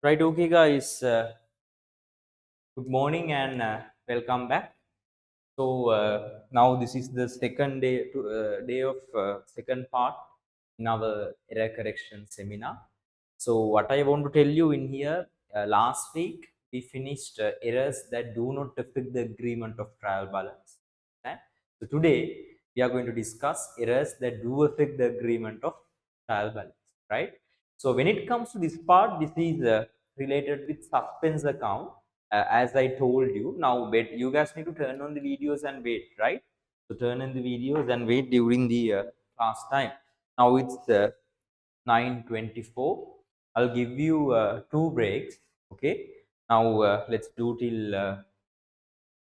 Right, okay, guys. Good morning and welcome back. So now this is the second day of second part in our error correction seminar. So what I want to tell you in here, last week we finished errors that do not affect the agreement of trial balance. Okay? So today we are going to discuss errors that do affect the agreement of trial balance. Right. So when it comes to this part, this is related with suspense account. As I told you, now wait, you guys need to turn on the videos and wait, right? So turn on the videos and wait during the class time. Now it's 9:24. I'll give you two breaks. Okay. Now let's do till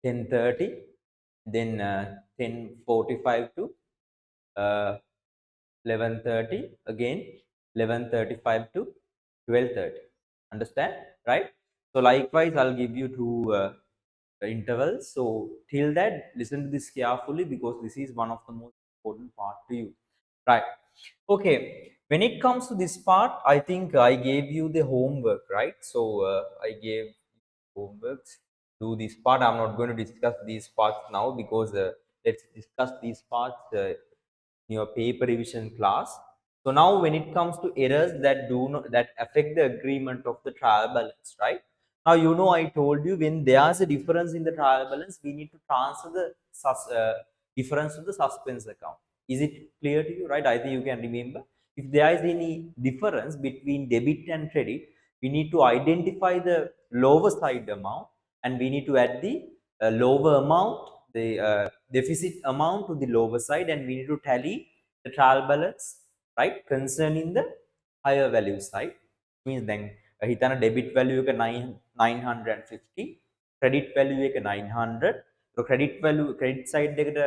10:30, then 10:45 to 11:30, again 11:35 to 12:30. Understand, right? So likewise, I'll give you two intervals. So till that, listen to this carefully because this is one of the most important part to you, right? Okay. When it comes to this part, I think I gave you the homework, right? So I gave homeworks. Do this part. I'm not going to discuss these parts now because let's discuss these parts in your paper revision class. So now when it comes to errors that do not that affect the agreement of the trial balance, right? Now I told you when there's a difference in the trial balance, we need to transfer the difference to the suspense account. Is it clear to you, right? I think you can remember. If there is any difference between debit and credit, we need to identify the lower side amount and we need to add the lower amount, the deficit amount to the lower side, and we need to tally the trial balance, right, concerning the higher value side. Means then hitana debit value එක 950, credit value එක 900. So credit value credit side එකට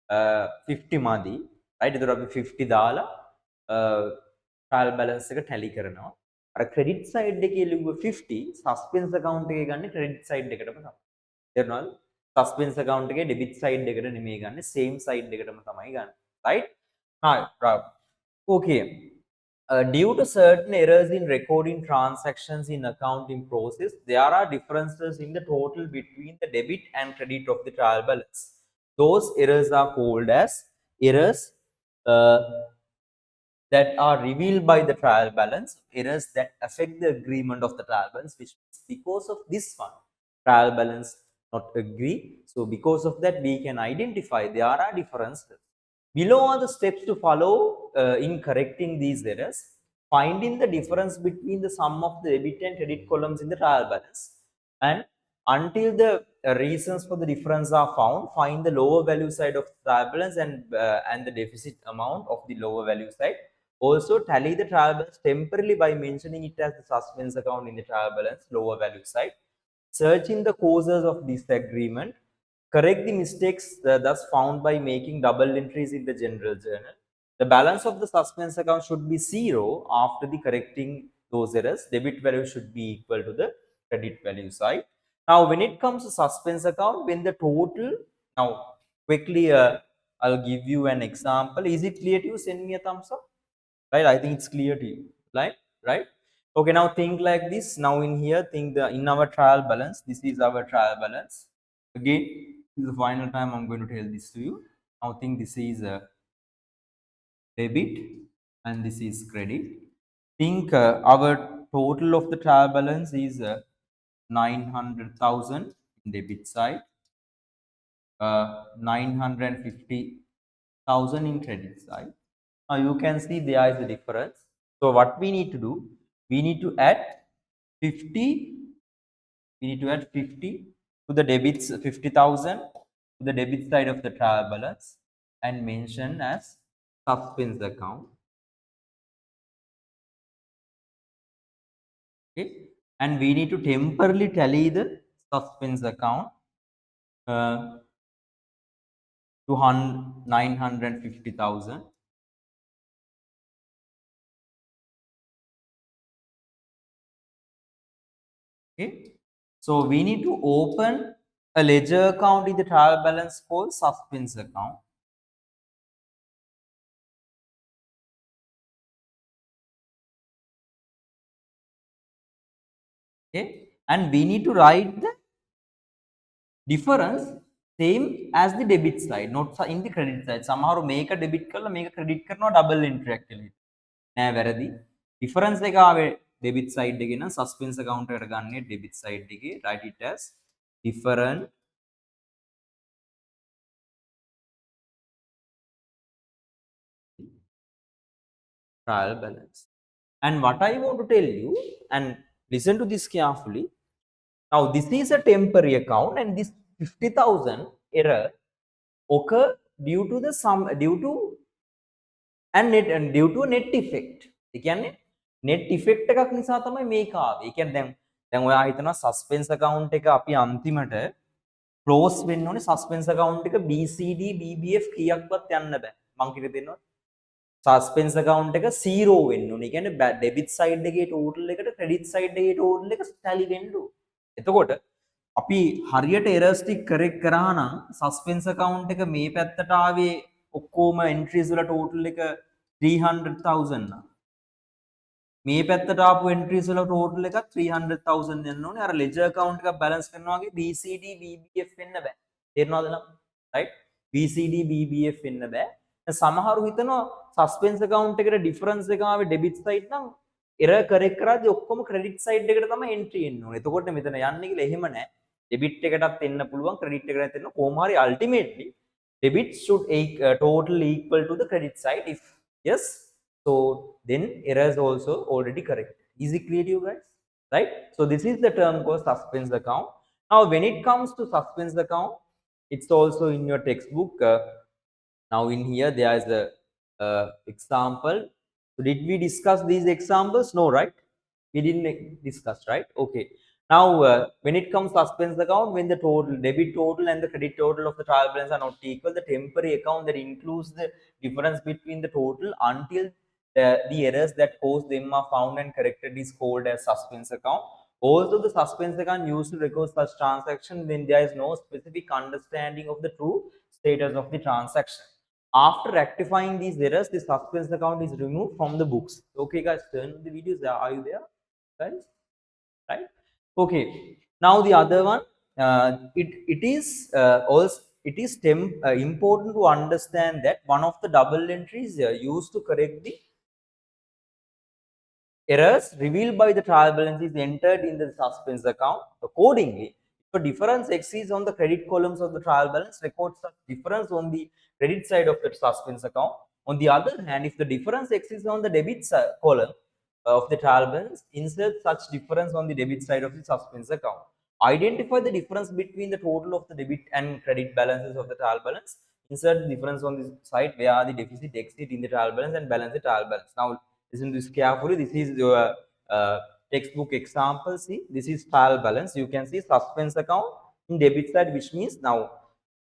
50 මදි, right? එතකොට අපි 50 දාලා trial balance එක tally කරනවා. අර credit side එකේ ලිව්ව 50 suspense account එකේ ගන්න credit side එකටම තමයි. තේරුණාද? suspense account එකේ debit side එකට නෙමෙයි ගන්න, same side එකටම තමයි ගන්න. Right? Right. Okay. Due to certain errors in recording transactions in accounting process, there are differences in the total between the debit and credit of the trial balance. Those errors are called as errors uh, that are revealed by the trial balance, errors that affect the agreement of the trial balance, which means because of this one, trial balance not agree. So because of that, we can identify there are differences. Below are the steps to follow in correcting these errors. Finding the difference between the sum of the debit and credit columns in the trial balance, and until the reasons for the difference are found, find the lower value side of the trial balance and the deficit amount of the lower value side. Also tally the trial balance temporarily by mentioning it as the suspense account in the trial balance lower value side. Searching the causes of disagreement. Correct the mistakes thus found by making double entries in the general journal. The balance of the suspense account should be 0 after the correcting those errors. Debit value should be equal to the credit value side. Now, when it comes to suspense account, when the total, now quickly I'll give you an example. Is it clear to you? Send me a thumbs up. Right? I think it's clear to you. Right? Okay, now think like this. Now in here, think in our trial balance, this is our trial balance. Again, this is the final time I'm going to tell this to you. Now think this is a debit and this is credit. Think our total of the trial balance is 900,000 in debit side, 950,000 in credit side. Now you can see there is a difference. So what we need to do, we need to add 50. We need to add 50 to the debits, 50,000 to the debit side of the trial balance and mention as suspense account. Okay, and we need to temporarily tally the suspense account to 950,000. Okay, so we need to open a ledger account in the trial balance called suspense account. Okay, and we need to write the difference same as the debit side, not in the credit side. Somehow make a debit කරලා මේක credit කරනවා double entry එකක් කියලා. නෑ වැරදි. difference එක ආවේ debit side එකේ නම් suspense account එකට ගන්නේ debit side එකේ. write it as different trial balance. And what I want to tell you, and listen to this carefully. Now this is a temporary account, and this 50,000 error occur due to the sum due to and due to net effect. ඒ කියන්නේ net effect එකක් නිසා තමයි මේක ආවේ. ඒ කියන්නේ දැන් ඔයා හිතනවා suspense account එක අපි අන්තිමට close වෙන්න ඕනේ suspense account එක BCD BBF කීයක්වත් යන්න බෑ. මං කිව්වේ දෙන්නවා. suspense account එක 0 වෙන්න ඕනේ. ඒ කියන්නේ debit side එකේ total එකට credit side එකේ total එක tally වෙන්න ඕනේ. එතකොට අපි හරියට errors ටික correct කරා නම් suspense account එක මේ පැත්තට ආවේ ඔක්කොම entries වල total එක 300,000 නම් මේ පැත්තට ආපු entries වල total එක 300,000 යන්න ඕනේ. අර ledger account එකක් balance කරනවා වගේ BCD BBF වෙන්න බෑ. තේරෙනවද නම්? right? BCD BBF වෙන්න බෑ. සමහරු හිතනවා suspense account එකට difference එක ආවේ debit side නම් error correct කරාදී ඔක්කොම credit side එකට තමයි entry එන්න ඕනේ. එතකොට මෙතන යන්නේ කියලා එහෙම නෑ. debit එකටත් එන්න පුළුවන් credit එකටත් එන්න කොහොම හරි ultimately debit should total equal to the credit side. If yes, so then errors also already correct. Is it clear to you guys? Right? So this is the term called suspense account. Now when it comes to suspense account, it's also in your textbook. Now in here there is a example. So did we discuss these examples? No, right? We didn't discuss, right? Okay. Now when it comes suspense account, when the total debit total and the credit total of the trial balance are not equal, the temporary account that includes the difference between the total until the errors that cause them are found and corrected is called as suspense account. Also the suspense account used to record such transaction when there is no specific understanding of the true status of the transaction. After rectifying these errors, the suspense account is removed from the books. Okay guys, turn the videos. Are you there guys? Right? Okay. Now the other one, it is also important to understand that one of the double entries used to correct the errors revealed by the trial balance is entered in the suspense account. Accordingly, if a difference exists on the credit columns of the trial balance, records such difference on the credit side of the suspense account. On the other hand, if the difference exists on the debit column of the trial balance, insert such difference on the debit side of the suspense account. Identify the difference between the total of the debit and credit balances of the trial balance. Insert the difference on the side where the deficit exit in the trial balance and balance the trial balance. Now listen to this carefully. This is your textbook example. See, this is trial balance. You can see suspense account in debit side, which means now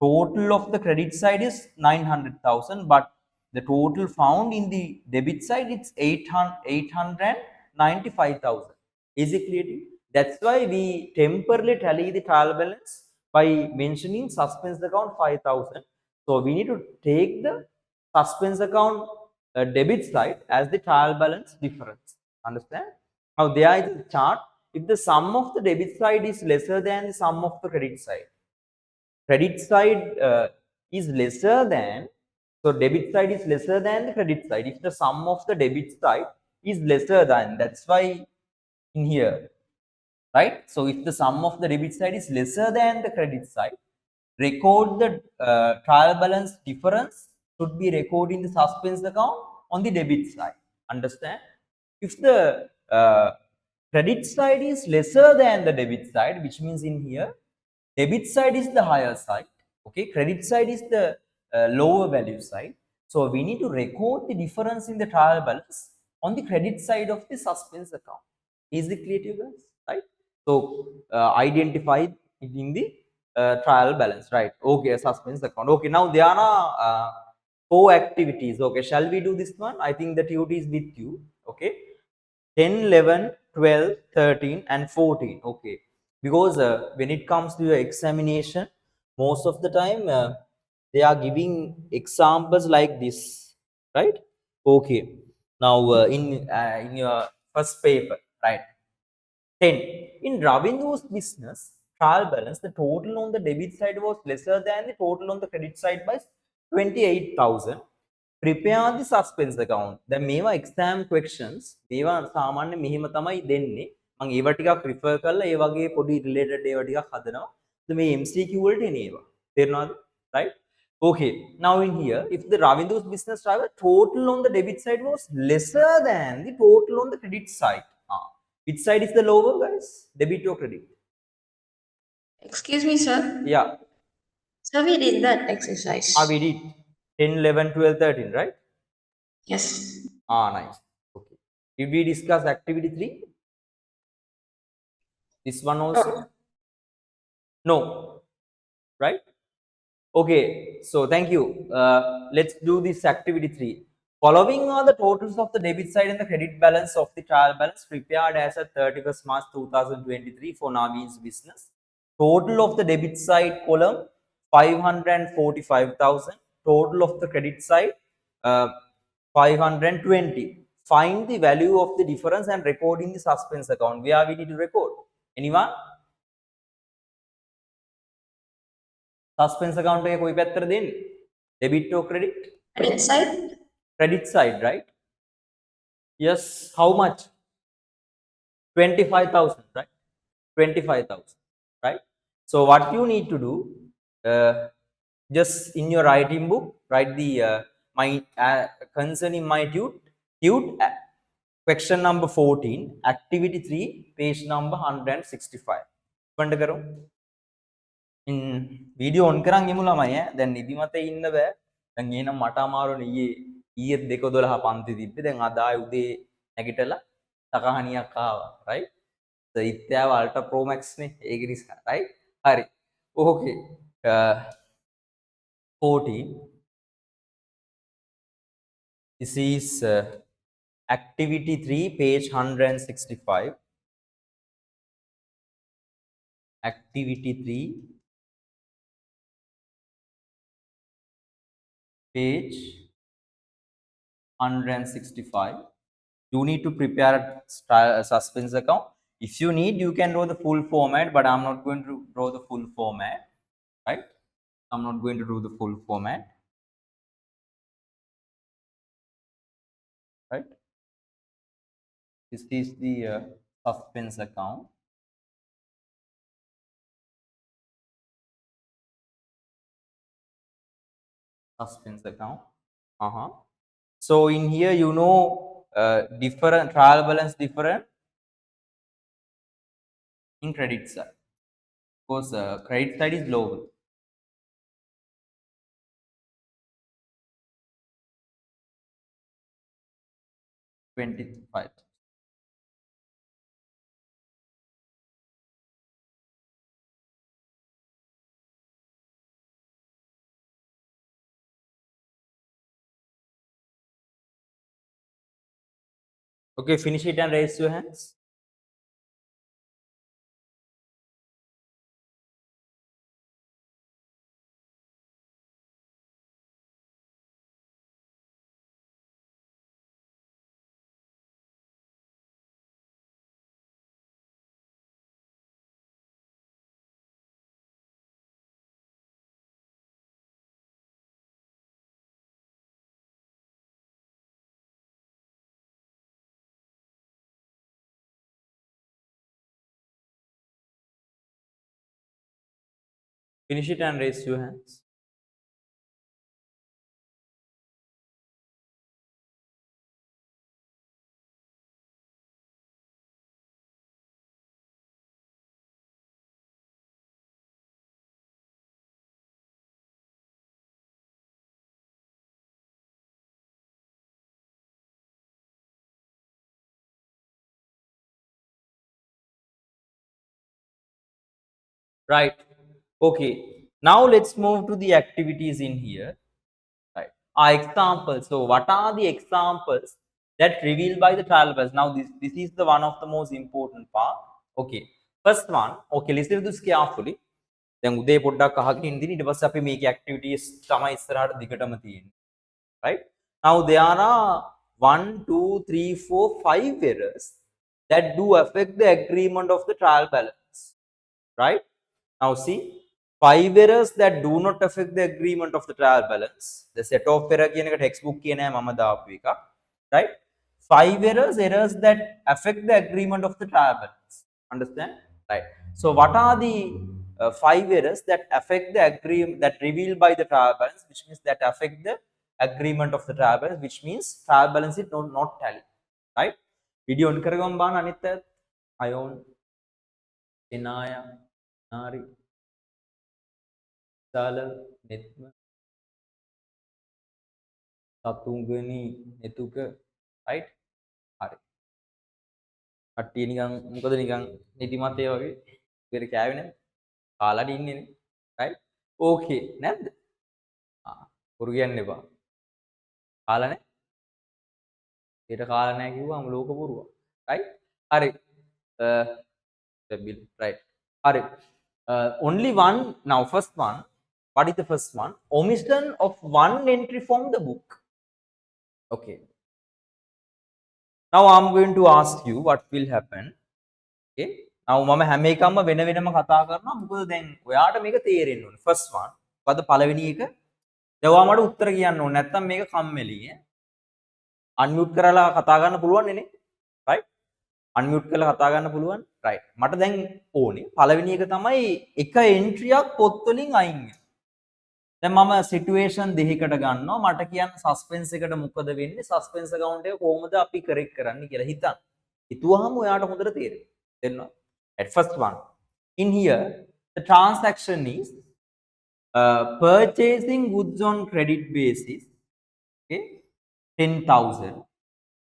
total of the credit side is 900,000, but the total found in the debit side it's 895,000. Is it clear to you? That's why we temporarily tally the trial balance by mentioning suspense account 5,000. So we need to take the suspense account debit side as the trial balance difference. Understand? Now there is a chart. If the sum of the debit side is lesser than the sum of the credit side, credit side is lesser than, so debit side is lesser than the credit side. If the sum of the debit side is lesser than, that's why in here, right? So if the sum of the debit side is lesser than the credit side, record the trial balance difference should be recorded in the suspense account on the debit side. Understand? If the credit side is lesser than the debit side, which means in here debit side is the higher side, okay, credit side is the lower value side. So we need to record the difference in the trial balance on the credit side of the suspense account. Is it clear to you guys? Right? So identify it in the trial balance, right? Okay, suspense account. Okay, now there are 4 activities. Okay, shall we do this one? I think the duty is with you. Okay, 10, 11, 12, 13 and 14. Okay, because when it comes to your examination, most of the time they are giving examples like this, right? Okay, now in your first paper, right, 10, In Ravindu's business trial balance, the total on the debit side was lesser than the total on the credit side by 28,000. Prepare the suspense account. දැන් මේවා exam questions. මේවා සාමාන්‍ය මෙහෙම තමයි දෙන්නේ. මම ඒවා ටිකක් refer කරලා ඒ වගේ පොඩි related ඒවා ටිකක් හදනවා. මේ MCQ වලට එන ඒවා. තේරෙනවද? Right? Okay. Now in here, if the Ravindu's business driver total on the debit side was lesser than the total on the credit side. Which side is the lower, guys? Debit or credit? Excuse me, sir. Yeah. So we did that exercise. We did 10, 11, 12, 13, right? Yes. Nice. Okay. Did we discuss activity 3? This one also? No. Right? Okay. So thank you. Let's do this activity 3. Following are the totals of the debit side and the credit balance of the trial balance prepared as at 31st March 2023 for Naveen's business. Total of the debit side column 545,000. Total of the credit side 520. Find the value of the difference and record in the suspense account. Where we need to record? Anyone? Suspense account එක කොයි පැත්තට දෙන්නේ? Debit or credit? Credit side. Credit side, right? Yes. How much? 25,000, right? 25,000, right? So what you need to do, just in your writing book, write the my concerning my tude question number 14, activity 3, page number 165. බණ්ඩ කරු. video on කරන් ගෙමු ළමයි ඈ. දැන් නිදිමතේ ඉන්න බෑ. දැන් එහෙනම් මට අමාරුනේ ඊයේ 2:12 පන්ති තිබ්බේ. දැන් අද ආයේ උදේ නැගිටලා තකහණියක් ආවා. right? ඉත්‍යාව අල්ට්‍රා ප්‍රෝ මැක්ස් නේ. ඒක නිසා right? හරි. okay. 14. This is activity 3, page 165. Activity 3, page 165. You need to prepare a suspense account. If you need, you can draw the full format, but I'm not going to draw the full format, right? I'm not going to do the full format, right? This is the suspense account. Suspense account. So in here, you know, different trial balance different in credit side. Of course, credit side is lower. $25. Okay, finish it and raise your hands. Finish it and raise your hands. Right. Okay. Now let's move to the activities in here. Right. Examples. So what are the examples that revealed by the trial balance? Now this is the one of the most important part. Okay. First one. Okay. Listen to this carefully. දැන් උදේ පොඩ්ඩක් අහගෙන ඉඳින් ඊට පස්සේ අපි මේකේ activities තමයි ඉස්සරහට දිගටම තියෙන්නේ. Right? Now there are 1, 2, 3, 4, 5 errors that do affect the agreement of the trial balance, right? Now see, 5 errors that do not affect the agreement of the trial balance. The set of error කියන එක textbook කියන මම දාපු එක, right? 5 errors that affect the agreement of the trial balance. Understand? Right. So what are the 5 errors that affect the agreement, that revealed by the trial balance, which means that affect the agreement of the trial balance, which means trial balance is not tally, right? Video on කරගමු බාන අනිත් අයත් අයෝන් එනාය නාරි සාල නෙත්ම සතුංගනි නෙතුක, right? හරි. කට්ටිය නිකන් මොකද නිකන් නිදිමත ඒ වගේ ඉවර කෑවේ නැද්ද? කාලා ඉන්නේ නේ, right? ඕකේ නැද්ද? බොරු කියන්න එපා. කාලා නැහැ? ඊට කාලා නැහැ කිව්වම ලෝක බොරුවක්, right? හරි. Right. Hurry. Only one. Now, first one. What is the first one? Omission of one entry from the book. Okay. Now, I'm going to ask you what will happen. Okay. Now, මම හැම එකක්ම වෙන වෙනම කතා කරනවා. මොකද දැන් ඔයාට මේක තේරෙන්න ඕනේ. First one. මොකද පළවෙනි එක? දැන් ඔයා මට උත්තර කියන්න ඕනේ. නැත්තම් මේක කම්මැලි ඈ. අන්මියුට් කරලා කතා කරන්න පුළුවන් නේ. Right? අන්මියුට් කරලා කතා කරන්න පුළුවන්. Right. මට දැන් ඕනේ පළවෙනි එක තමයි එක එන්ට්‍රියක් පොත් වලින් අයින් වෙන. දැන් මම සිටුේෂන් දෙකකට ගන්නවා. මට කියන්න සස්පෙන්ස් එකට මොකද වෙන්නේ? සස්පෙන්ස් account එක කොහොමද අපි කරෙක්ට් කරන්නේ කියලා හිතන්න. හිතුවාම ඔයාට හොඳට තේරෙනවා. තේරෙනවද? At first one. In here the transaction is purchasing goods on credit basis, okay, 10,000.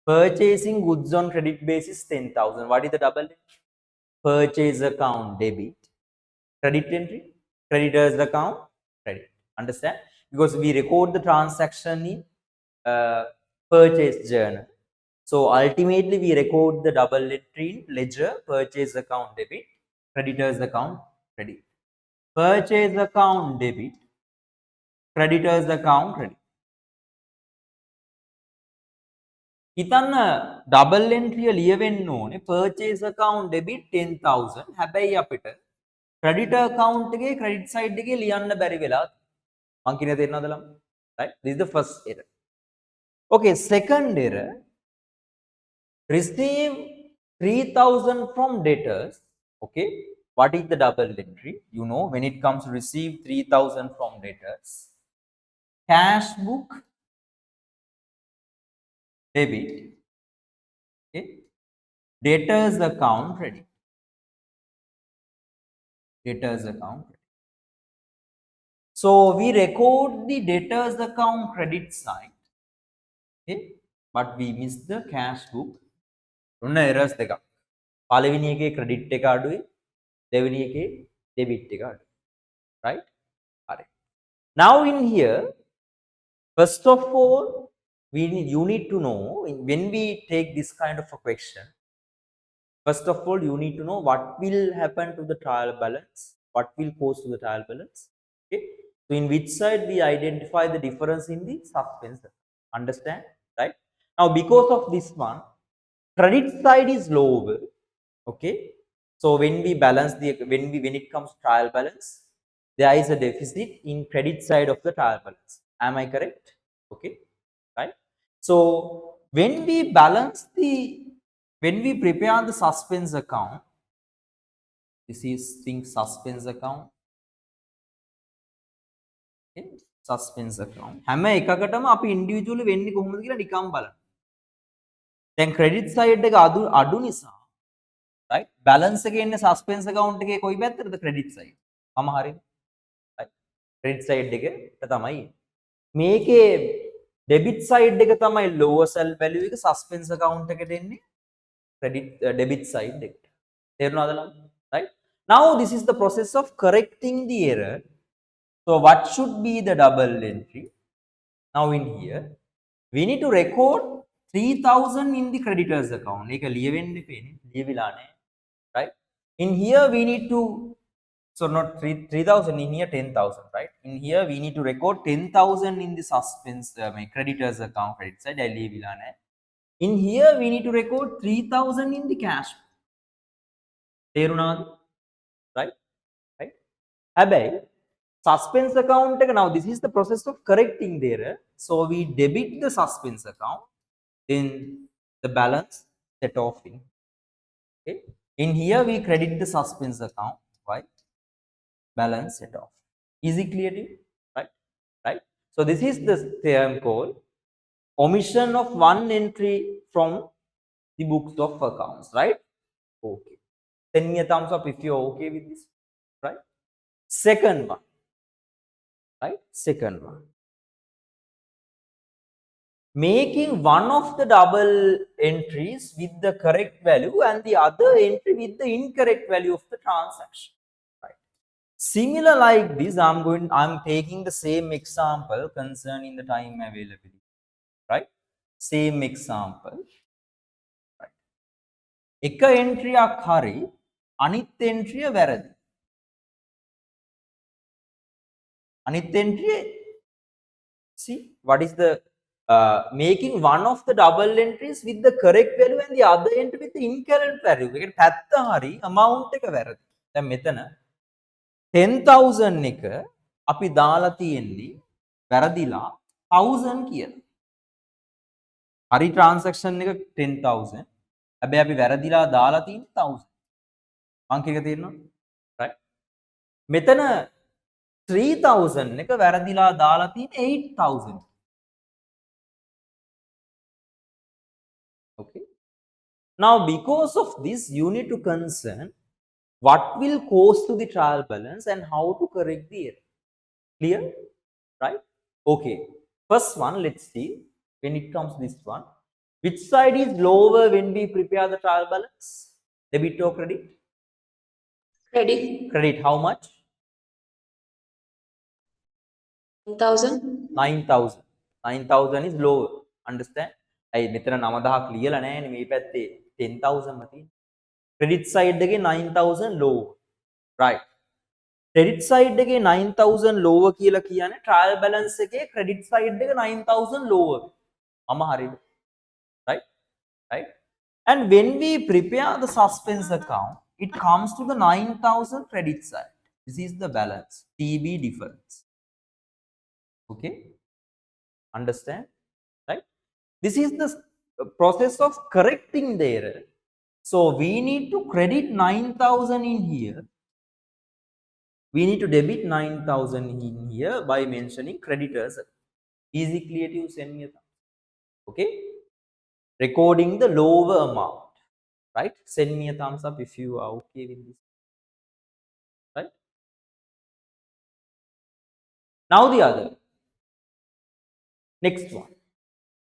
Purchasing goods on credit basis 10,000. What is the double entry? Purchase account debit, credit entry, creditors account credit. Understand? Because we record the transaction in purchase journal. So ultimately we record the double entry in ledger, purchase account debit, creditors account credit. Purchase account debit, creditors account credit. හිතන්න double එන්ට්‍රිය ලියවෙන්න ඕනේ purchase account debit 10,000. හැබැයි අපිට creditor account එකේ credit side එකේ ලියන්න බැරි වෙලා මං කියන තේරෙනවද ළම? Right? This is the first error. Okay, second error. Receive 3,000 from debtors. Okay, what is the double entry? You know, when it comes to receive 3,000 from debtors, cash book debit, okay, debtors account credit, debtors account credit. So we record the debtors account credit side, okay, but we miss the cash book. ඔන්න errors දෙකක්. පළවෙනි එකේ credit එක අඩුයි, දෙවෙනි එකේ debit එක අඩුයි. Right? හරි. Now in here, first of all, you need to know, when we take this kind of a question, first of all you need to know what will happen to the trial balance, what will cause to the trial balance. Okay, so in which side we identify the difference in the suspense. Understand? Right? Now because of this one, credit side is lower. Okay, so when we balance the when it comes to trial balance, there is a deficit in credit side of the trial balance. Am I correct? Okay, right? So when we prepare the suspense account, this is suspense account. Okay, suspense account. හැම එකකටම අපි ඉන්ඩිවිජුවලි වෙන්නේ කොහොමද කියලා නිකම් බලන්න. දැන් credit side එක අඩු නිසා, right? balance එකේ ඉන්නේ suspense account එකේ කොයි පැත්තටද? credit side. මම හරියද? right? credit side එකට තමයි. මේකේ debit side එක තමයි lower sell value එක suspense account එකට එන්නේ debit side එකට. තේරුණාද ළම? right? Now this is the process of correcting the error. So what should be the double entry? Now in here we need to record 3,000 in the creditors account. ඒක ලියවෙන්න ඉපේනේ. ලියවිලා නැහැ. Right? In here we need to, so not 3,000, in here 10,000, right? In here we need to record 10,000 in the suspense creditors account credit side. I leave it. In here, we need to record 3000 in the cash. තේරුණාද? Right? Right? හැබැයි suspense account එක, now this is the process of correcting the error. So we debit the suspense account, then the balance set off in. Okay. In here, we credit the suspense account. Why? Balance set off. Is it clear to you? Right? Right? So this is the term called omission of one entry from the books of accounts. Right? Okay. Send me a thumbs up if you're okay with this. Right? Second one. Right? Second one. Making one of the double entries with the correct value and the other entry with the incorrect value of the transaction. Right. Similar like this, I'm taking the same example concerning the time availability. Right? Same example. Right. එක එන්ට්‍රියක් හරි අනිත් එන්ට්‍රිය වැරදි. අනිත් එන්ට්‍රිය, see what is the making one of the double entries with the correct value and the other entry with the incorrect value. ඒකට පැත්ත හරි amount එක වැරදි. දැන් මෙතන 10000 එක අපි දාලා තියෙන්නේ වැරදිලා 1000 කියලා. හරි transaction එක 10000. හැබැයි අපි වැරදිලා දාලා තියෙන්නේ 1000. මං කියක තේරෙනවද? right? මෙතන 3000 එක වැරදිලා දාලා තියෙන්නේ 8000. Okay. Now, because of this, you need to concern what will cause to the trial balance and how to correct the error. Clear? Right? Okay. First one, let's see when it comes this one. Which side is lower when we prepare the trial balance? Debit or credit? Credit. Credit, how much? 9,000. 9,000. 9,000 is lower. Understand? ඇයි මෙතන 9000ක් ලියලා නැහැ නේ, මේ පැත්තේ 10000ම තියෙන්නේ. credit side එකේ 9000 low. right? credit side එකේ 9000 lower කියලා කියන්නේ trial balance එකේ credit side එක 9000 lower. මම හරිද? right? right? And when we prepare the suspense account, it comes to the 9000 credit side. This is the balance, TB difference. Okay? Understand? Right? This is the process of correcting the error. So we need to credit 9000 in here. We need to debit 9000 in here by mentioning creditors. Easy, clear to you? Send me a thumbs. Okay? Recording the lower amount. Right? Send me a thumbs up if you are okay with this. Right? Now the other. Next one.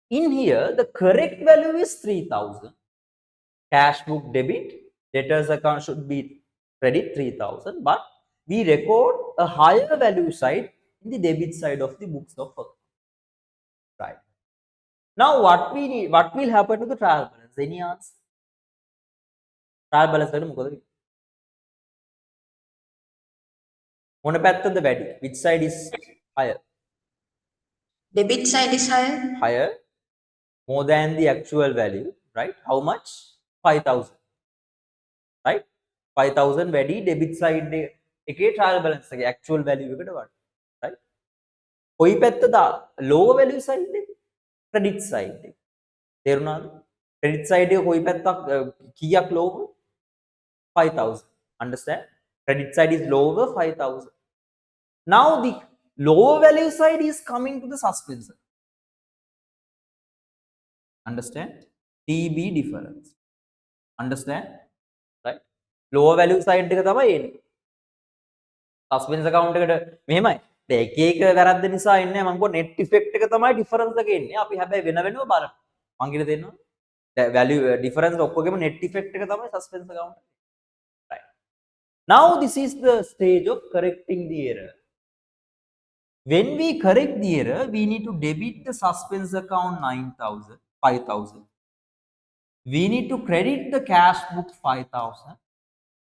In here, the correct value is 3000. Cash book debit, debtors account should be credit 3000, but we record a higher value side in the debit side of the books of account. Right. Now, what will happen to the trial balance? Any answer? Trial balance වලට මොකද වෙන්නේ? මොන පැත්තද වැඩි? Which side is higher? Debit side is higher. Higher, more than the actual value, right? How much? 5000. Right? 5000 වැඩි debit side එකේ trial balance එකේ actual value එකට වඩා. right? කොයි පැත්තද lower value side එක? credit side එක. තේරුණාද? credit side එක කොයි පැත්තක් කීයක් lower? 5000. Understand? Credit side is lower 5000. Now the lower value side is coming to the suspense. Understand? TB difference. Understand? Right? Lower value side එක තමයි එන්නේ. Suspense account එකට මෙහෙමයි. එක එක වැරද්ද නිසා එන්නේ මම කිව්වා net effect එක තමයි difference එක එන්නේ. අපි හැබැයි වෙන වෙනම බලමු. මං කියලා දෙන්නවා. value difference ඔක්කොගෙම net effect එක තමයි suspense account. Right. Now this is the stage of correcting the error. When we correct the error, we need to debit the suspense account 9000, 5000. We need to credit the cash book 5000.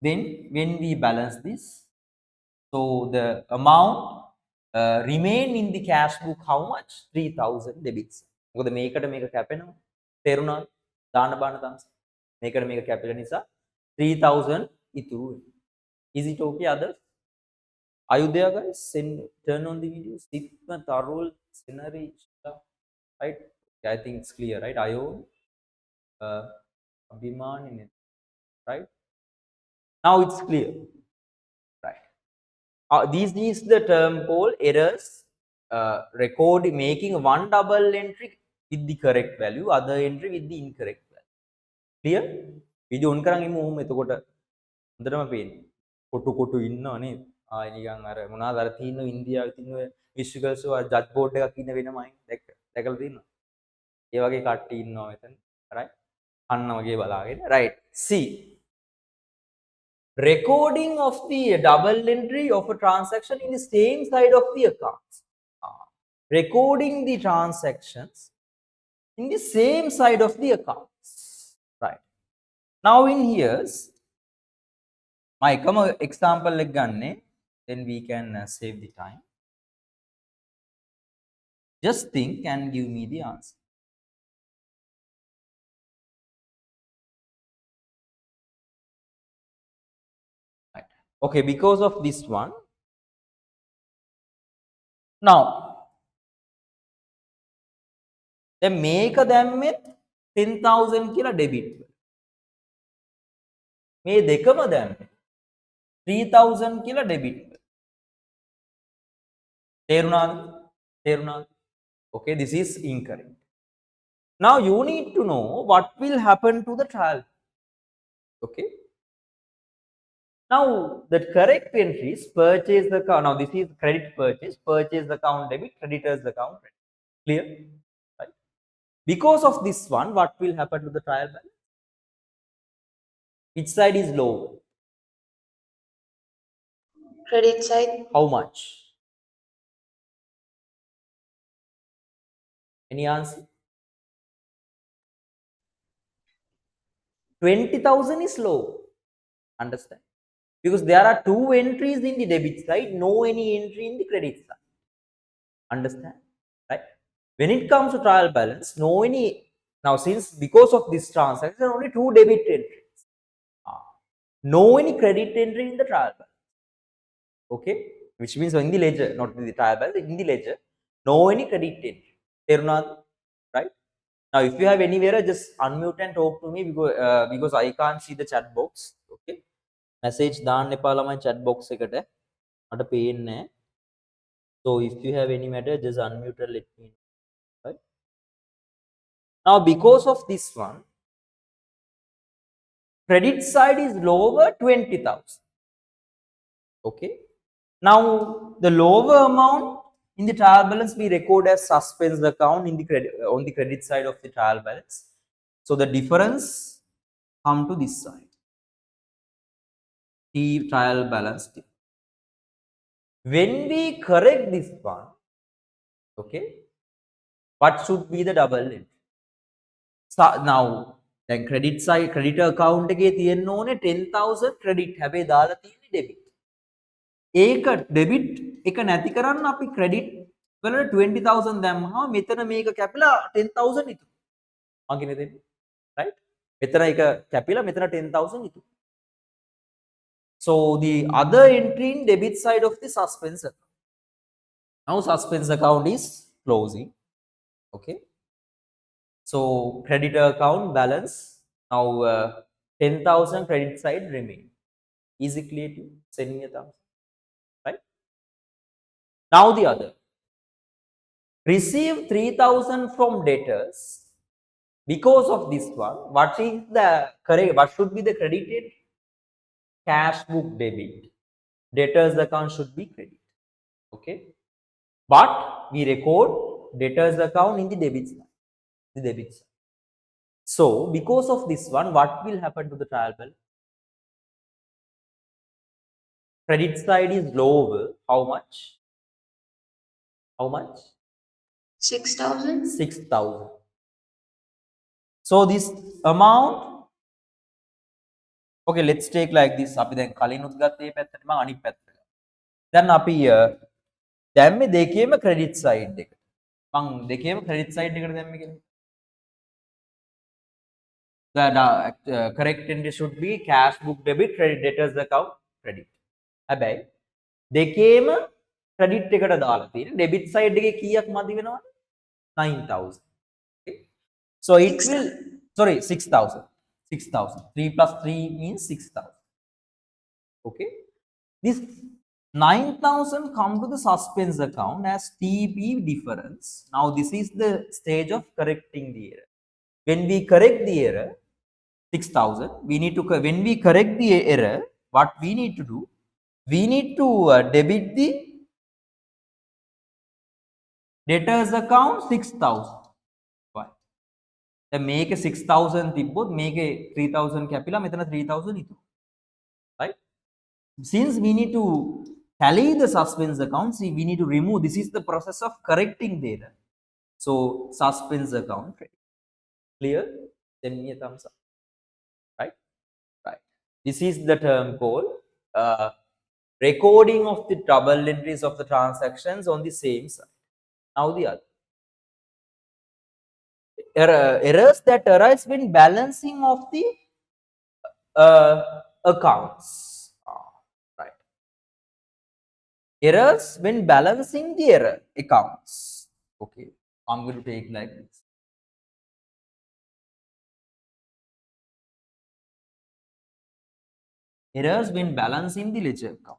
Then when we balance this, so the amount remain in the cash book how much? 3000 debits. මොකද මේකට මේක කැපෙනවා. තේරුණාද? දාන්න බාන්න තමයි. මේකට මේක කැපිලා නිසා 3000 ඉතුරු වෙනවා. Is it okay others? Are you there guys? Send turn on the video. Sigma, Tarul, Sinari, Shita, right? Okay, I think it's clear, right? Ayo, Abhiman in it, right? Now it's clear, right? This is the term called errors. Record making one double entry with the correct value, other entry with the incorrect value. Clear? Video on කරන් ඉමු ඔහොම එතකොට හොඳටම පේන්නේ. කොටු ඉන්නව නේද? ආයි නිකන් අර මොනවාද අර තියෙන ඉන්දියාවේ තියෙන ඔය විශ්වකල්ස් ඔය ජජ් බෝඩ් එකක් ඉන්න වෙනමයි දැකලා තියෙනවා. ඒ වගේ කට්ටිය ඉන්නවා මෙතන. right? අන්න වගේ බලාගෙන. right. C. Recording of the double entry of a transaction in the same side of the accounts. Recording the transactions in the same side of the accounts. Right. Now in here's my example එක ගන්නෙ, then we can save the time. Just think and give me the answer. Right. Okay, because of this one. Now, then මේක දැම්මෙත් 10,000 කියලා debit. මේ දෙකම දැම්මෙත් 3,000 කියලා debit. තේරුණාද? Okay, this is incorrect. Now you need to know what will happen to the trial. Okay. Now the correct entry is purchase account. Now this is credit purchase account debit, creditors account credit. Clear? Right? Because of this one, what will happen to the trial balance? Which side is low? Credit side. How much? Any answer? 20,000 is low. Understand? Because there are two entries in the debit side, no any entry in the credit side. Understand? Right? When it comes to trial balance, no any. Now, since because of this transaction, only two debit entries. No any credit entry in the trial balance. Okay? Which means in the ledger, not in the trial balance, in the ledger, no any credit entry. Right? Now, if you have anywhere, just unmute and talk to me because I can't see the chat box. Okay? Message දාන්න එපා ළමයි chat box එකට. මට පේන්නේ නැහැ. So if you have any matter, just unmute and let me know. Right? Now, because of this one, credit side is lower 20,000. Okay. Now, the lower amount in the trial balance we record as suspense account in the credit on the credit side of the trial balance. So the difference come to this side. The trial balance. When we correct this one, okay, what should be the double entry? So now, then credit side, creditor account එකේ තියෙන්න ඕනේ 10,000 credit. හැබැයි දාලා තියෙන්නේ debit. ඒක debit එක නැති කරන්න අපි credit වලට 20,000 දැම්මහම මෙතන මේක කැපිලා 10,000 ඉතුරු. මං කියන්නේ දෙන්නේ. right? මෙතන එක කැපිලා මෙතන 10,000 ඉතුරු. So the other entry in debit side of the suspense account. Now suspense account is closing. Okay. So creditor account balance now 10,000 credit side remain. Is it clear to you? Send me a thumbs. Right. Now the other. Receive 3,000 from debtors. Because of this one, what is the correct? What should be the credited? Cash book debit. Debtors account should be credit. Okay. But we record debtors account in the debit side. The debit side. So because of this one, what will happen to the trial balance? Credit side is lower. How much? How much? 6,000. 6,000. So this amount. Okay, let's take like this. අපි දැන් කලින් උත් ගත්ත මේ පැත්තට මම අනිත් පැත්තට. දැන් අපි දැම්මේ දෙකේම credit side එකට. මම දෙකේම credit side එකට දැම්මේ කියලා. the correct entry should be cash book debit, credit debtors account credit. හැබැයි දෙකේම credit එකට දාලා තියෙන debit side එකේ කීයක් මදි වෙනවද? 9000. Okay. So it will, 6,000. 6,000. 3 plus 3 means 6,000. Okay. This 9,000 come to the suspense account as TP difference. Now this is the stage of correcting the error. When we correct the error, 6,000, we need to, when we correct the error, what we need to do? We need to debit the debtors account 6,000. Why? Then make a 6,000 තිබ්බොත් make a 3,000 කැපිලා මෙතන 3,000 ඉතුරු. Right? Since we need to tally the suspense account, see, we need to remove. This is the process of correcting the error. So suspense account credit. Clear? Send me a thumbs up. Right? Right. This is the term called recording of the double entries of the transactions on the same side. Now the other. Errors that arise when balancing of the accounts. Right. Errors when balancing the error accounts. Okay. I'm going to take like this. Errors when balancing the ledger account.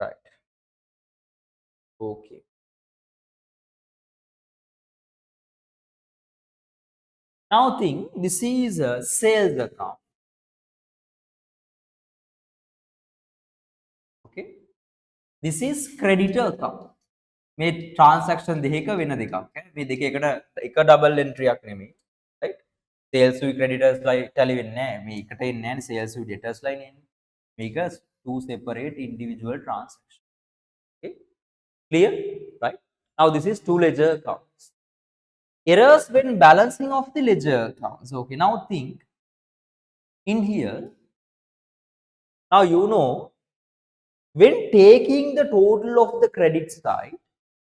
Right. Okay. Now think this is a sales account. Okay. This is creditor account. මේ transaction දෙකක වෙන දෙකක්. මේ දෙක එකට එක double entry එකක් නෙමෙයි. Right? Sales with creditors ලා tally වෙන්නේ නැහැ. මේ එකට එන්නේ නැහැ sales with debtors line එන්නේ. මේක two separate individual transactions. Okay? Clear? Right? Now this is two ledger accounts. Errors when balancing of the ledger accounts. Okay, now think in here. Now you know when taking the total of the credit side,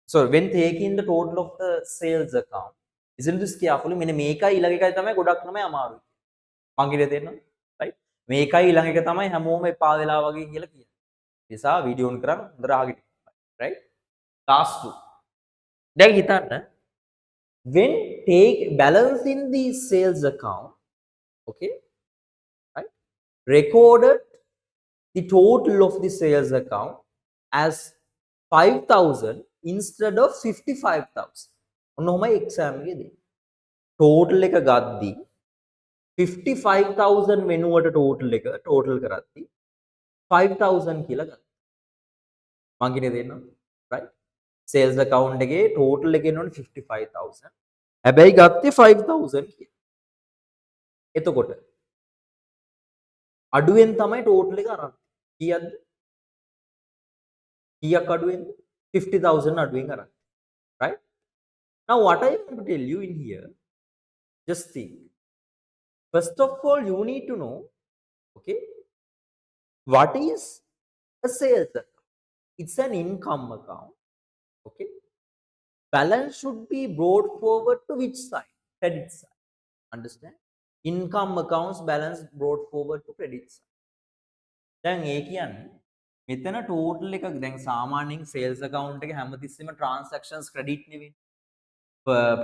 so when taking the total of the sales account, isn't this carefully? මෙන්න මේකයි ඊළඟ එකයි තමයි ගොඩක් තමයි අමාරුයි. මං කියලා දෙන්නම්. right? මේකයි ඊළඟ එක තමයි හැමෝම එපා වෙලා වගේ කියලා කියනවා. ඒ නිසා වීඩියෝ ඔන් කරන් හොඳට අහගෙන. right? last two. දැන් හිතන්න when balancing the sales account, okay, right, recorded the total of the sales account as 5,000 instead of 55,000. ඔන්නෝමයි exam එකේදී total එක ගද්දි 55,000 වෙනුවට total කරද්දි 5,000 කියලා ගත්තා. මං කියන්නේ දෙන්නම්. right? sales account එකේ total එක එනවනේ 55,000. හැබැයි ගත්තේ 5,000 කියලා. එතකොට අඩුවෙන් තමයි total එක අරන්. කීයක්ද? කීයක් අඩුවෙන්ද? 50,000 අඩුවෙන් අරන්. right? Now what I want to tell you in here, just think. First of all, you need to know, okay, what is a sales account? It's an income account. Okay. Balance should be brought forward to which side? Credit side. Understand? Income accounts balance brought forward to credit side. දැන් ඒ කියන්නේ මෙතන total එක දැන් සාමාන්‍යයෙන් sales account එක හැමතිස්සෙම transactions credit නෙවෙයි.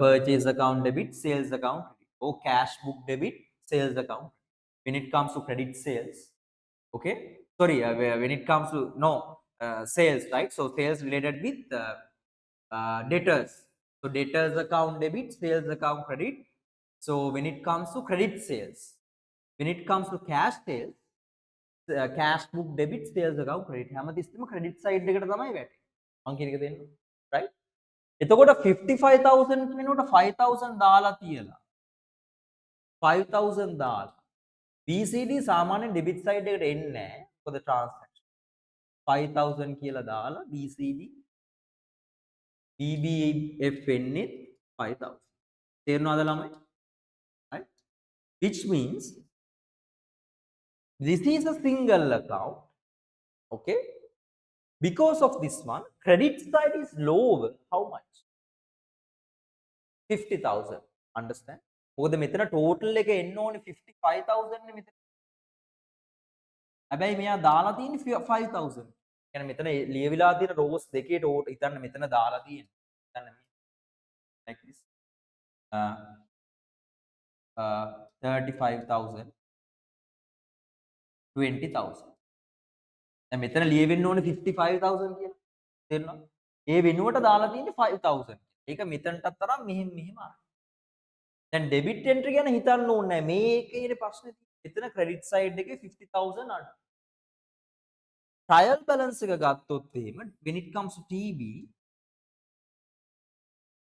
Purchase account debit, sales account credit. Or cash book debit, sales account. When it comes to credit sales, okay? Sorry, when it comes to sales, right? So sales related with debtors. So debtors account debit, sales account credit. So when it comes to credit sales, when it comes to cash sales, cash book debit, sales account credit. හැමතිස්සෙම credit side එකට තමයි වැටෙන්නේ. මං කියන එක දෙන්න. right? එතකොට 55,000 වෙනුවට 5,000 දාලා තියලා 5,000 දාලා BCD සාමාන්‍යයෙන් debit side එකට එන්නේ නැහැ. මොකද transaction 5,000 කියලා දාලා BCD BBF එන්නේ 5,000. තේරෙනවද ළමයි? right? Which means this is a single account. Okay? Because of this one, credit side is lower. How much? 50,000. Understand? මොකද මෙතන total එක එන්න ඕනේ 55,000 නේ මෙතන. හැබැයි මෙයා දාලා තියෙන්නේ 5,000. يعني මෙතන ලියවිලා තියෙන rows දෙකේ total හිතන්න මෙතන දාලා තියෙන්නේ. හිතන්න මේ like this. 35,000 20,000. දැන් මෙතන ලියවෙන්න ඕනේ 55,000 කියලා. තේරුණා? ඒ වෙනුවට දාලා තියෙන්නේ 5,000. ඒක මෙතනටත් තරම් මෙහෙම ආවා. දැන් ඩෙබිට් එන්ට්‍රි ගැන හිතන්න ඕනේ නැහැ. මේකේ ප්‍රශ්නේ තියෙන්නේ. මෙතන ක්‍රෙඩිට් සයිඩ් එකේ 50,000 අඩු. ට්‍රයල් බැලන්ස් එක ගත්තොත් එහෙම when it comes to TB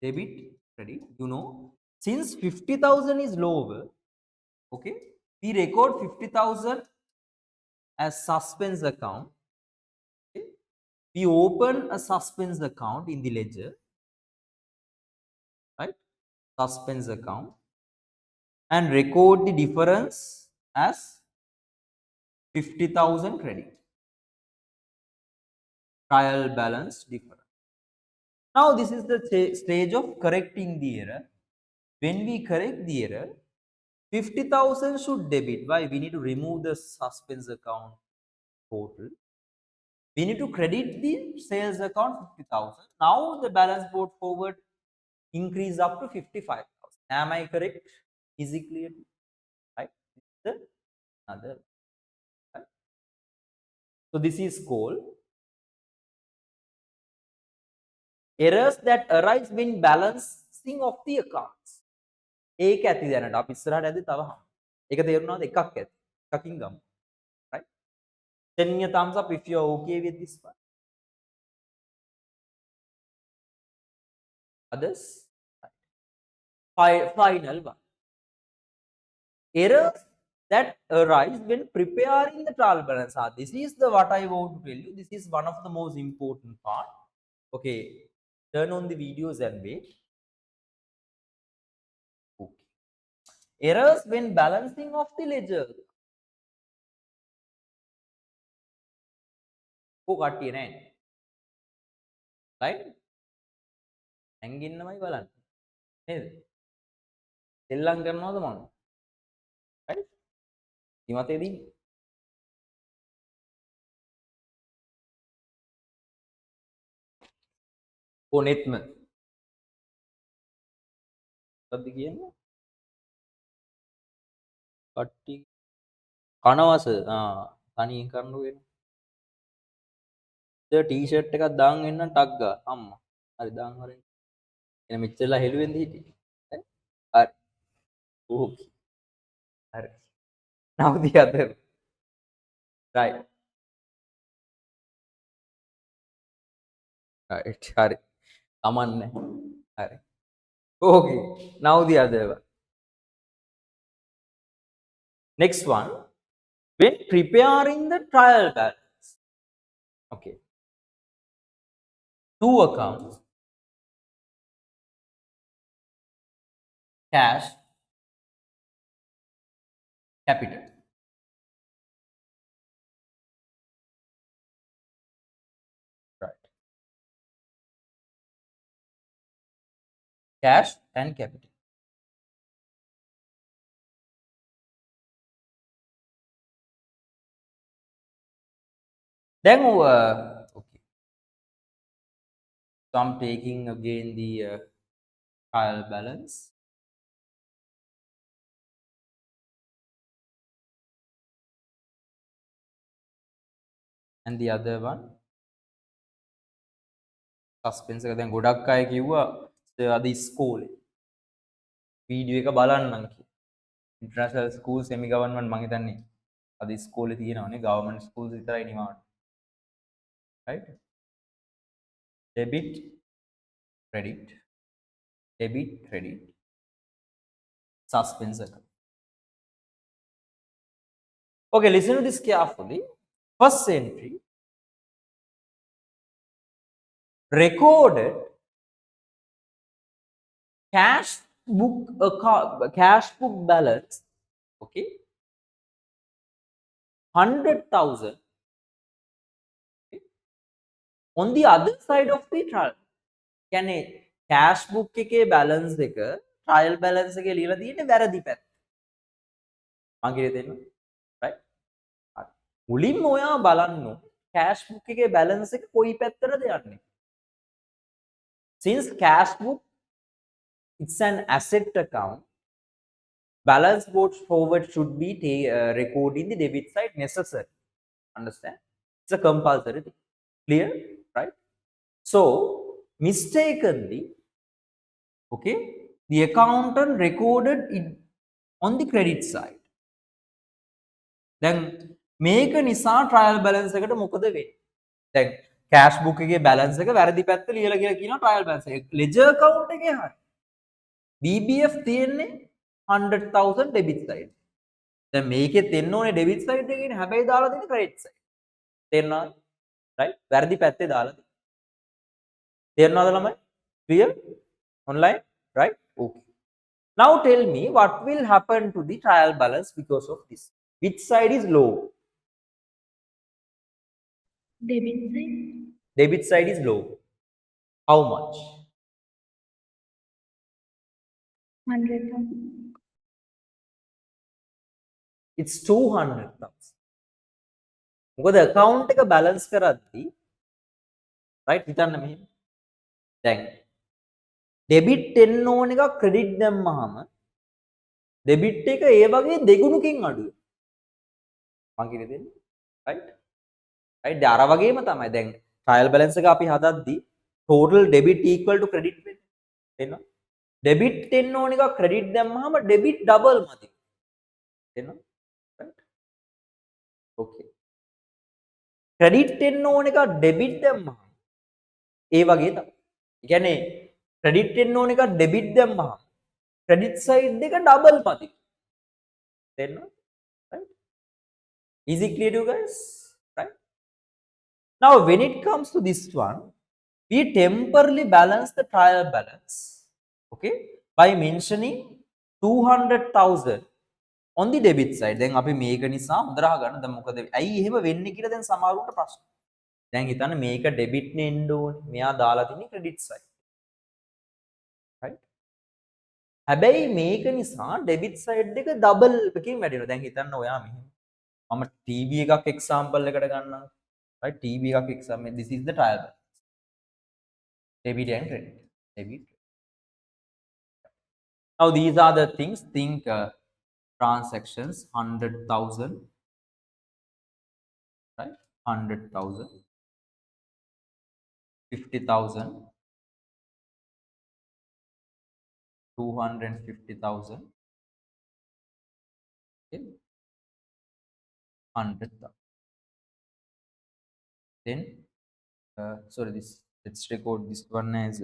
debit credit, you know, since 50,000 is lower, okay, we record 50,000 as suspense account. Okay, we open a suspense account in the ledger, right? Suspense account, and record the difference as 50,000 credit. Trial balance difference. Now this is the stage of correcting the error. When we correct the error, 50,000 should debit. Why? We need to remove the suspense account total. We need to credit the sales account 50,000. Now the balance brought forward increase up to 55,000. Am I correct? Is it clear? Right? This is the other. Right? So this is called errors that arise when balancing of the accounts. ඒක ඇති දැනට අපි ඉස්සරහට ඇද්දි තව හම්. ඒක තේරුණාද? එකක් ඇති. එකකින් ගමු. Right? Send me a thumbs up if you are okay with this one. Others? Right. Final one. Errors that arise when preparing the trial balance. This is the what I want to tell you. This is one of the most important part. Okay. Turn on the videos and wait. Okay. Errors when balancing of the ledger. කට්ටිය නෑ. right? හැංගින්නමයි බලන්න. නේද? සෙල්ලම් කරනවද මොනවද? right? ඉමතේදී කොනෙත්ම මොකද්ද කියන්නේ? කට්ටි කනවස තනියෙන් කරන්න වෙනවා. ටීෂර්ට් එකක් දාන් වෙන්න ටක් ගා අම්මා. හරි දාන් හරින්. එන මෙච්චරලා හෙළුවෙන්ද හිටියේ? හරි. ඕකේ. හරි. Now the other. Right. Right. හරි. කමන්නේ. හරි. Okay. Now the other one. Next one. When preparing the trial balance. Okay. Two accounts. Cash. Capital. Right. Cash and capital. Then okay. So I'm taking again the trial balance. And the other one suspense එක දැන් ගොඩක් අය කිව්වා අද ඉස්කෝලේ video එක බලන්නම් කියලා. International school semi government මම හිතන්නේ අද ඉස්කෝලේ තියෙනවනේ ගවර්න්මන්ට් ස්කූල්ස් විතරයි නිවාඩු. right? Debit credit, debit credit, suspense account. Okay, listen to this carefully. First entry, recorded cash book balance, okay, 100,000, okay, on the other side of the trial කියන්නේ cash book එකේ balance එක trial balance එකේ ලියලා තියෙන්නේ වැරදි පැත්ත. මං කියේ දෙන්න. right? හරි. මුලින්ම ඔයා බලන්න cash book එකේ balance එක කොයි පැත්තටද යන්නේ. Since cash book it's an asset account, balance brought forward should be recorded in the debit side necessary. Understand? It's a compulsory thing. Clear? Right? So, mistakenly, okay, the accountant recorded it on the credit side. Then, මේක නිසා trial balance එකට මොකද වෙන්නේ? දැන් cash book එකේ balance එක වැරදි පැත්ත ලියලා කියලා කියනවා trial balance එක. ledger account එකේ හරි. BBF තියෙන්නේ 100,000 debit side. දැන් මේකෙත් එන්න ඕනේ debit side එකේනේ. හැබැයි දාලා දෙන්නේ credit side. තේරෙනවද? right? වැරදි පැත්තේ දාලා දෙන්නේ. තේරෙනවද ළමයි? Clear? Online? Right? Okay. Now tell me what will happen to the trial balance because of this. Which side is low? Debit side. Debit side is low. How much? 100,000. It's 200,000. මොකද account එක balance කරද්දී right හිතන්න මෙහෙම. දැන් debit එන්න ඕන එක credit දැම්මහම debit එක ඒ වගේ දෙගුණකින් අඩුයි. මං කියන්නේ දෙන්නේ. right? right? අර වගේම තමයි. දැන් trial balance එක අපි හදද්දී total debit equal to credit වෙන්නේ. තේරෙනවද? debit එන්න ඕන එක credit දැම්මහම debit double මදි. තේරෙනවද? right? okay. credit එන්න ඕන එක debit දැම්මහම ඒ වගේ තමයි. ඒ කියන්නේ credit එන්න ඕන එක debit දැම්මහම credit side එක double මදි. තේරෙනවද? right? Is it clear to you guys? Right? Now, when it comes to this one, we temporarily balance the trial balance, okay, by mentioning 200,000 on the debit side. දැන් අපි මේක නිසා හොඳට අහගන්න. දැන් මොකද ඇයි එහෙම වෙන්නේ කියලා දැන් සමහරුන්ට ප්‍රශ්න. දැන් හිතන්න මේක debit නේ එන්න ඕනේ. මෙයා දාලා තියෙන්නේ credit side. right? හැබැයි මේක නිසා debit side එක double එකකින් වැඩි වෙනවා. දැන් හිතන්න ඔයා මෙහෙම මම TV එකක් example එකට ගන්නම්. right? TV එකක් example. This is the trial balance. Debit and credit. Debit. Now these are the things. Think transactions 100,000. Right? 100,000. 50,000. 250,000. Okay. 100,000. Then, sorry, this let's record this one as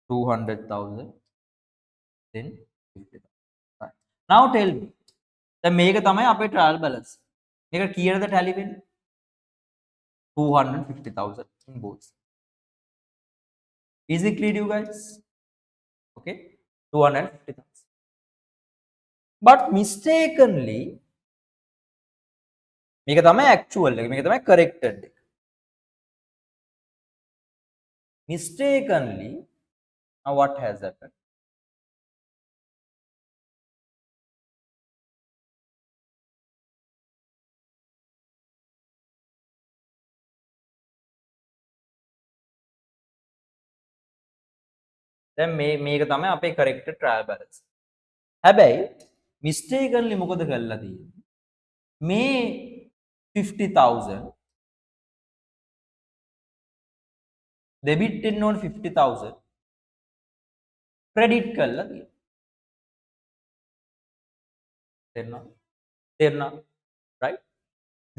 200,000. Then 50,000. Right. Now tell me, දැන් මේක තමයි අපේ trial balance. මේක කීයටද tally වෙන්නේ? 250,000 in both. Is it clear to you guys? Okay, 250,000. But mistakenly මේක තමයි actual එක. මේක තමයි corrected එක. Mistakenly, now what has happened? දැන් මේක තමයි අපේ corrected trial balance. හැබැයි mistakenly මොකද කරලා තියෙන්නේ? මේ 50,000 debit එන්න ඕන 50,000 credit කරලා තියෙනවා. තේරෙනවද? right?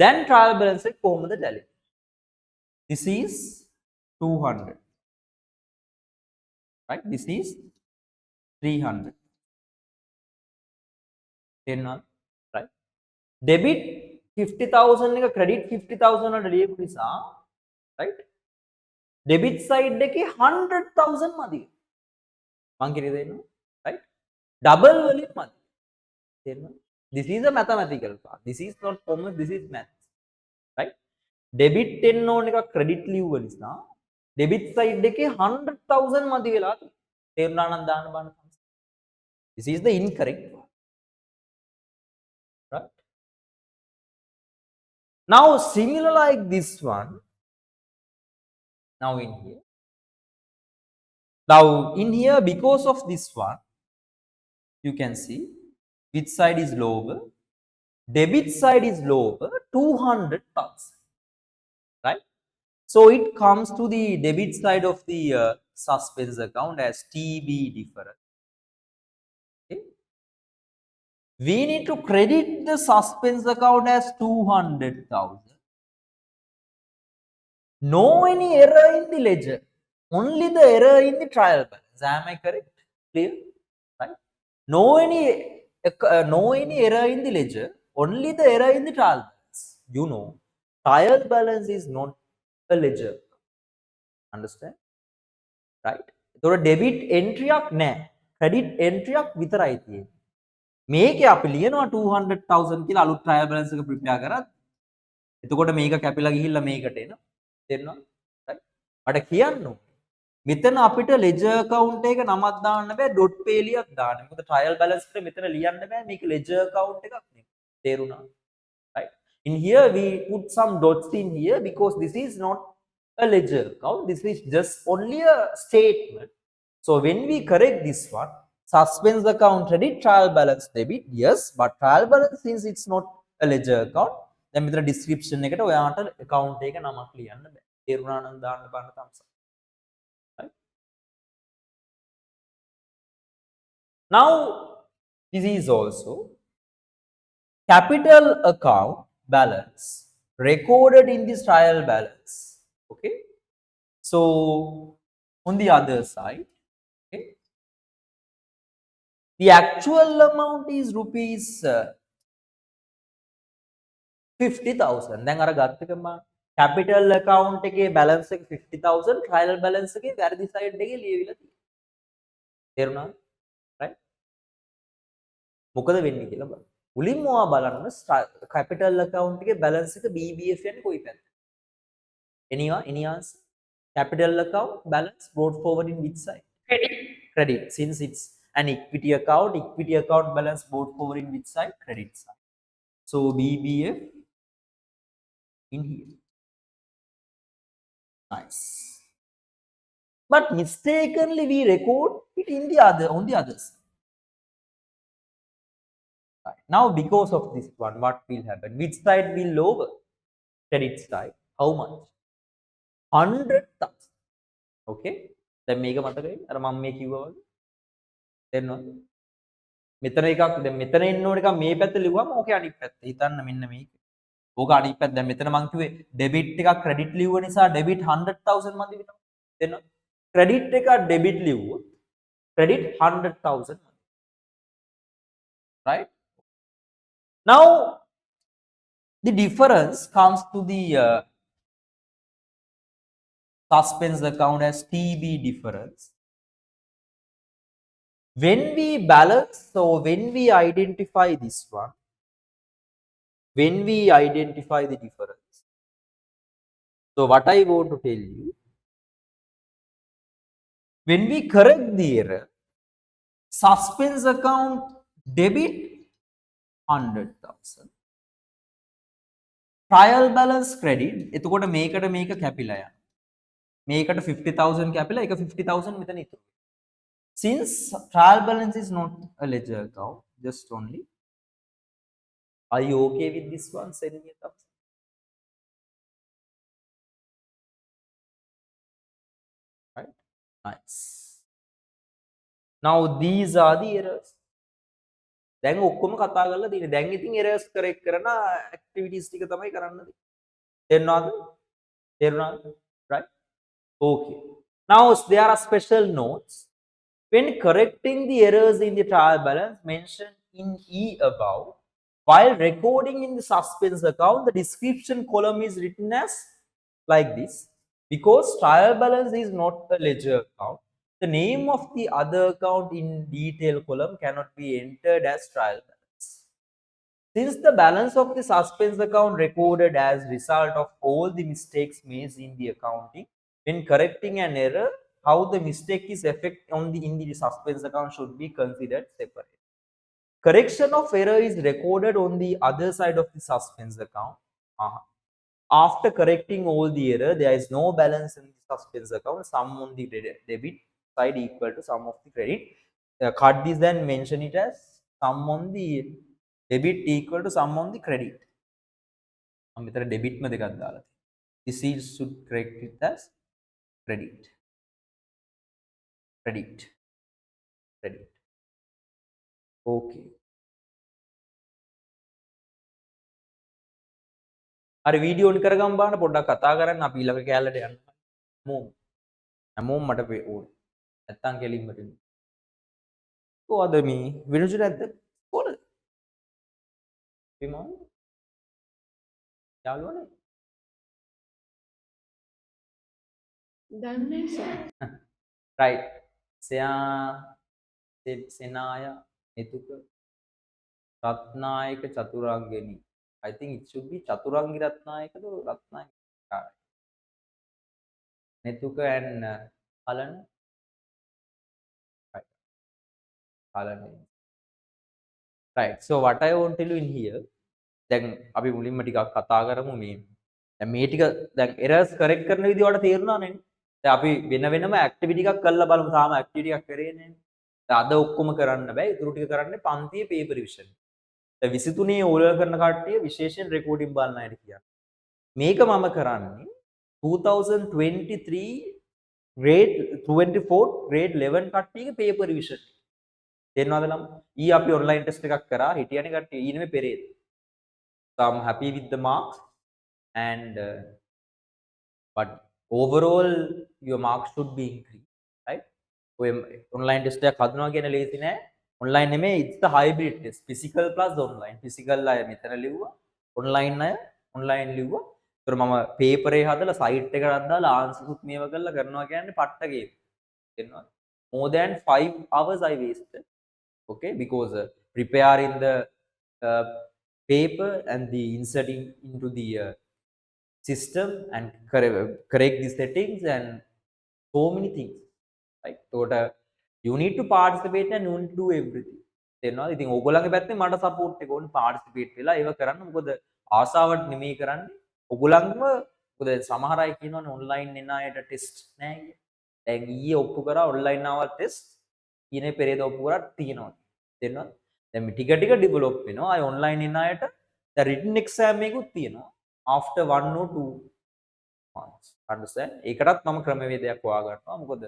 Then trial balance එක කොහොමද tally? This is 200. right? This is 300. right? Debit 50,000 එක credit 50,000 වලට ලියපු නිසා right? debit side එකේ 100,000 මදි. මං කියන්නේ දෙන්න. right? double වලින් මදි. තේරෙනවද? This is a mathematical part. This is not commerce, this is math. right? Debit එන්න ඕන එක ක්‍රෙඩිට් ලිව්ව නිසා ඩෙබිට් සයිඩ් එකේ 100,000 මදි වෙලා තියෙනවා. තේරුණා නම් දාන්න බලන්න. This is the incorrect one. Right? Now similar like this one. Now in here. Now in here, because of this one, you can see which side is lower. Debit side is lower, 200,000. Right? So it comes to the debit side of the suspense account as TB difference. Okay? We need to credit the suspense account as 200,000. No any error in the ledger. Only the error in the trial balance. Am I correct? Clear? Right? No any error in the ledger. Only the error in the trial balance. You know, trial balance is not a ledger. Understand? Right? So debit entry නැහැ. credit entry විතරයි තියෙන්නේ. මේකේ අපි ලියනවා 200,000 කියලා අලුත් trial balance එක prepare කරත්. එතකොට මේක කැපිලා ගිහිල්ලා මේකට එනවා. තේරෙනවද? right? මට කියන්න ඕනේ. මෙතන අපිට ledger account එක නමක් දාන්න බෑ dot pay ලියක් දාන්න. මොකද trial balance එකට මෙතන ලියන්න බෑ මේක ledger account එකක් නෙමෙයි. තේරුණා? Right? In here we put some dots in here because this is not a ledger account. This is just only a statement. So when we correct this one, suspense account credit, trial balance debit, yes, but trial balance since it's not a ledger account, then මෙතන description එකට ඔයාට account එක නමක් ලියන්න බෑ. තේරුණා නම් දාන්න බලන්න thumbs up. Right? Now this is also capital account balance recorded in this trial balance. Okay, so on the other side, okay, the actual amount is rupees 50,000. දැන් අර ගත්තකම capital account එකේ balance එක 50,000, trial balance එකේ වැරදි side එකේ ලියවිලා තියෙනවා. තේරුණාද? right? මොකද වෙන්නේ කියලා බලන්න. මුලින්ම ඔයා බලන්න capital account එකේ balance එක BBF යන්නේ කොයි පැත්තට? Any answer? Capital account balance brought forward in which side? Credit. Credit. Since it's an equity account balance brought forward in which side? Credit side. So BBF in here. Nice. But mistakenly we record it in the other on the other side. Right. Now because of this one, what will happen? Which side will lower? Credit side. How much? 100,000. Okay. දැන් මේක මතකයි අර මම මේ කිව්වා වගේ තේරෙනවද? මෙතන එකක් දැන් මෙතන එන්න ඕන එක මේ පැත්ත ලිව්වම ඕකේ අනිත් පැත්ත. හිතන්න මෙන්න මේක. ඕක අනිත් පැත්ත. දැන් මෙතන මම කිව්වේ ඩෙබිට් එකක් ක්‍රෙඩිට් ලිව්ව නිසා ඩෙබිට් 100,000 මදි වෙනවා. තේරෙනවද? ක්‍රෙඩිට් එකක් ඩෙබිට් ලිව්වොත් ක්‍රෙඩිට් 100,000 මදි. Right? Now the difference comes to the suspense account as TB difference. When we balance, so when we identify this one, when we identify the difference, so what I want to tell you, when we correct the error, suspense account debit 100,000, trial balance credit, එතකොට මේකට මේක කැපිලා යනවා. මේකට 50,000 කැපිලා ඒක 50,000 මෙතන ඉතුරු. Since trial balance is not a ledger account, just only. Are you okay with this one? Send me a thumbs up. Right? Nice. Now these are the errors. දැන් ඔක්කොම කතා කරලා තියෙන්නේ. දැන් ඉතින් errors correct කරන activities ටික තමයි කරන්න තියෙන්නේ. තේරුණාද? තේරුණාද? Right? Okay. Now there are special notes. When correcting the errors in the trial balance mentioned in E above, while recording in the suspense account, the description column is written as like this. Because trial balance is not a ledger account, the name of the other account in detail column cannot be entered as trial balance. Since the balance of the suspense account recorded as result of all the mistakes made in the accounting, when correcting an error, how the mistake is effect on the in the suspense account should be considered separate. Correction of error is recorded on the other side of the suspense account. After correcting all the error, there is no balance in the suspense account. Sum on the debit side equal to sum of the credit. Cut this, then mention it as sum on the debit equal to sum on the credit. हम इतना debit में दिखा डाला थी. This is should correct it as credit. Credit. Credit. Okay. අර video on කරගම් බාන පොඩ්ඩක් කතා කරන්න අපි ඊළඟ කැලේට යන්න. හැමෝම මට ඕනේ. නැත්තම් කෙලින්ම දෙන්න. කොහොමද මේ වෙනුසු නැද්ද? කොහොමද? විමා යාළුවනේ. දන්නේ සර්. right. සෙනාය එතුක Ratnayake Chaturangani. I think it should be Chaturangi රත්නායකද Ratnayake. Netuka and Alan. Right. Alan. Right. So what I want to tell you in here, දැන් අපි මුලින්ම ටිකක් කතා කරමු මේ දැන් මේ ටික දැන් errors correct කරන විදිහ වලට තේරුණා නේද? දැන් අපි වෙන වෙනම activity එකක් කරලා බලමු. තාම activity එකක් කරේ නෑනේ. දැන් අද ඔක්කොම කරන්න බෑ. ඊටු ටික කරන්නේ පන්තියේ paper revision. දැන් 23 ඕලර් කරන කට්ටිය විශේෂයෙන් recording බලන්න අයට කියන්න. මේක මම කරන්නේ 2023 grade 24 grade 11 කට්ටියගේ paper revision. තේරෙනවද ළම? ඊ අපි online test එකක් කරා හිටියනේ කට්ටිය. ඊ නෙමෙයි පෙරේද. So I'm happy with the marks and but overall your marks should be increased, right? ඔය online test එකක් හදනවා කියන ලේසි නෑ. online නෙමෙයි, it's the hybrid test. Physical plus online. Physical අය මෙතන ලිව්වා. online අය online ලිව්වා. ඒතර මම paper එක හදලා site එකකට දාලා answers උත් මේව කරලා කරනවා කියන්නේ පට්ට ගේම්. තේරෙනවද? More than 5 hours I wasted. Okay, because preparing the paper and the inserting into the system and correct the settings and so many things, right? So you need to participate and you need to do everything. තේරෙනවද? ඉතින් ඕගොල්ලන්ගේ පැත්තෙන් මට support එක ඕනේ participate වෙලා ඒව කරන්න. මොකද ආසාවට නෙමෙයි කරන්නේ. ඕගොල්ලන්ම මොකද සමහර අය කියනවනේ online එන අයට test නැහැ කියලා. දැන් ඊයේ ඔප්පු කරා online ආවල් test ඊනේ පෙරේද ඔප්පු කරා තියෙනවා. තේරෙනවද? දැන් මේ ටික ටික develop වෙනවා. අය online එන අයට දැන් written exam එකකුත් තියෙනවා after 1 or 2 months. understand? ඒකටත් මම ක්‍රමවේදයක් හොයාගන්නවා. මොකද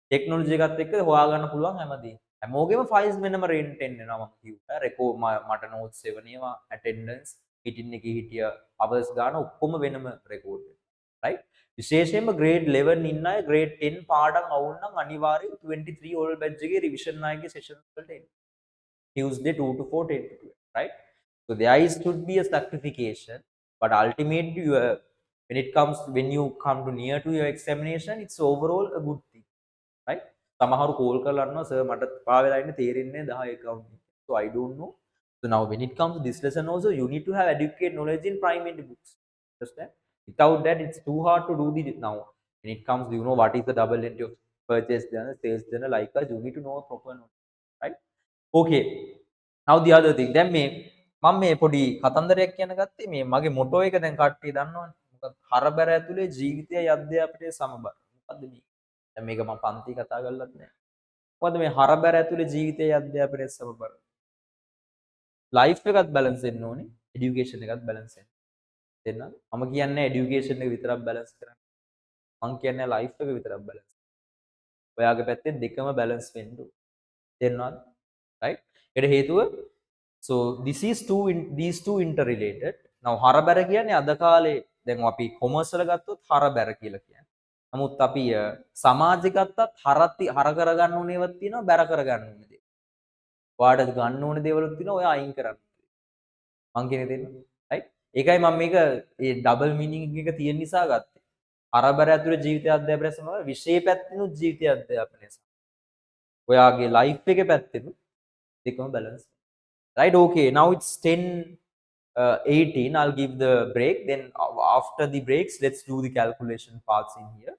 ටෙක්නොලොජි එකත් එක්ක හොයාගන්න පුළුවන් හැමදේම. හැමෝගෙම files වෙනම රෙන්ට් එනවා මම කිව්වා. රෙකෝඩ් මට notes 7 ඒවා attendance meeting එකේ හිටිය hours ගන්න ඔක්කොම වෙනම රෙකෝඩ් වෙනවා. right? විශේෂයෙන්ම grade 11 ඉන්න අය grade 10 පාඩම් අවුල් නම් අනිවාර්යෙන් 23 old batch එකේ revision අයගේ sessions වලට එන්න. Tuesday 2 to 4 10 to 12, right? So there should be a sacrification, but ultimately when it comes when you come to near to your examination, it's overall a good thing, right? සමහරු call කරලා අරනවා sir මට පා වෙලා ඉන්නේ තේරෙන්නේ 10 accounting. So I don't know. So now when it comes to this lesson also, you need to have adequate knowledge in primary books. Understand? Without that, it's too hard to do the now. When it comes, you know what is the double entry of purchase journal, sales journal, likewise, you need to know a proper knowledge, right? Okay. Now the other thing. දැන් මේ මම මේ පොඩි කතන්දරයක් කියන ගත්තේ මේ මගේ මොටෝ එක දැන් කට්ටිය දන්නවනේ. මොකද හරබර ඇතුලේ ජීවිතයයි අධ්‍යාපනයේ සමබර. මොකද්ද මේ? දැන් මේක මම පන්ති කතා කරලත් නෑ. මොකද මේ හරබර ඇතුලේ ජීවිතයයි අධ්‍යාපනයේ සමබර. ලයිෆ් එකත් බැලන්ස් වෙන්න ඕනේ. এডুকেෂන් එකත් බැලන්ස් වෙන්න. තේරෙනවද? මම කියන්නේ এডুকেෂන් එක විතරක් බැලන්ස් කරන්න. මම කියන්නේ ලයිෆ් එක විතරක් බැලන්ස්. ඔයාගේ පැත්තෙන් දෙකම බැලන්ස් වෙන්න ඕනේ. තේරෙනවද? right? ඒකට හේතුව so these two interrelated. now හරබැර කියන්නේ අද කාලේ දැන් අපි කොමර්ස් වල ගත්තොත් හරබැර කියලා කියන්නේ. නමුත් අපි සමාජෙ ගත්තත් හර කරගන්න ඕනේවත් තියෙනවා බැර කරගන්න ඕනේ දේ. ඔයාට ගන්න ඕනේ දේවලුත් තියෙනවා ඔයා අයින් කරන්න. මං කියන්නේ තේරෙනවද? right? ඒකයි මම මේක ඒ ඩබල් මීනින්ග් එක තියෙන නිසා ගත්තේ. හරබැර ඇතුලේ ජීවිතය අධ්‍යාපනය සමග විෂය පැත්තෙනුත් ජීවිතය අධ්‍යාපනය සමග. ඔයාගේ ලයිෆ් එකේ පැත්තෙනුත් දෙකම balance. right? Okay, now it's 10 18. I'll give the break, then after the breaks let's do the calculation parts in here.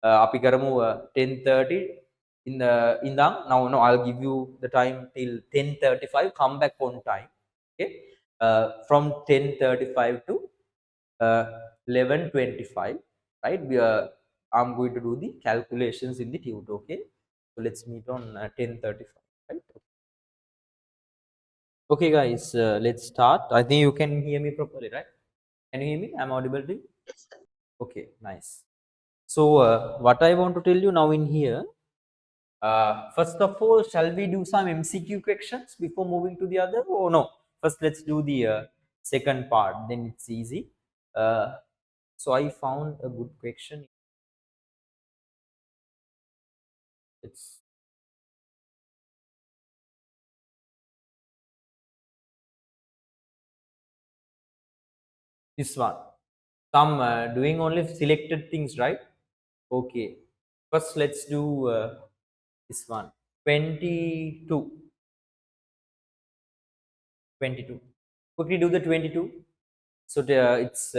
Api karamu 10:30 in the indang. Now I'll give you the time till 10:35. Come back on time. Okay, from 10:35 to 11:25, right? I'm going to do the calculations in the tutor. Okay, so let's meet on 10:35, right? Okay, guys, let's start. I think you can hear me properly, right? Can you hear me? I'm audible to you? Okay, nice. So, what I want to tell you now in here, first of all, shall we do some MCQ questions before moving to the other? Oh, no. First, let's do the second part, then it's easy. So, I found a good question. It's this one. Some doing only selected things, right? Okay. First, let's do this one. 22. 22. Quickly do the 22. So it's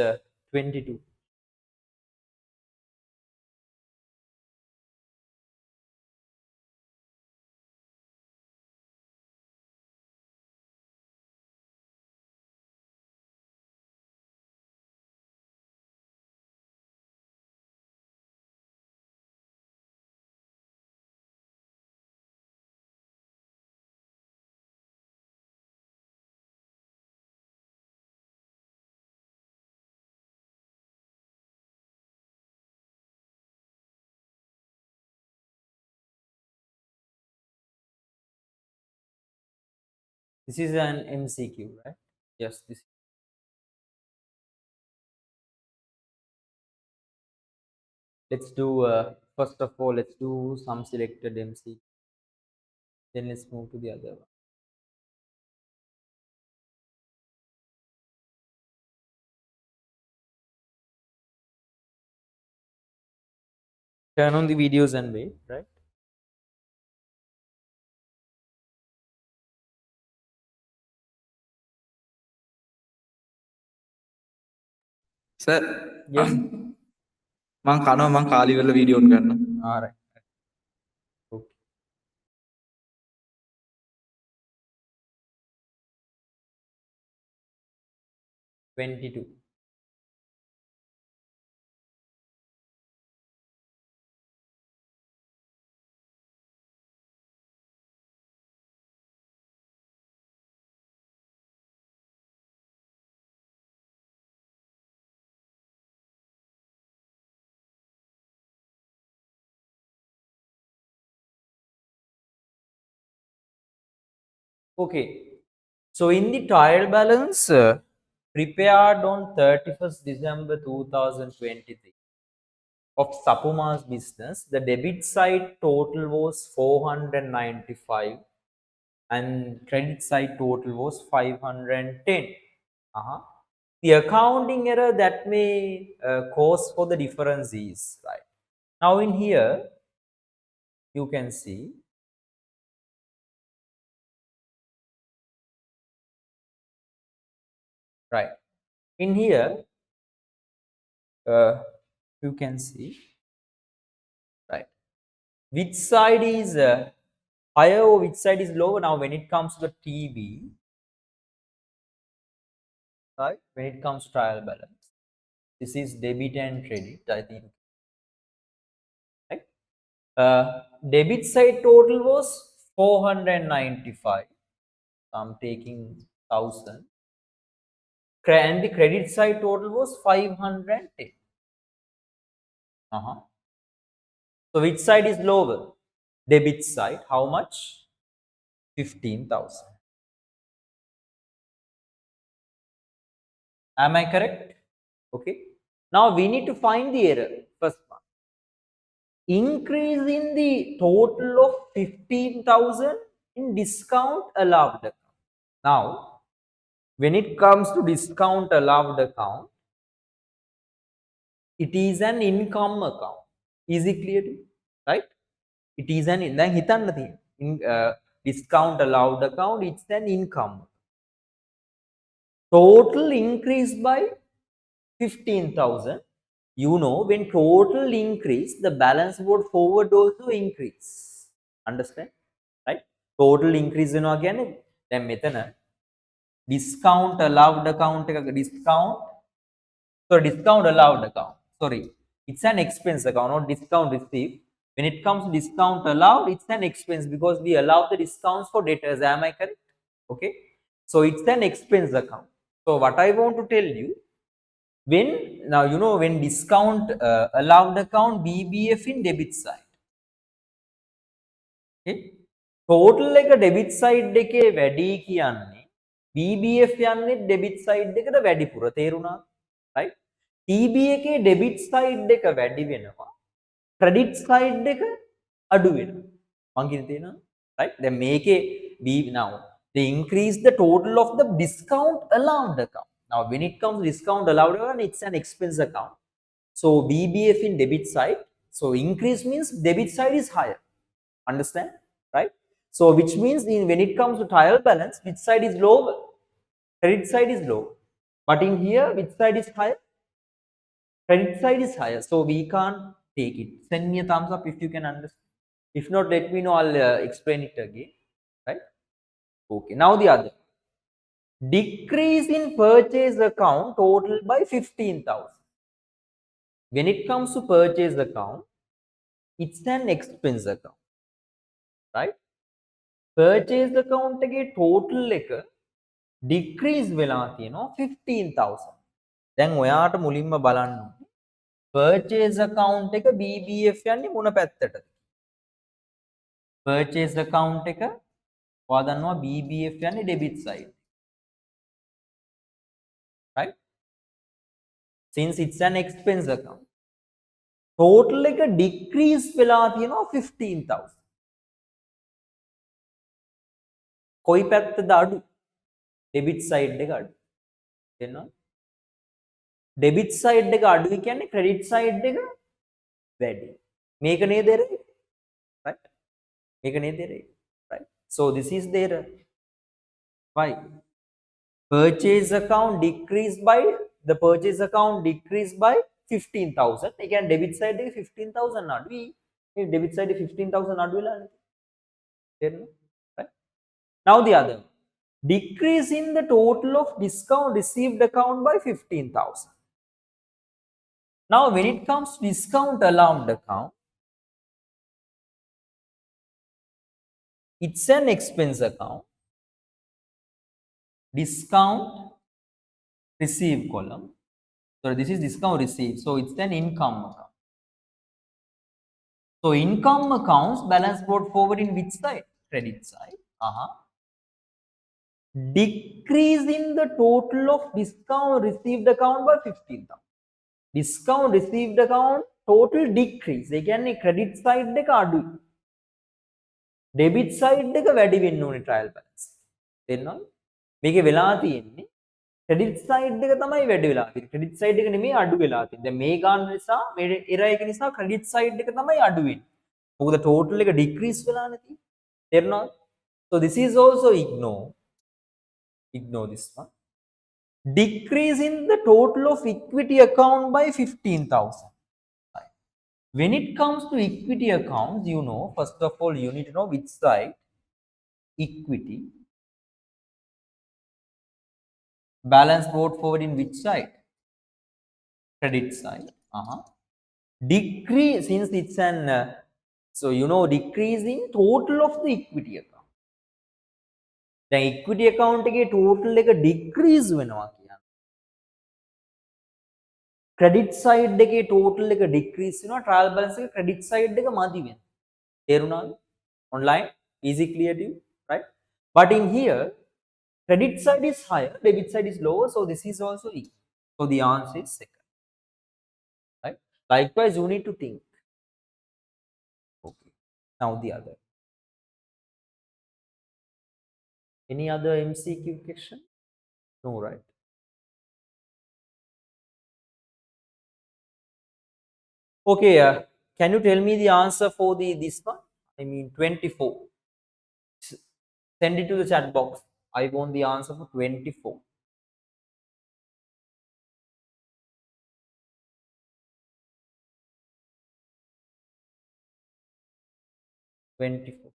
22. This is an MCQ, right? Yes, this. Let's do, first of all, let's do some selected MCQ. Then let's move to the other one. Turn on the videos and wait, right? Sir Yes. මං කනවා මං කාලි වෙලා video on කරන්න. All right. Okay. Twenty-two. Okay. So in the trial balance prepared on 31st December 2023 of Sapuma's business, the debit side total was 495 and credit side total was 510. Uh-huh. The accounting error that may cause for the difference is, right? Now in here, you can see, right? In here, you can see, right? Which side is higher or which side is lower? Now when it comes to the TV, right? When it comes to trial balance, this is debit and credit, I think, right? Debit side total was 495. So I'm taking 1000. And the credit side total was 510. Uh-huh. So which side is lower? Debit side. How much? 15,000. Am I correct? Okay. Now we need to find the error. First one. Increase in the total of 15,000 in discount allowed account. Now, when it comes to discount allowed account, it is an income account. Is it clear to you? Right? It is an discount allowed account, it's an income. total increase by 15,000. You know, when total increase, the balance board forward also increase. Understand? Right? Total increase වෙනවා කියන්නේ දැන් මෙතන discount allowed account එක discount allowed account. Sorry, it's an expense account, not discount received. When it comes to discount allowed, it's an expense because we allow the discounts for debtors. Am I correct? Okay. So it's an expense account. So what I want to tell you, when now you know when discount allowed account BBF in debit side. Okay. Total එක debit side එකේ වැඩි කියන්නේ BBF යන්නේ debit side එකට වැඩිපුර තේරුණා? Right? TB එකේ debit side එක වැඩි වෙනවා. Credit side එක අඩු වෙනවා. මං කියන්නේ තේරෙනවද? Right? දැන් මේකේ B now they increase the total of the discount allowed account. Now when it comes to discount allowed account, it's an expense account. So BBF in debit side, so increase means debit side is higher. Understand? Right? So which means when it comes to trial balance, which side is lower? Credit side is low. But in here, which side is higher? Credit side is higher. So we can't take it. Send me a thumbs up if you can understand. If not, let me know. I'll explain it again. Right? Okay. Now the other. Decrease in purchase account total by 15,000. When it comes to purchase account, it's an expense account. Right? Purchase account එකේ total එක decrease වෙලා තියෙනවා 15,000. දැන් ඔයාට මුලින්ම බලන්න ඕනේ purchase account එක BBF යන්නේ මොන පැත්තටද? Purchase account එක ඔයා දන්නවා BBF යන්නේ debit side. Right? Since it's an expense account. Total එක decrease වෙලා තියෙනවා 15,000. කොයි පැත්තද අඩු? Debit side එක අඩු. තේරෙනවද? Debit side එක අඩුයි කියන්නේ credit side එක වැඩි. මේක නේද error? Right? මේක නේද error? Right? So this is the error. Why? Purchase account decreased by the purchase account decreased by 15,000. ඒ කියන්නේ debit side එක 15,000 අඩුයි. මේ debit side 15,000 අඩු වෙලානේ. තේරෙනවද? Right? Now the other. Decrease in the total of discount received account by 15,000. Now, when it comes to discount allowed account, it's an expense account. Discount received column. So this is discount received. So it's an income account. So income accounts balance brought forward in which side? Credit side. Decrease in the total of discount received account by 15,000. Discount received account total decrease. ඒ කියන්නේ credit side එක අඩුයි. debit side එක වැඩි වෙන්න ඕනේ trial balance. තේරෙනවද? මේකේ වෙලා තියෙන්නේ credit side එක තමයි වැඩි වෙලා තියෙන්නේ. credit side එක නෙමෙයි අඩු වෙලා තියෙන්නේ. දැන් මේ ගන්න නිසා මේ error එක නිසා credit side එක තමයි අඩු වෙන්නේ. මොකද total එක decrease වෙලානේ තියෙන්නේ. තේරෙනවද? So this is also ignore this one. Decrease in the total of equity account by 15,000. When it comes to equity accounts, you know, first of all, you need to know which side equity balance brought forward in which side? Credit side. Decrease, since it's an so you know, decrease in total of the equity account. The equity account එකේ total එක decrease වෙනවා කියන්නේ. Credit side එකේ total එක decrease වෙනවා, trial balance එක credit side එක මදි වෙනවා. තේරුණාද? Online easy clear to you, right? But in here credit side is higher, debit side is lower, so this is also equal. So the answer is second. Right? Likewise, you need to think. Okay. Now the other. Any other MCQ question? No, right? Okay, can you tell me the answer for this one? I mean 24. Send it to the chat box. I want the answer for 24. 24.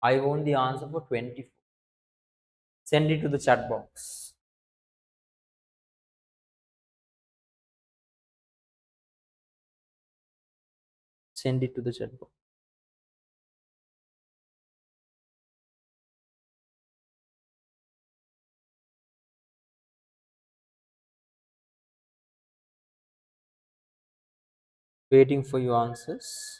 I want the answer for 24. Send it to the chat box. Send it to the chat box. Waiting for your answers.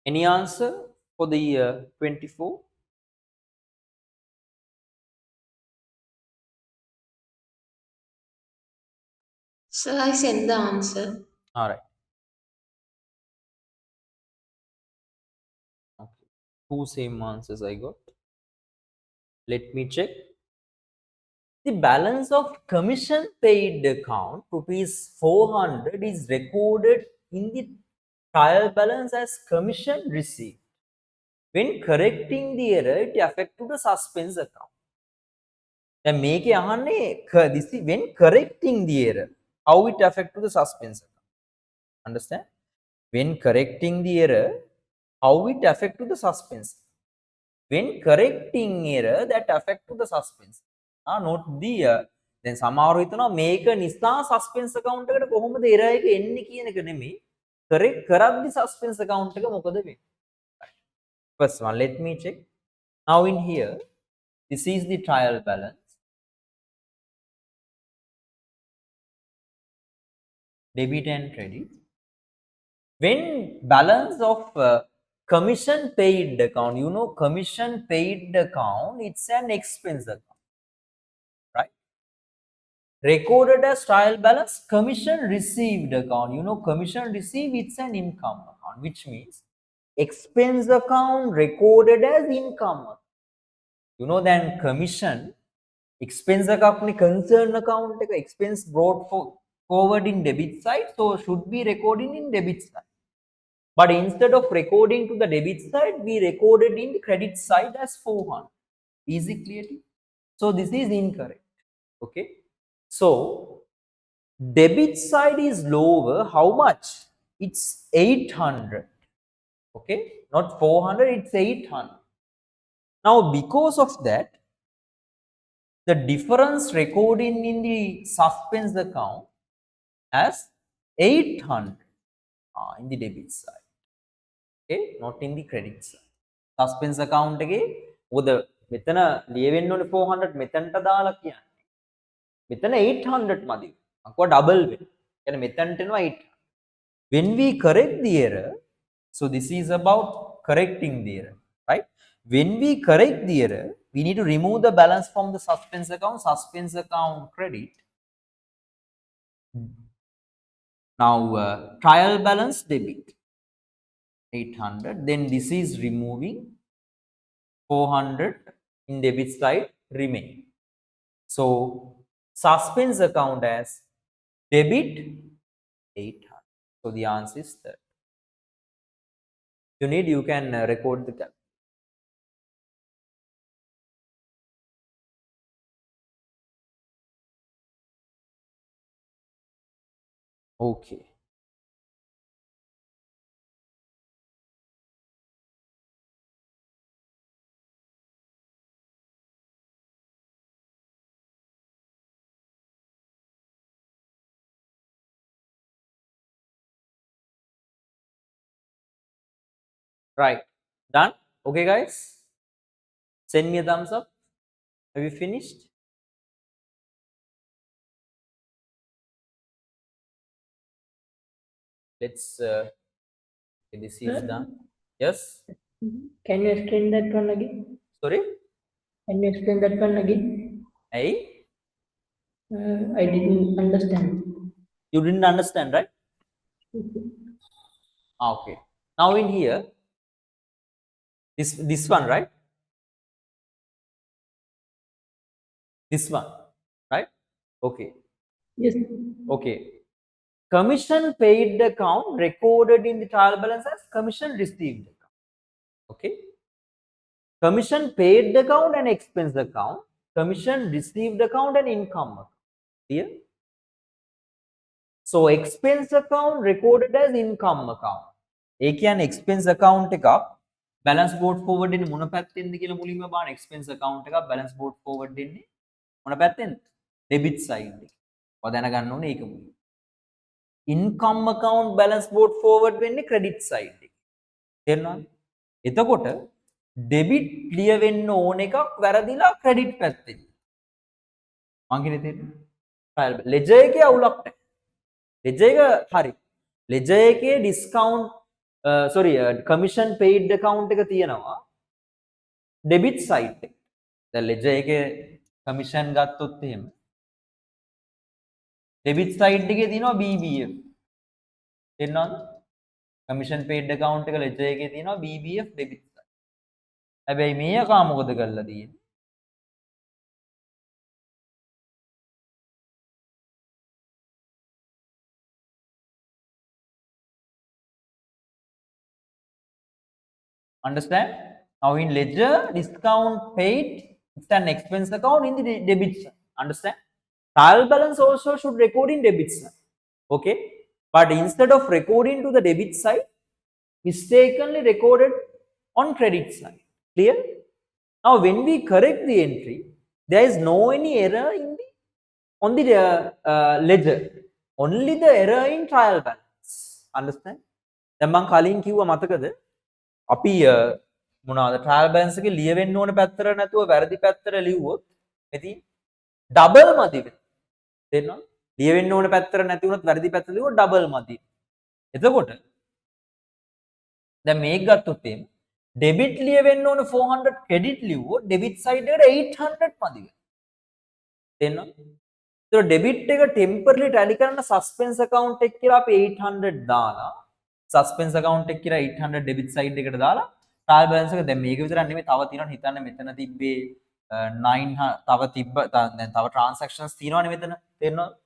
Any answer for the 24? Sir, I sent the answer. All right. Okay. Two same answers I got. Let me check. The balance of commission paid account rupees 400 is recorded in the trial balance as commission received. When correcting the error, it affects to the suspense account. Then make this when correcting the error, how it affect to the suspense account. Understand? When correcting the error, how it affect to the suspense. When correcting error, that affect to the suspense. Note the then සමහරව හිතනවා මේක නිසා suspense account එකට කොහොමද error එක එන්නේ කියන එක නෙමෙයි. correct කරද්දි suspense account එක මොකද වෙන්නේ? First one, let me check. Now in here, this is the trial balance. Debit and credit. When balance of commission paid account, you know, commission paid account, it's an expense account, right? Recorded as trial balance, commission received account, you know, commission received, it's an income account, which means expense account recorded as income account. You know, then commission, expense account, concern account, expense brought forward in debit side, so should be recorded in debit side. But instead of recording to the debit side, we recorded in the credit side as 400. Is it clear to you? So this is incorrect. Okay. So debit side is lower. How much? It's 800. Okay. Not 400, it's 800. Now because of that, the difference recorded in the suspense account as 800 in the debit side. Okay, not in the credit side. Suspense account එකේ මොකද මෙතන ලියවෙන්න ඕනේ 400 මෙතනට දාලා කියන්නේ. මෙතන 800 මදි. අකව double වෙන. يعني මෙතනට එනවා 800. When we correct the error, so this is about correcting the error, right? When we correct the error, we need to remove the balance from the suspense account credit. Now trial balance debit 800, then this is removing 400 in debit side remain. So suspense account as debit 800. So the answer is that. You need, you can record the calculation. Okay. Right. Done? Okay, guys? Send me a thumbs up. Have you finished? Let's okay, this is Sir? done. Yes? Can you explain that one again? Sorry? Can you explain that one again? Hey? I didn't understand. You didn't understand, right? Okay. Now in here, this one, right? This one, right? Okay. Yes. Okay. Commission paid account recorded in the trial balance as commission received account. Okay. Commission paid account and expense account. Commission received account and income account. Clear? So expense account recorded as income account. ඒ කියන්නේ expense account එකක් balance brought forward ඉන්නේ මොන පැත්තෙන්ද කියලා මුලින්ම බලන්න expense account එකක් balance brought forward ඉන්නේ මොන පැත්තෙන්ද? debit side එක. ඔය දැනගන්න ඕනේ ඒක මුලින්. income account balance brought forward වෙන්නේ credit side එක. තේරෙනවද? එතකොට debit clear වෙන්න ඕන එකක් වැරදිලා credit පැත්තෙන්. මං කියන්නේ තේරෙනවද? ledger එකේ අවුලක් නැහැ. ledger එක හරි. ledger එකේ discount commission paid account එක තියෙනවා debit side එක. දැන් ledger එකේ commission ගත්තොත් එහෙම debit side එකේ තියෙනවා BBF. තේරෙනවද? commission paid account එක ledger එකේ තියෙනවා BBF debit side. හැබැයි මේ එකා මොකද කරලා තියෙන්නේ? Understand? Now in ledger, discount paid, it's an expense account in the debit side. Understand? Trial balance also should record in debit side. Okay? But instead of recording to the debit side, mistakenly recorded on credit side. Clear? Now when we correct the entry, there is no any error in the on the ledger. Only the error in trial balance. Understand? දැන් මම කලින් කිව්වා මතකද? අපි මොනවාද trial balance එකේ ලියවෙන්න ඕන පැත්තට නැතුව වැරදි පැත්තට ලිව්වොත් මෙතන ඩබල් මදි වෙනවා. තේරෙනවද? ලියවෙන්න ඕන පැත්තට නැති වුණොත් වැරදි පැත්තට ලිව්වොත් ඩබල් මදි. එතකොට දැන් මේක ගත්තොත් එහෙම ඩෙබිට් ලියවෙන්න ඕන 400 ක්‍රෙඩිට් ලිව්වොත් ඩෙබිට් සයිඩ් එකට 800 මදි වෙනවා. තේරෙනවද? ඒතකොට ඩෙබිට් එක ටෙම්පරරි ටැලි කරන්න සස්පෙන්ස් account එක කියලා අපි 800 දාලා සස්පෙන්ස් account එක කියලා 800 debit side එකට දාලා trial balance එක දැන් මේක විතරක් නෙමෙයි තව තියෙනවා හිතන්න මෙතන තිබ්බේ 9 තව තිබ්බ දැන් තව transactions තියෙනවනේ මෙතන තේරෙනවද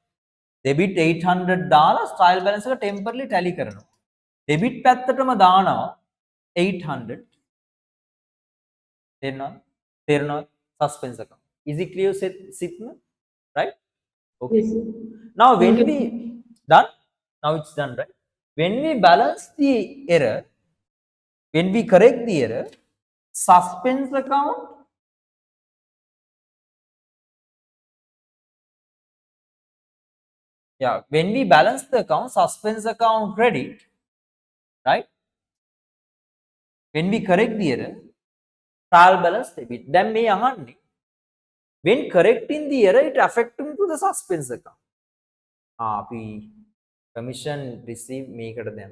debit 800 දාලා trial balance එක temporarily tally කරනවා debit පැත්තටම දානවා 800 තේරෙනවද suspense account is it clear Sitna right okay Yes, sir. now when we done now it's done right when we balance the error, when we correct the error, suspense account when we balance the account, suspense account credit, right? When we correct the error, trial balance debit. Then may ahandi. When correcting the error, it affecting to the suspense account. We commission receive make it them.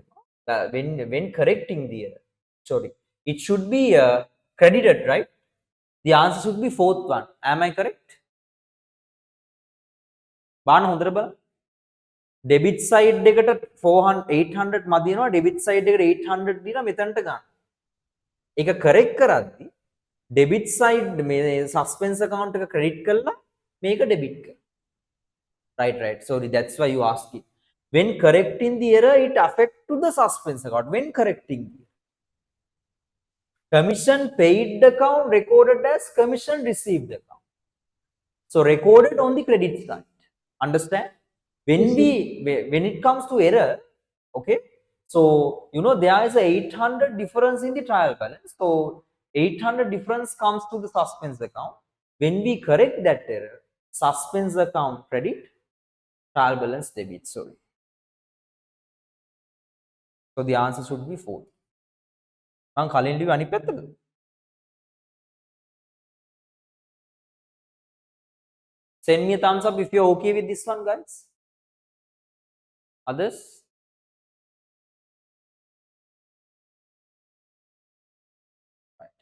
When correcting the error, sorry, it should be credited, right? The answer should be fourth one. Am I correct? Ban හොඳට debit side එකට 400 800 මදි වෙනවා debit side එකට 800 දීලා මෙතනට ගන්න. ඒක correct කරද්දි debit side මේ suspense account එක credit කරලා මේක debit කරනවා. Right. Sorry, that's why you ask it. When correcting the error, it affect to the suspense account. When correcting the commission paid account recorded as commission received account. So recorded on the credit side. Understand? When it comes to error, okay, so you know there is a 800 difference in the trial balance. So 800 difference comes to the suspense account. When we correct that error, suspense account credit, trial balance debit. Sorry. So the answer should be 4. මං කලින් ලිව්ව අනිත් පැත්තද? Send me a thumbs up if you're okay with this one, guys. Others? Right.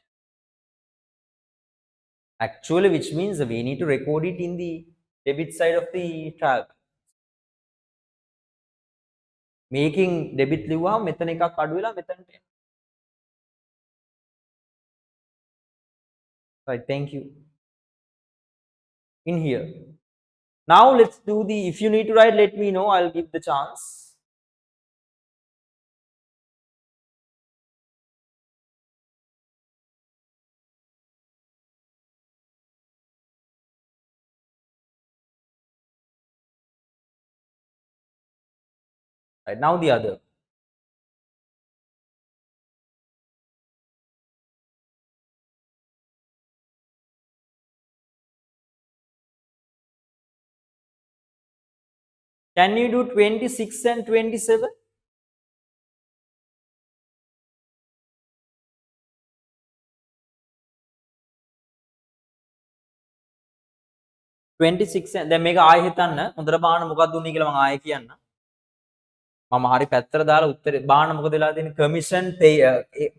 Actually, which means we need to record it in the debit side of the trial. මේකින් debit ලිව්වහම මෙතන එකක් අඩු වෙලා මෙතනට එනවා. Right, thank you. In here. Now let's do the, if you need to write, let me know, I'll give the chance. Right, now the other. Can you do 26 and 27? දැන් මේක ආයෙ හිතන්න හොඳට බලන්න මොකක්ද උනේ කියලා මම ආයෙ කියන්න. මම හරි පැත්තට දාලා උත්තරේ බලන්න මොකද වෙලා තියෙන්නේ කමිෂන්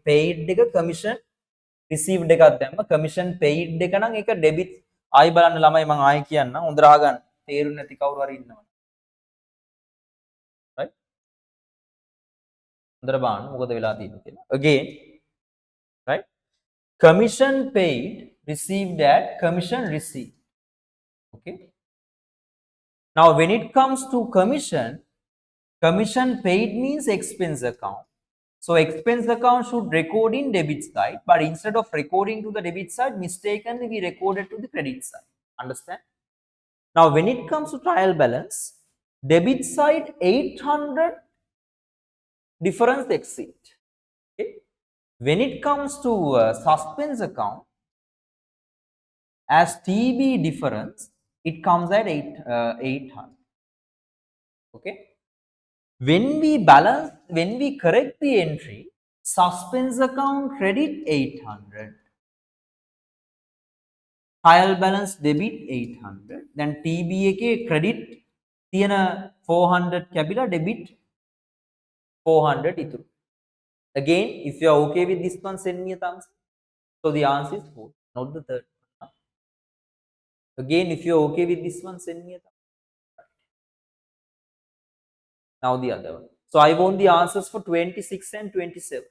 paid එක කමිෂන් received එකක් දැම්ම කමිෂන් paid එක නම් ඒක ඩෙබිට් ආයෙ බලන්න ළමයි මම ආයෙ කියන්න හොඳට අහගන්න තේරුන්නේ නැති කවුරු හරි ඉන්නවා. right හොඳට බලන්න මොකද වෙලා තියෙන්නේ කියලා. again right commission paid received at commission received. Okay, now when it comes to commission paid means expense account. So expense account should record in debit side, but instead of recording to the debit side, mistakenly we recorded to the credit side. Understand? Now when it comes to trial balance, debit side 800 difference exit. Okay? When it comes to suspense account, as TB difference, it comes at 800. Okay? When we correct the entry, suspense account credit 800, trial balance debit 800, then TB එකේ credit තියෙන 400 කැපිලා debit 400 ඉතුරු. Again, if you are okay with this one, send me a thumbs up. So the answer is 4, not the third one. Again, if you are okay with this one, send me a thumbs up. Now the other one. So I want the answers for 26 and 27.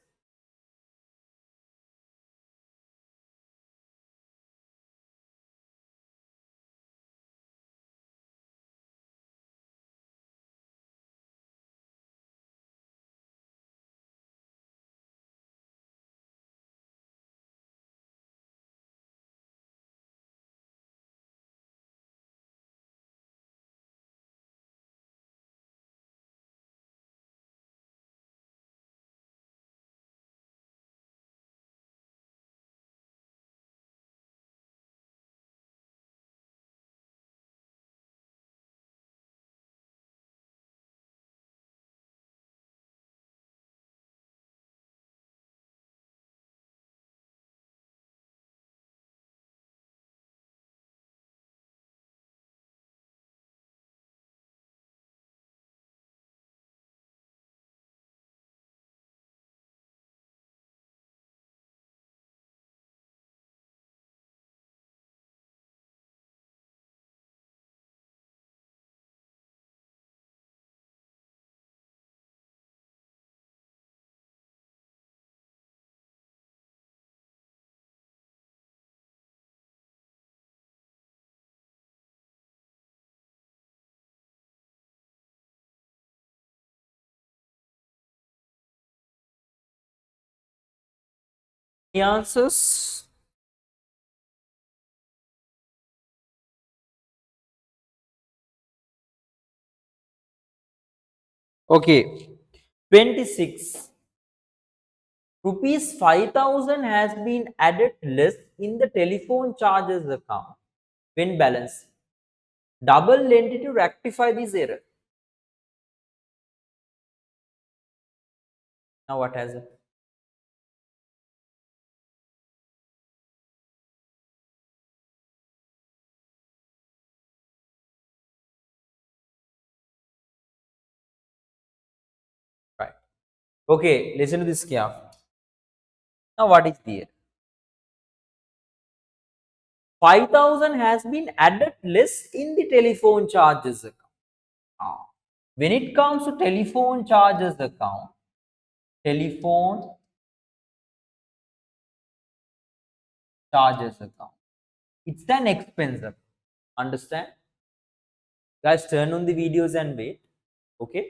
The answers. Okay, 26. Rupees 5,000 has been added less in the telephone charges account when balancing. Double entity to rectify this error. Now what has it? Right. Okay, listen to this carefully. Now what is the error? 5,000 has been added less in the telephone charges account. When it comes to telephone charges account, telephone charges account, it's an expense account. Understand? Guys, turn on the videos and wait. Okay?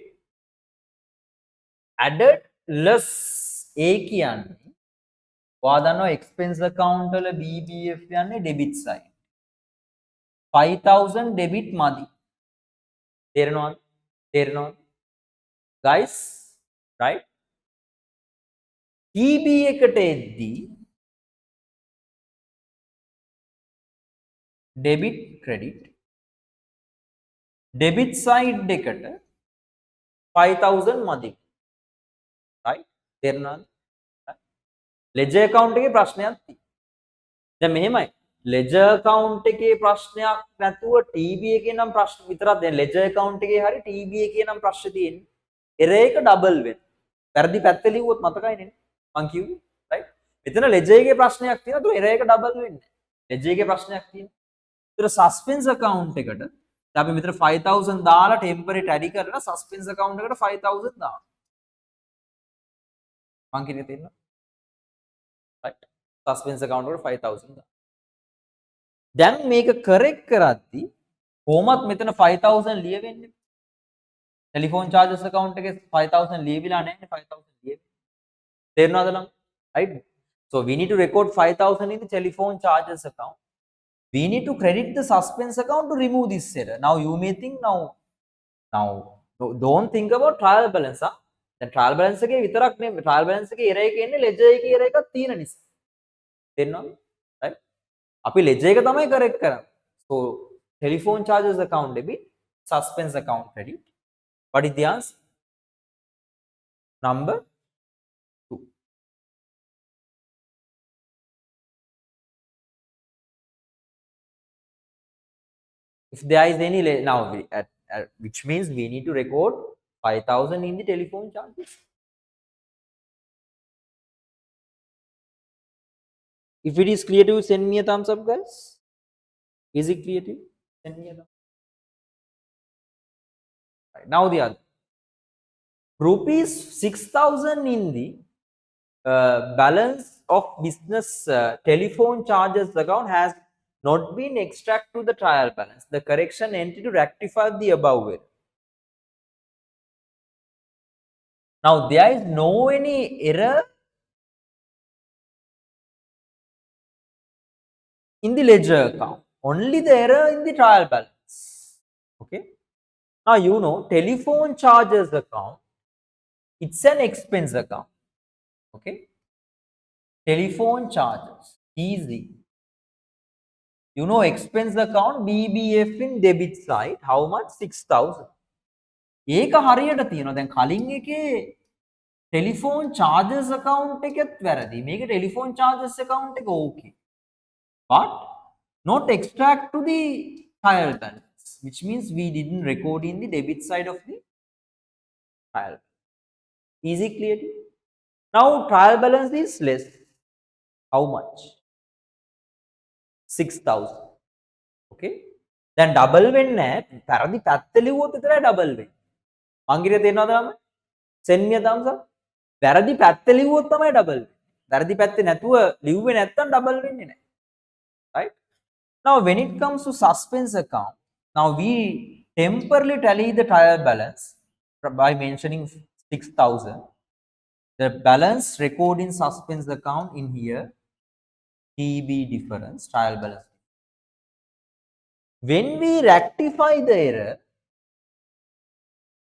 Added less A කියන්නේ ඔයා දන්නවා expense account වල BBF යන්නේ debit side. 5000 debit මදි. තේරෙනවද? තේරෙනවද? Guys, right? TB එකට එද්දී debit credit debit side එකට 5000 මදි. right? තේරෙනවද? ledger account එකේ ප්‍රශ්නයක් තියෙනවා. දැන් මෙහෙමයි. ledger account එකේ ප්‍රශ්නයක් නැතුව TB එකේ නම් ප්‍රශ්න විතරක් දැන් ledger account එකේ හරි TB එකේ නම් ප්‍රශ්නේ තියෙන්නේ. error එක double වෙනවා. වැරදි පැත්ත ලිව්වොත් මතකයිනේ මං කිව්වේ. right? මෙතන ledger එකේ ප්‍රශ්නයක් තියෙනවා. તો error එක double වෙන්නේ නැහැ. ledger එකේ ප්‍රශ්නයක් තියෙනවා. ඒතර suspense account එකට අපි මෙතන 5000 දාලා temporary tally කරලා suspense account එකට 5000 දානවා. මං කියන්නේ තේරෙනවද? right? suspense account එකට 5000 දානවා. දැන් මේක correct කරද්දි කොහොමත් මෙතන 5000 ලියවෙන්නේ. telephone charges account එකේ 5000 ලියවිලා නැහැ නේ 5000 ලියවෙන්නේ. තේරුණාද නම්? right? So we need to record 5000 in the telephone charges account. We need to credit the suspense account to remove this error. Now you may think don't think about trial balance. දැන් trial balance එකේ විතරක් නෙමෙයි trial balance එකේ error එක එන්නේ ledger එකේ error එකක් තියෙන නිසා. තේරෙනවද? right? අපි ledger එක තමයි correct කරන්නේ. So telephone charges account debit, suspense account credit. What is the answer? Number 2. If there is any now which means we need to record 5000 in the telephone charges. If it is clear to you, send me a thumbs up, guys. Is it clear to you? Send me a thumbs up. Right, now the other. Rupees 6000 in the balance of business telephone charges account has not been extracted to the trial balance. The correction entry to rectify the above error. Now there is no any error in the ledger account, only the error in the trial balance. Okay. Now you know telephone charges account, it's an expense account. Okay. Telephone charges, easy. You know expense account BBF in debit side, how much? 6000. ඒක හරියට තියෙනවා. දැන් කලින් එකේ telephone charges account එකත් වැරදි. මේක telephone charges account එක okay. But not extract to the trial balance, which means we didn't record in the debit side of the trial. Easy, clear? Now trial balance is less. How much? 6000. Okay. Then double වෙන්නේ නැහැ. පරදි පැත්ත ලිව්වොත් විතරයි double වෙන්නේ. මංගිරිය තේරෙනවද නම්? send me a thumbs up. වැරදි පැත්ත ලිව්වොත් තමයි double වෙන්නේ. වැරදි පැත්තේ නැතුව ලිව්වේ නැත්තම් double වෙන්නේ නැහැ. Right? Now when it comes to suspense account, now we temporarily tally the trial balance by mentioning 6000. The balance record in suspense account in here, TB difference, trial balance. When we rectify the error,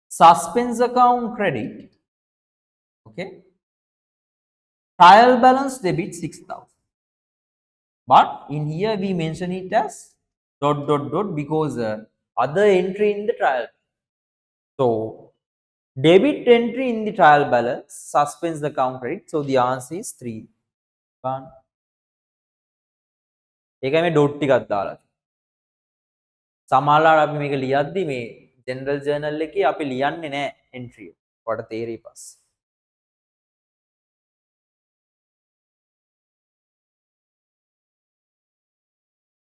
suspense account credit, okay, trial balance debit 6000. But in here we mention it as ... because other entry in the trial. So debit entry in the trial balance, suspense the account credit. So the answer is 3. ඒකයි මේ dot ටිකක් දාලා. සමහරවල් අපි මේක ලියද්දි මේ general journal එකේ අපි ලියන්නේ නැහැ entry. ඔයාලට තේරෙයි පස්සේ.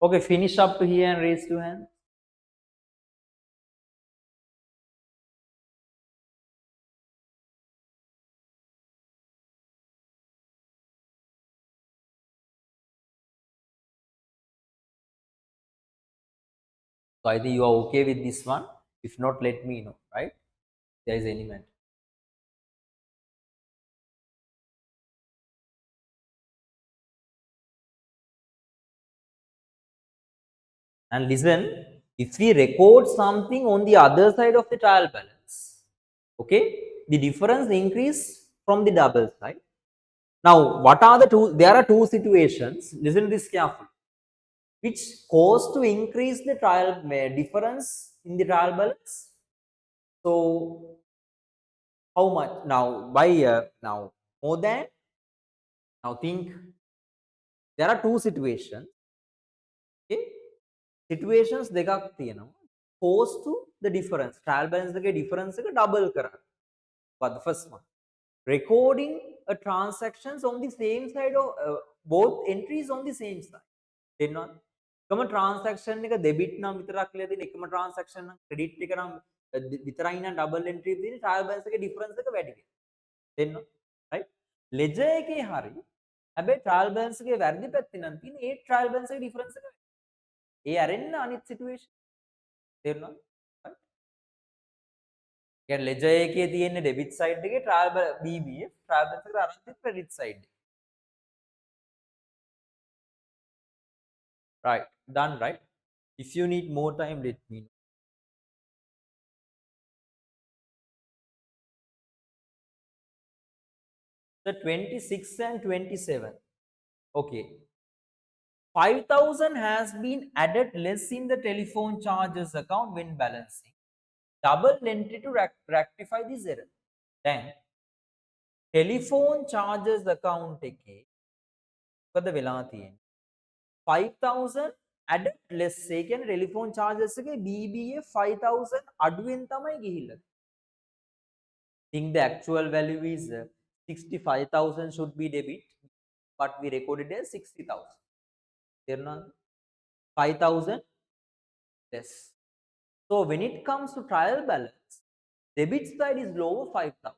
Okay, finish up to here and raise your hand. So either you are okay with this one. If not, let me know, right? If there is any matter. And listen, if we record something on the other side of the trial balance, okay, the difference increase from the double side. Now, what are the two? There are two situations. Listen to this carefully. Which cause to increase the trial difference in the trial balance? So, how much? Now, by now more than. Now think. There are two situations. Okay, situations දෙකක් තියෙනවා. Cause to the difference. Trial balance එකේ difference එක double කරන්න. But the first one, recording a transactions on the same side of both entries on the same side. තේරෙනවද? එකම transaction එක debit නම් විතරක් ලියලා තියෙන එකම transaction නම් credit එක නම් විතරයි නම් double entry එක තියෙන trial balance එකේ difference එක වැඩි වෙනවා. තේරෙනවද? right? ledger එකේ හරි හැබැයි trial balance එකේ වැරදි පැත්තේ නම් තියෙන ඒ trial balance එකේ difference එක ඒ අරෙන්න අනිත් situation. තේරුණාද? කියන්නේ ledger එකේ තියෙන debit side එකේ trial BBF trial balance එකට අරන් තියෙන credit side. Right, done, right? If you need more time, let me know. The 26 and 27. Okay. 5,000 has been added less in the telephone charges account when balancing. Double entry to rectify this error. Then, telephone charges account එකේ මොකද වෙලා තියෙන්නේ? 5,000 added less ඒ කියන්නේ telephone charges එකේ BBA 5,000 අඩුවෙන් තමයි ගිහිල්ලා. Think the actual value is 65,000 should be debit, but we recorded as 60,000. තේරුණාද? 5,000 less. So when it comes to trial balance, debit side is lower 5,000,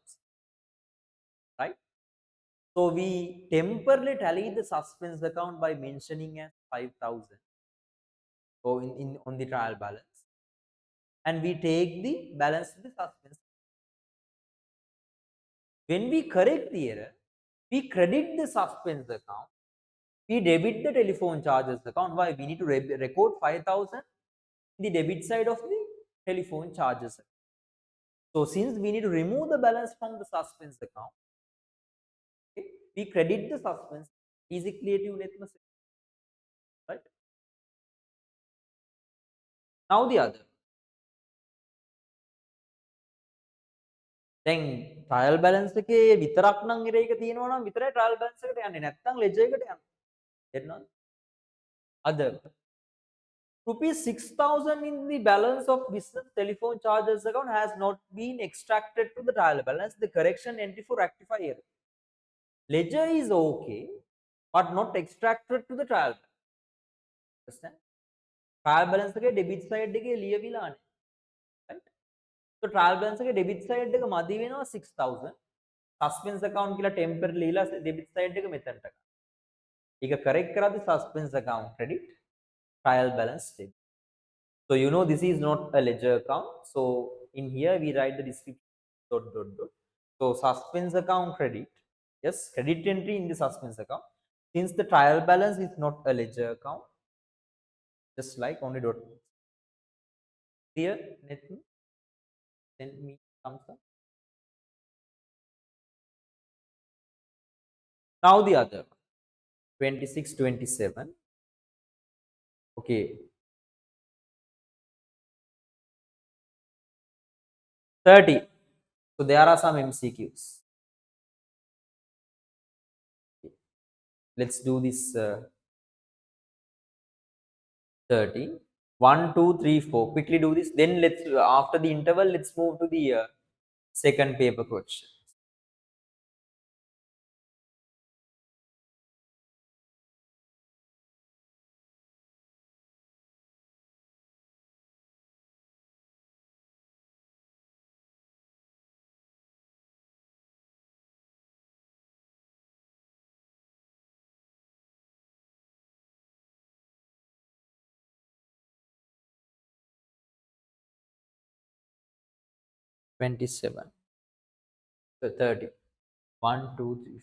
right? So we temporarily tally the suspense account by mentioning as 5,000. So on the trial balance, and we take the balance to the suspense. When we correct the error, we credit the suspense account, we debit the telephone charges account. Why? We need to record 5,000 in the debit side of the telephone charges account. So since we need to remove the balance from the suspense account, okay, we credit the suspense. Easy clear to you, right? Now the other. දැන් trial balance එකේ විතරක් නම් ඉර එක තියෙනවා නම් විතරයි trial balance එකට යන්නේ නැත්නම් ලෙජර් එකට යනවා. තේරෙනවද? other rupees 6,000 in the balance of business telephone charges account has not been extracted to the trial balance. The correction entry for rectify error. Ledger is okay, but not extracted to the trial balance. Understand? Trial balance එකේ debit side එකේ ලියවිලා නැහැ. Right? So trial balance එකේ debit side එක මදි වෙනවා 6,000. Suspense account කියලා temporary ලියලා debit side එක මෙතනට ගන්න. ඒක correct කරද්දි suspense account credit, trial balance debit. So you know this is not a ledger account. So in here we write the description dot dot dot. So suspense account credit. Yes, credit entry in the suspense account. Since the trial balance is not a ledger account, just like only dot. Clear? Let me send me thumbs up. Now the other 26, 27. Okay. 30. So there are some MCQs. Let's do this 30. 1, 2, 3, 4. Quickly do this. Then let's after the interval, let's move to the second paper question. 27, so 30. 1, 2, 3.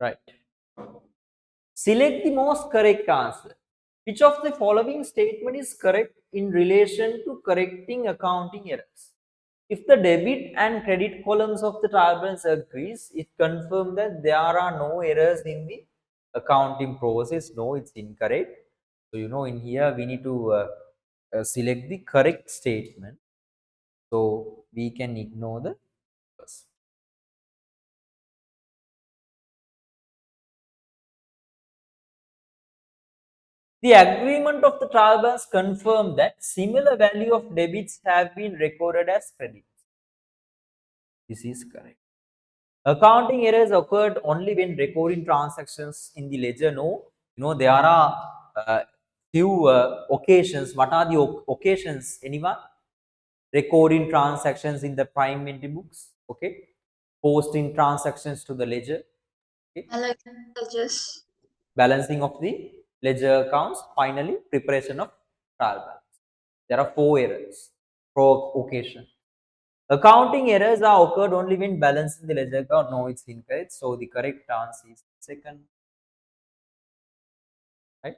Right. Select the most correct answer. Which of the following statement is correct in relation to correcting accounting errors? If the debit and credit columns of the trial balance agrees, it confirms that there are no errors in the accounting process. No, it's incorrect. So, in here we need to select the correct statement. So, we can ignore the first. The agreement of the trial balance confirmed that similar value of debits have been recorded as credits. This is correct. Accounting errors occurred only when recording transactions in the ledger. No, there are few occasions. What are the occasions? Anyone? Recording transactions in the prime entry books. Okay. Posting transactions to the ledger. Okay. Ledgers. Balancing of the ledger accounts. Finally, preparation of trial balance. There are 4 errors, 4 occasions. Accounting errors are occurred only when balancing the ledger account. No, it's incorrect. So the correct answer is second. Right?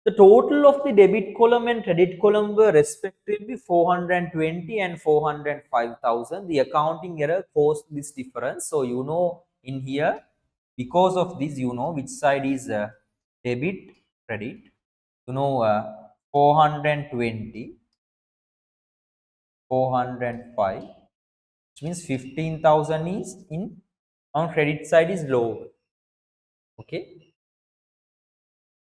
The total of the debit column and credit column were respectively 420 and 405,000. The accounting error caused this difference. So in here, because of this, which side is debit, credit. 420, 405. Which means 15,000 is on credit side is low. Okay.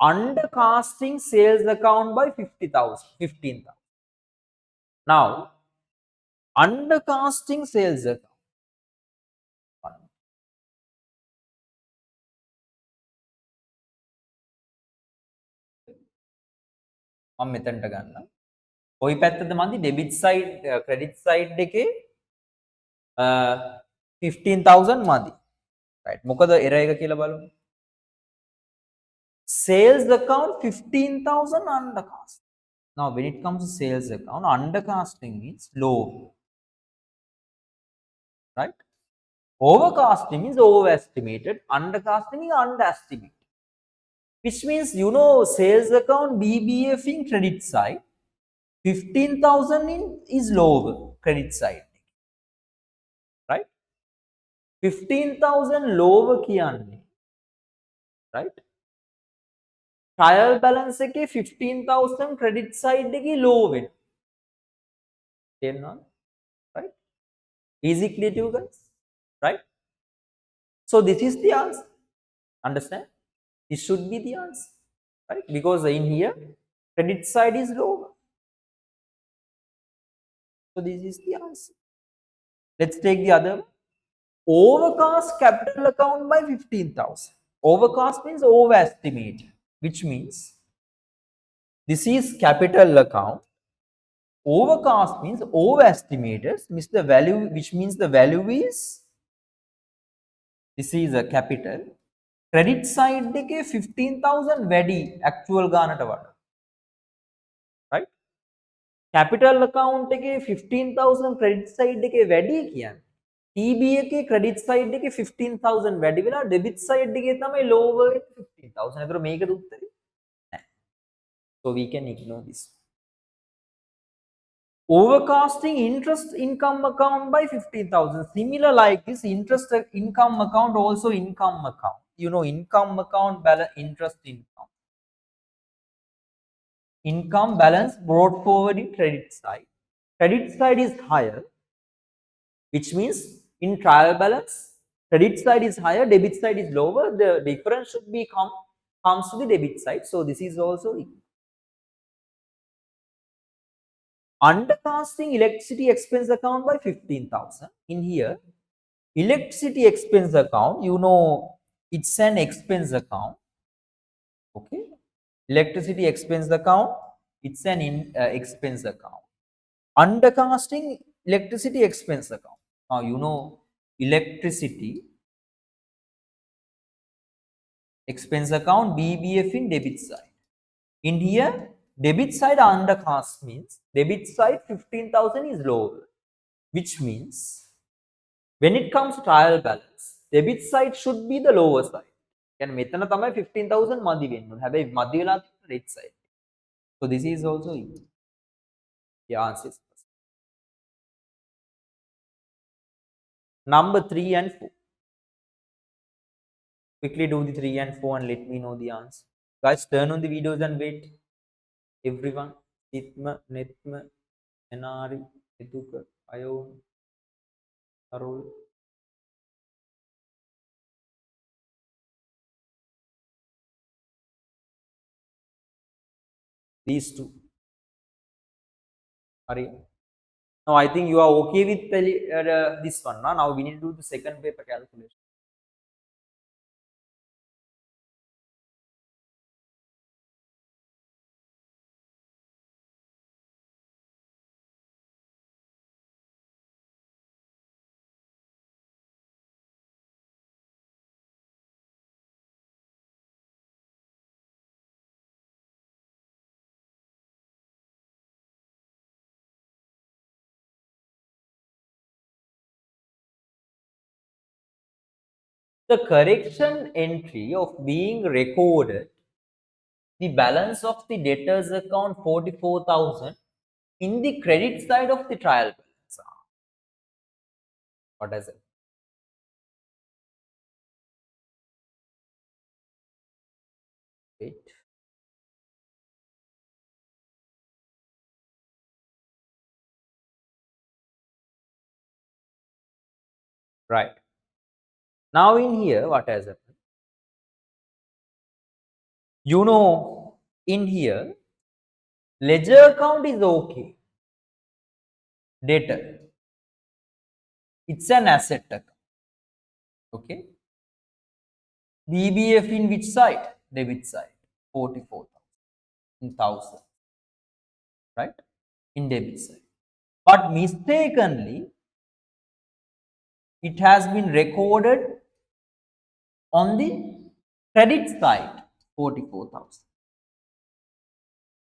Undercasting sales account by 50,000, 15,000. Now, undercasting sales account. මම මෙතනට ගන්න. කොයි පැත්තද මන්දි debit side credit side එකේ 15,000 මදි. Right. මොකද error එක කියලා බලමු. Sales account 15,000 undercast. Now, when it comes to sales account, undercasting means low. Right? Overcasting is overestimated, undercasting is underestimated. Which means, sales account BBF in credit side, 15,000 is lower credit side. Right? 15,000 lower kiyanne. Right? Trial balance එකේ 15,000 credit side එකේ low වෙන. තේරෙනවද? Right? Easy clear to you guys? Right? So this is the answer. Understand? This should be the answer. Right? Because in here, credit side is lower. So this is the answer. Let's take the other one. Overcast capital account by 15,000. Overcast means overestimate, which means this is capital account. Overcast means overestimated, means the value, which means the value is, this is a capital. Credit side එකේ 15,000 වැඩි actual ගානට වඩා. Right? Capital account එකේ 15,000 credit side එකේ වැඩි කියන්නේ TB එකේ credit side එකේ 15,000 වැඩි වෙලා debit side එකේ තමයි lower 15,000. ඒතර මේකද උත්තරේ? නැහැ. So we can ignore this. Overcasting interest income account by 15,000. Similar like this, interest income account also income account. You know, income account balance, interest income. Income balance brought forward in credit side. Credit side is higher, which means in trial balance, credit side is higher, debit side is lower. The difference should be comes to the debit side. So this is also equal. Undercasting electricity expense account by 15,000. In here, electricity expense account, you know, it's an expense account. Okay, electricity expense account, it's an expense account. Undercasting electricity expense account. Now you know electricity expense account, BBF in debit side. In here, debit side undercast means debit side 15,000 is lower, which means when it comes to trial balance, debit side should be the lower side. And මෙතන තමයි 15,000 මදි වෙන්න ඕනේ. හැබැයි මදි වෙලා තියෙන red side. So this is also equal. The answer is first. Number 3 and 4. Quickly do the 3 and 4 and let me know the answer. Guys, turn on the videos and wait. Everyone. Itma, Netma, Enari, Eduka, Ayon, Arul. These two. Ari. Now I think you are okay with this one. Now we need to do the second paper calculation. The correction entry of being recorded the balance of the debtors account 44,000 in the credit side of the trial balance. What is it? Wait. Right. Now in here, what has happened? You know, in here, ledger account is okay. Debtor. It's an asset account. Okay. BBF in which side? Debit side. 44,000 in 1,000. Right? In debit side. But mistakenly, it has been recorded on the credit side 44,000.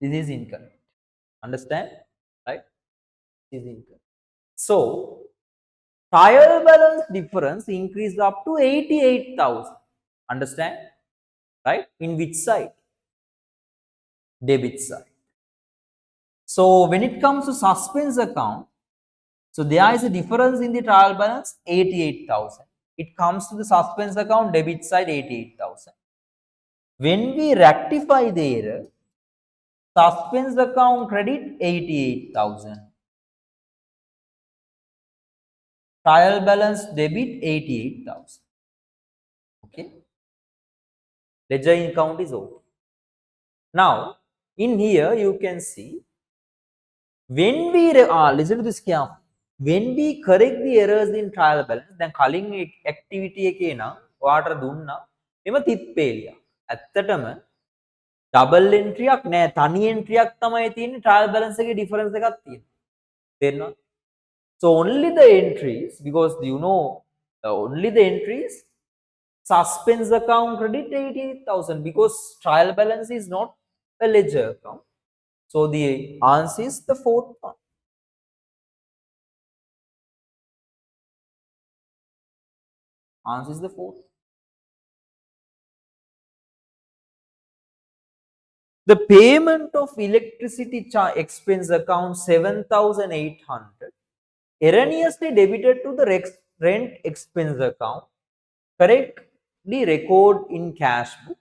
This is incorrect. Understand? Right? This is incorrect. So, trial balance difference increased up to 88,000. Understand? Right? In which side? Debit side. So, when it comes to suspense account, so there is a difference in the trial balance 88,000. It comes to the suspense account debit side 88,000. When we rectify the error, suspense account credit 88,000. Trial balance debit 88,000. Okay. Ledger account is okay. Now, in here you can see when we listen to this carefully. When we correct the errors in trial balance, then calling activity එකේ නම් ඔයාට දුන්නා එම තිත්පේලියක්. ඇත්තටම double entry එකක් නෑ, තනි entry එකක් තමයි තියෙන්නේ trial balance එකේ difference එකක් තියෙනවා. තේරෙනවද? So only the entries, because you know only the entries, suspense account credit 88,000 because trial balance is not a ledger account. So the answer is the fourth one. Answer is the fourth. The payment of electricity expense account 7,800 erroneously debited to the rent expense account. Correctly record in cash book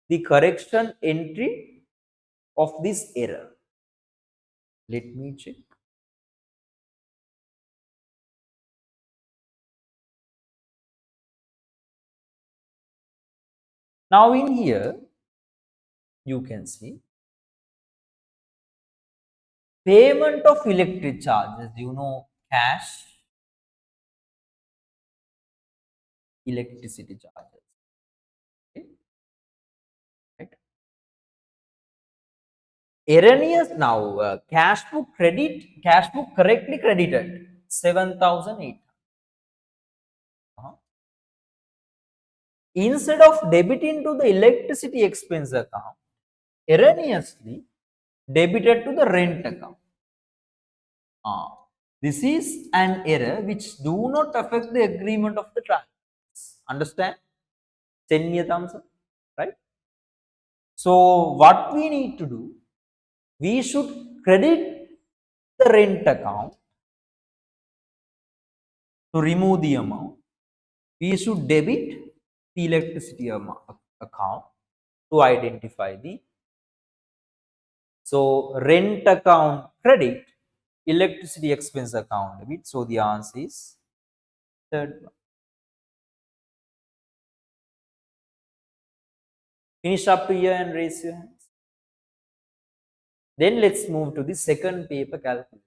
the correction entry of this error. Let me check. Now in here, you can see payment of electric charges, cash, electricity charges. Okay. Right. Erroneous now, cash book correctly credited 7,800. Instead of debiting to the electricity expense account, erroneously debited to the rent account. This is an error which do not affect the agreement of the transactions. Understand? Send me a thumbs up, right? So what we need to do, we should credit the rent account to remove the amount. We should debit the electricity account to identify the. So rent account credit, electricity expense account debit. So the answer is third one. Finish up to here and raise your hands. Then let's move to the second paper calculation.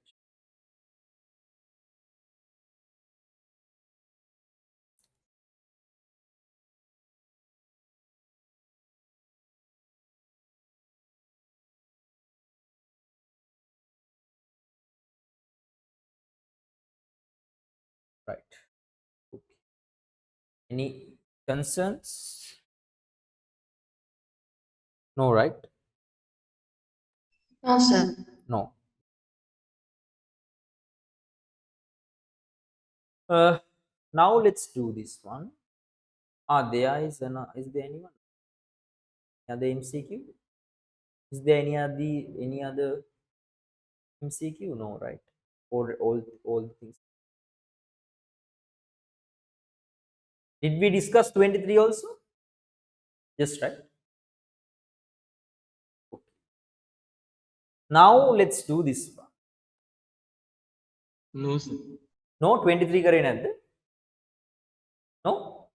Right. Okay. Any concerns? No, right? No, sir. No. Now let's do this one. Is there anyone? Other MCQ? Is there any other MCQ? No, right? Or all the things. Did we discuss 23 also? Yes, right? Okay. Now let's do this one. No, sir. No, 23 karena No?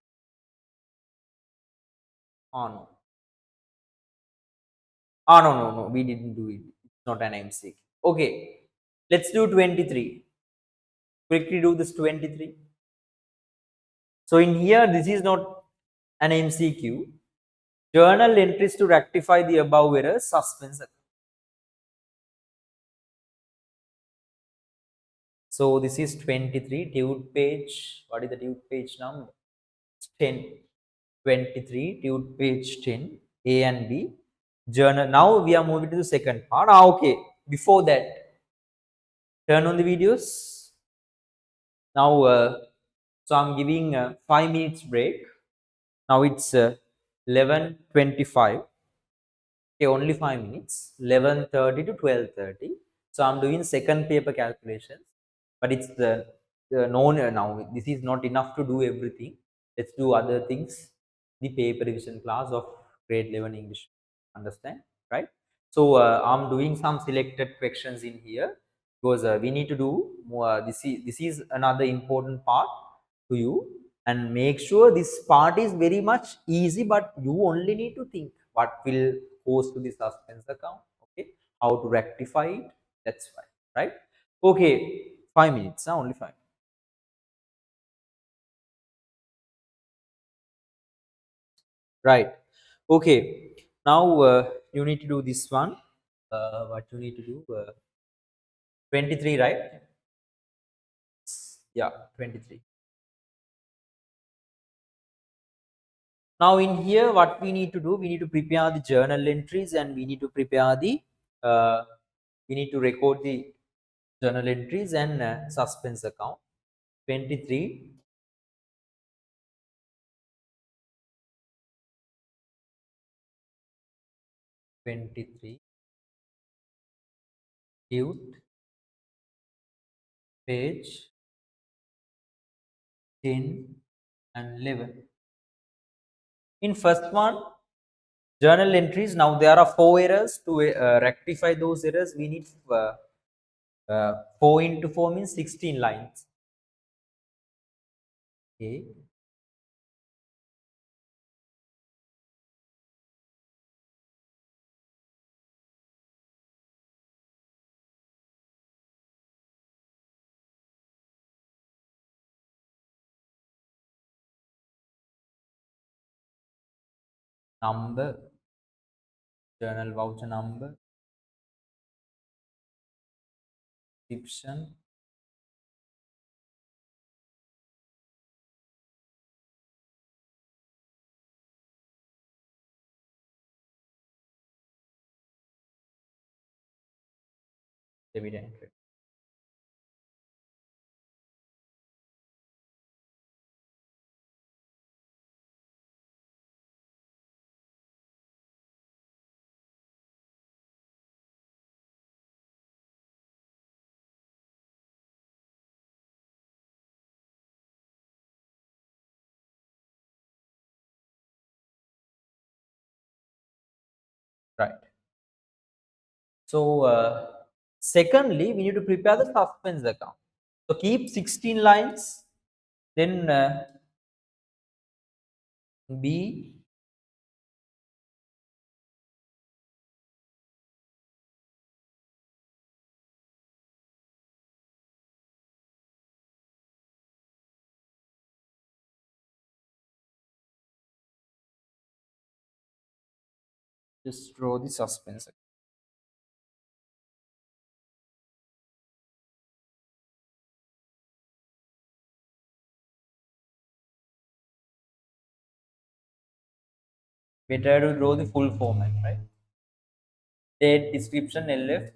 No. No. We didn't do it. It's not an MCQ. Okay. Let's do 23. Quickly do this 23. So in here, this is not an MCQ. Journal entries to rectify the above errors, suspense. So this is 23, due page. What is the due page number? It's 10. 23, due page 10, A and B. Journal. Now we are moving to the second part. Okay. Before that, turn on the videos. Now, so I'm giving a 5 minutes break. Now it's 11:25. Okay, only 5 minutes. 11:30 to 12:30. So I'm doing second paper calculations, but it's the known now. This is not enough to do everything. Let's do other things. The paper revision class of grade 11 English. Understand, right? So I'm doing some selected questions in here because we need to do more. This is another important part to you, and make sure this part is very much easy, but you only need to think what will goes to the suspense account, okay, how to rectify it. That's fine, right? Okay, 5 minutes, only 5. Right. Okay, now you need to do this one. What you need to do, 23, right? Yeah, 23. Now in here, what we need to do, we need to prepare the journal entries, and we need to prepare the we need to record the journal entries and suspense account. 23. 23, Cute, page 10 and 11. In first one, journal entries. Now there are 4 errors. To rectify those errors, we need 4 into 4 means 16 lines. Okay. Number, journal voucher number, description, debit and credit. Right. So, secondly, we need to prepare the suspense account. So, keep 16 lines, then B, just draw the suspense account. Better to draw the full format, right? Date, description, LF,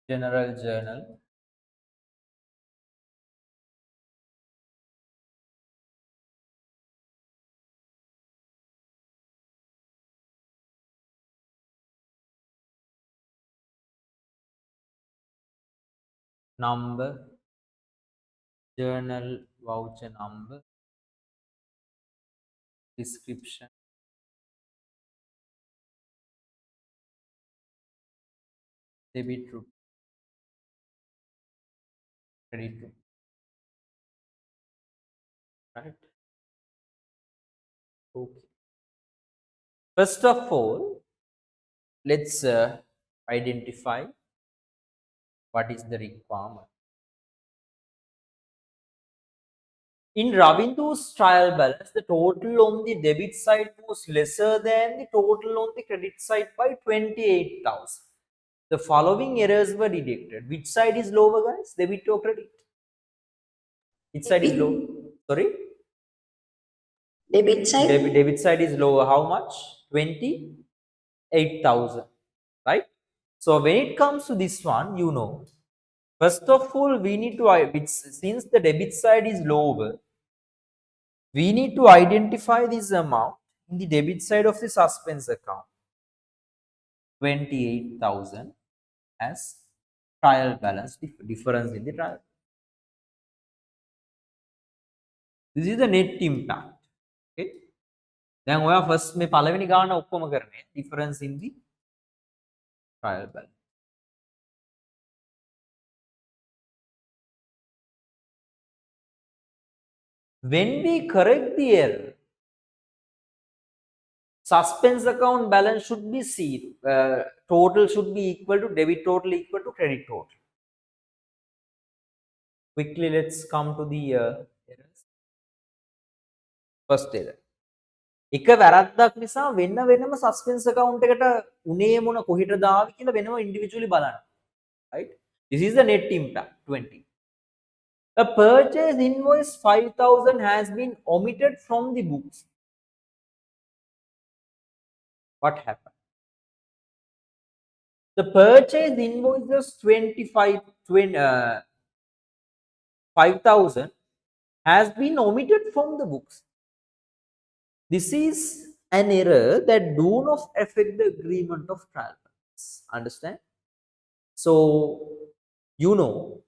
general journal, number, journal voucher number, description, debit route, credit route, right? Okay. First of all, let's identify what is the requirement. In Ravindu's trial balance, the total on the debit side was lesser than the total on the credit side by 28,000. The following errors were detected. Which side is lower, guys? Debit or credit? Which side is low? Sorry? Debit side? Debit side is lower. How much? 28,000. Right? So when it comes to this one, you know, first of all, we need to, since the debit side is lower, we need to identify this amount in the debit side of the suspense account, 28,000 as trial balance, difference in the trial. This is the net impact. Okay. Then we are first මේ පළවෙනි ගාන ඔක්කොම කරන්නේ difference in the trial balance. When we correct the error, suspense account balance should be zero. Total should be equal to debit total equal to credit total. Quickly, let's come to the errors. First error. එක වැරද්දක් නිසා වෙන වෙනම suspense account එකට උනේ මොන කොහෙටද ආවි කියලා වෙනම individually බලන්න. Right? This is the net impact 20. A purchase invoice 5,000 has been omitted from the books. What happened? The purchase invoices 5,000 has been omitted from the books. This is an error that do not affect the agreement of trial balance. Understand? So, you know,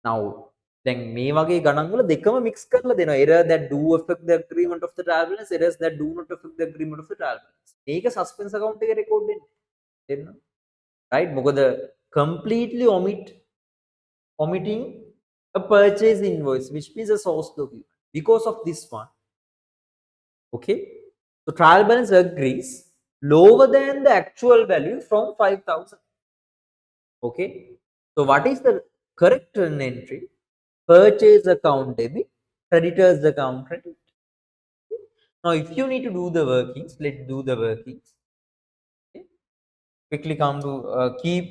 now then මේ වගේ ගණන් වල දෙකම mix කරලා දෙනවා. Error that do affect the agreement of the trial balance, errors that do not affect the agreement of the trial balance. මේක suspense account එකේ record වෙන්නේ. Right? මොකද completely omitting a purchase invoice, which means a source document. Because of this one, okay, so trial balance agrees lower than the actual value from 5,000. Okay, so what is the correct entry? Purchase account debit, creditors account credit. Now, if you need to do the workings, let's do the workings. Okay. Quickly come to keep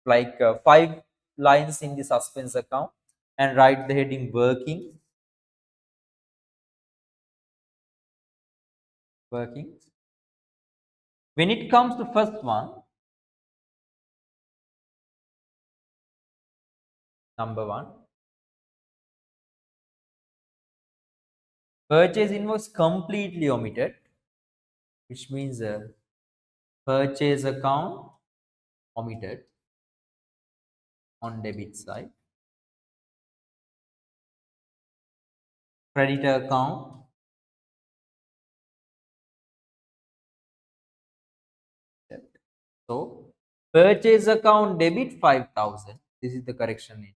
like 5 lines in the suspense account and write the heading workings. Workings. When it comes to first one, number 1, purchase invoice completely omitted, which means purchase account omitted on debit side. Creditor account debit. So purchase account debit 5,000. This is the correction.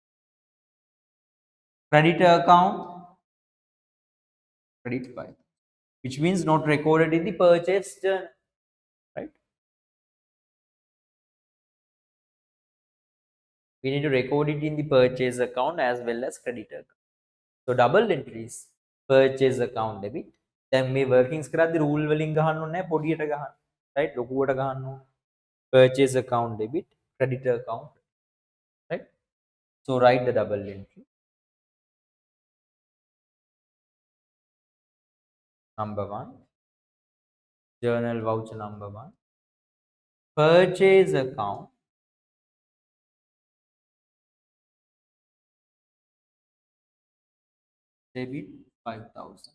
Creditor account credit 5, which means not recorded in the purchase journal, right? We need to record it in the purchase account as well as creditor account. So double entries, purchase account debit. Then මේ workings කරද්දී rule වලින් ගහන්න ඕනේ නැහැ, පොඩියට ගහන්න. right? ලොකුවට ගහන්න ඕනේ. Purchase account debit, creditor account, right? So write the double entry. Number 1, journal voucher number 1, purchase account debit 5,000.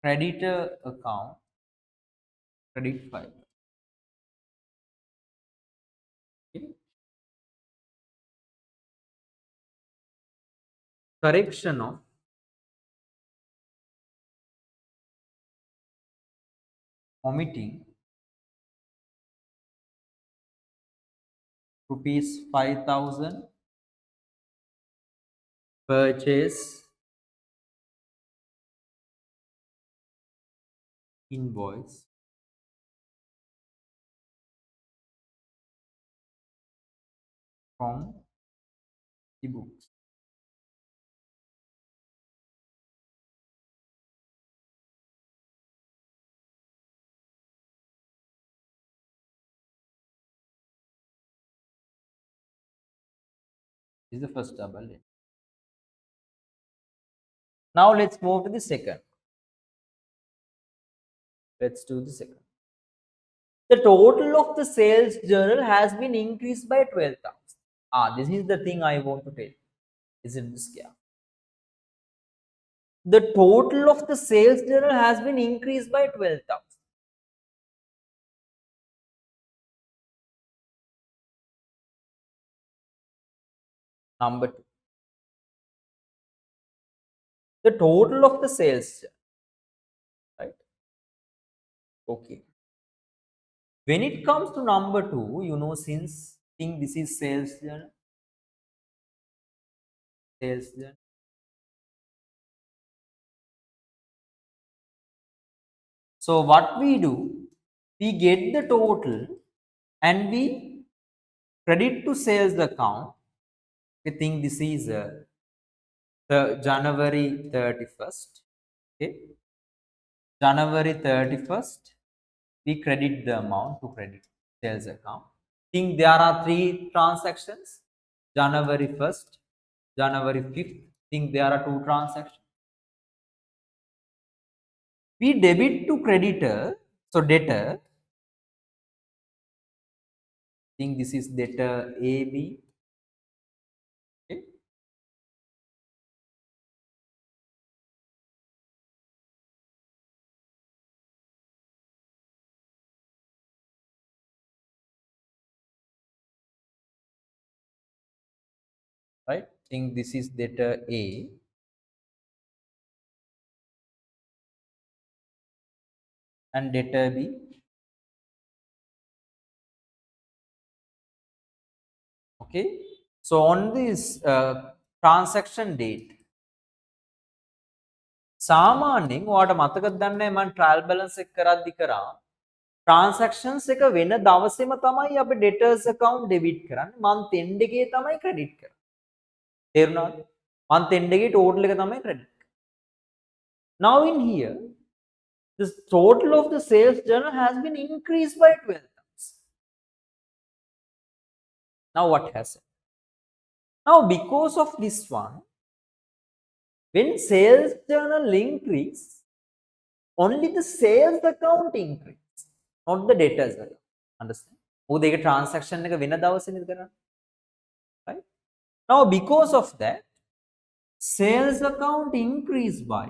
Creditor account credit 5. Okay. Correction of omitting rupees 5,000 purchase invoice from the books. This is the first double entry. Now let's move to the second. Let's do the second. The total of the sales journal has been increased by 12,000. This is the thing I want to tell you. Isn't this gap? The total of the sales journal has been increased by 12,000. Number 2. The total of the sales journal. Right? Okay. When it comes to number 2, you know, since this is sales journal, so what we do, we get the total and we credit to sales account. We think this is the January 31st. Okay, January 31st, we credit the amount to credit sales account. Think there are 3 transactions, January 1st, January 5th. Think there are 2 transactions. we debit to creditor, so debtor, I think this is debtor AB, okay. Right, I think this is debtor A, and debtor B. Okay, so on this transaction date, සාමාන්‍යයෙන් ඔයාට මතකද දන්නේ මම trial balance එක කරද්දි කරා transactions එක වෙන දවසේම තමයි අපි debtors account debit කරන්නේ month end එකේ තමයි credit කරන්නේ තේරුණාද month end එකේ total එක තමයි credit now in here the total of the sales journal has been increased by 12 times. Now what has happened? Now because of this one, when sales journal increase, only the sales account increase, not the debtors account. Understand? මොකද ඒක transaction එක වෙන දවසේනේ කරන්නේ. Right? Now because of that, sales account increased by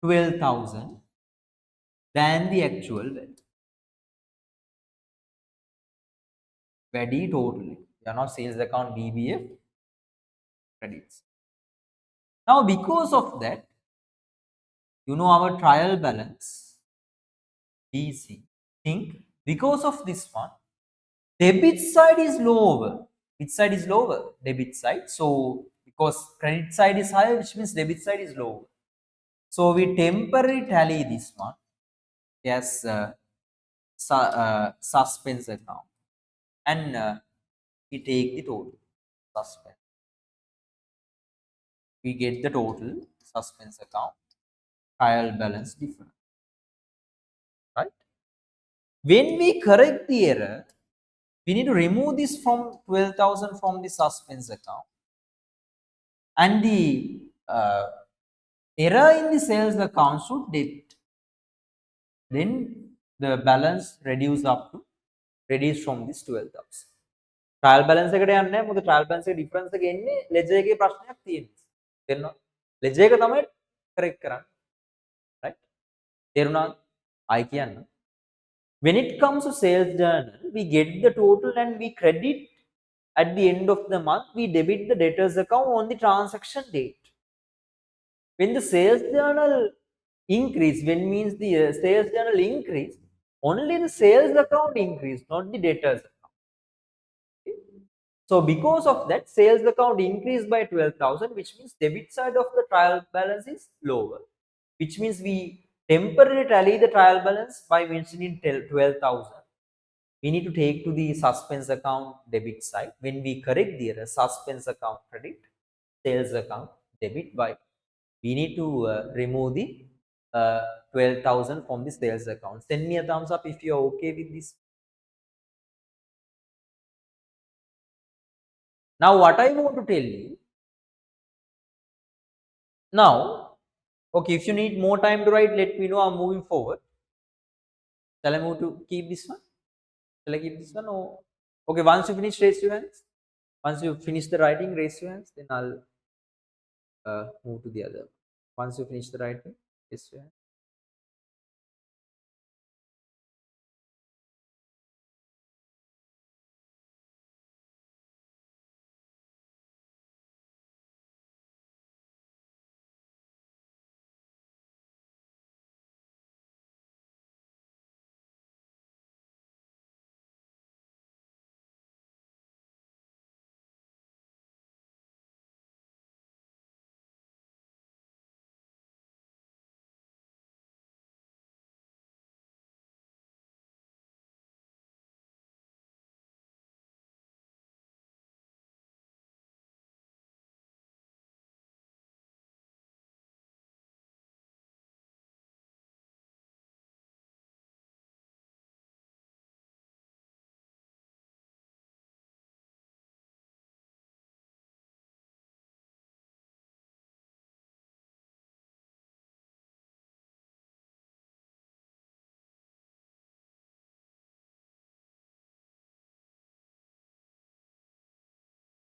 12,000 than the actual value. වැඩි totally. You are not sales account BBF credits. Now because of that, you know our trial balance BC. Think because of this one, debit side is lower. Which side is lower? Debit side. So because credit side is higher, which means debit side is lower. So we temporarily tally this one as suspense account, and we take the total suspense. We get the total suspense account trial balance difference. Right? When we correct the error, we need to remove this from 12,000 from the suspense account, and the error in the sales account should debit. Then the balance reduce from this 12,000. Trial balance එකට යන්නේ නැහැ මොකද trial balance එකේ difference එක එන්නේ ledger එකේ ප්‍රශ්නයක් තියෙනවා. තේරුණා? ledger එක තමයි correct කරන්නේ. Right? තේරුණාද? ආයි කියන්න. When it comes to sales journal, we get the total and we credit at the end of the month, we debit the debtors account on the transaction date. When the sales journal increase, when means the sales journal increase, only the sales account increase, not the debtors account. Okay? So because of that, sales account increased by 12,000, which means debit side of the trial balance is lower, which means we temporarily tally the trial balance by mentioning 12,000. We need to take to the suspense account debit side. When we correct the error, suspense account credit, sales account debit by, we need to remove the 12,000 from the sales account. Send me a thumbs up if you are okay with this. Now what I want to tell you, now, okay, if you need more time to write, let me know. I'm moving forward. Shall I move to keep this one? Shall I keep this one? Or okay, once you finish, raise your hands. Once you finish the writing, raise your hands. Then I'll move to the other. Once you finish the writing, raise your hands.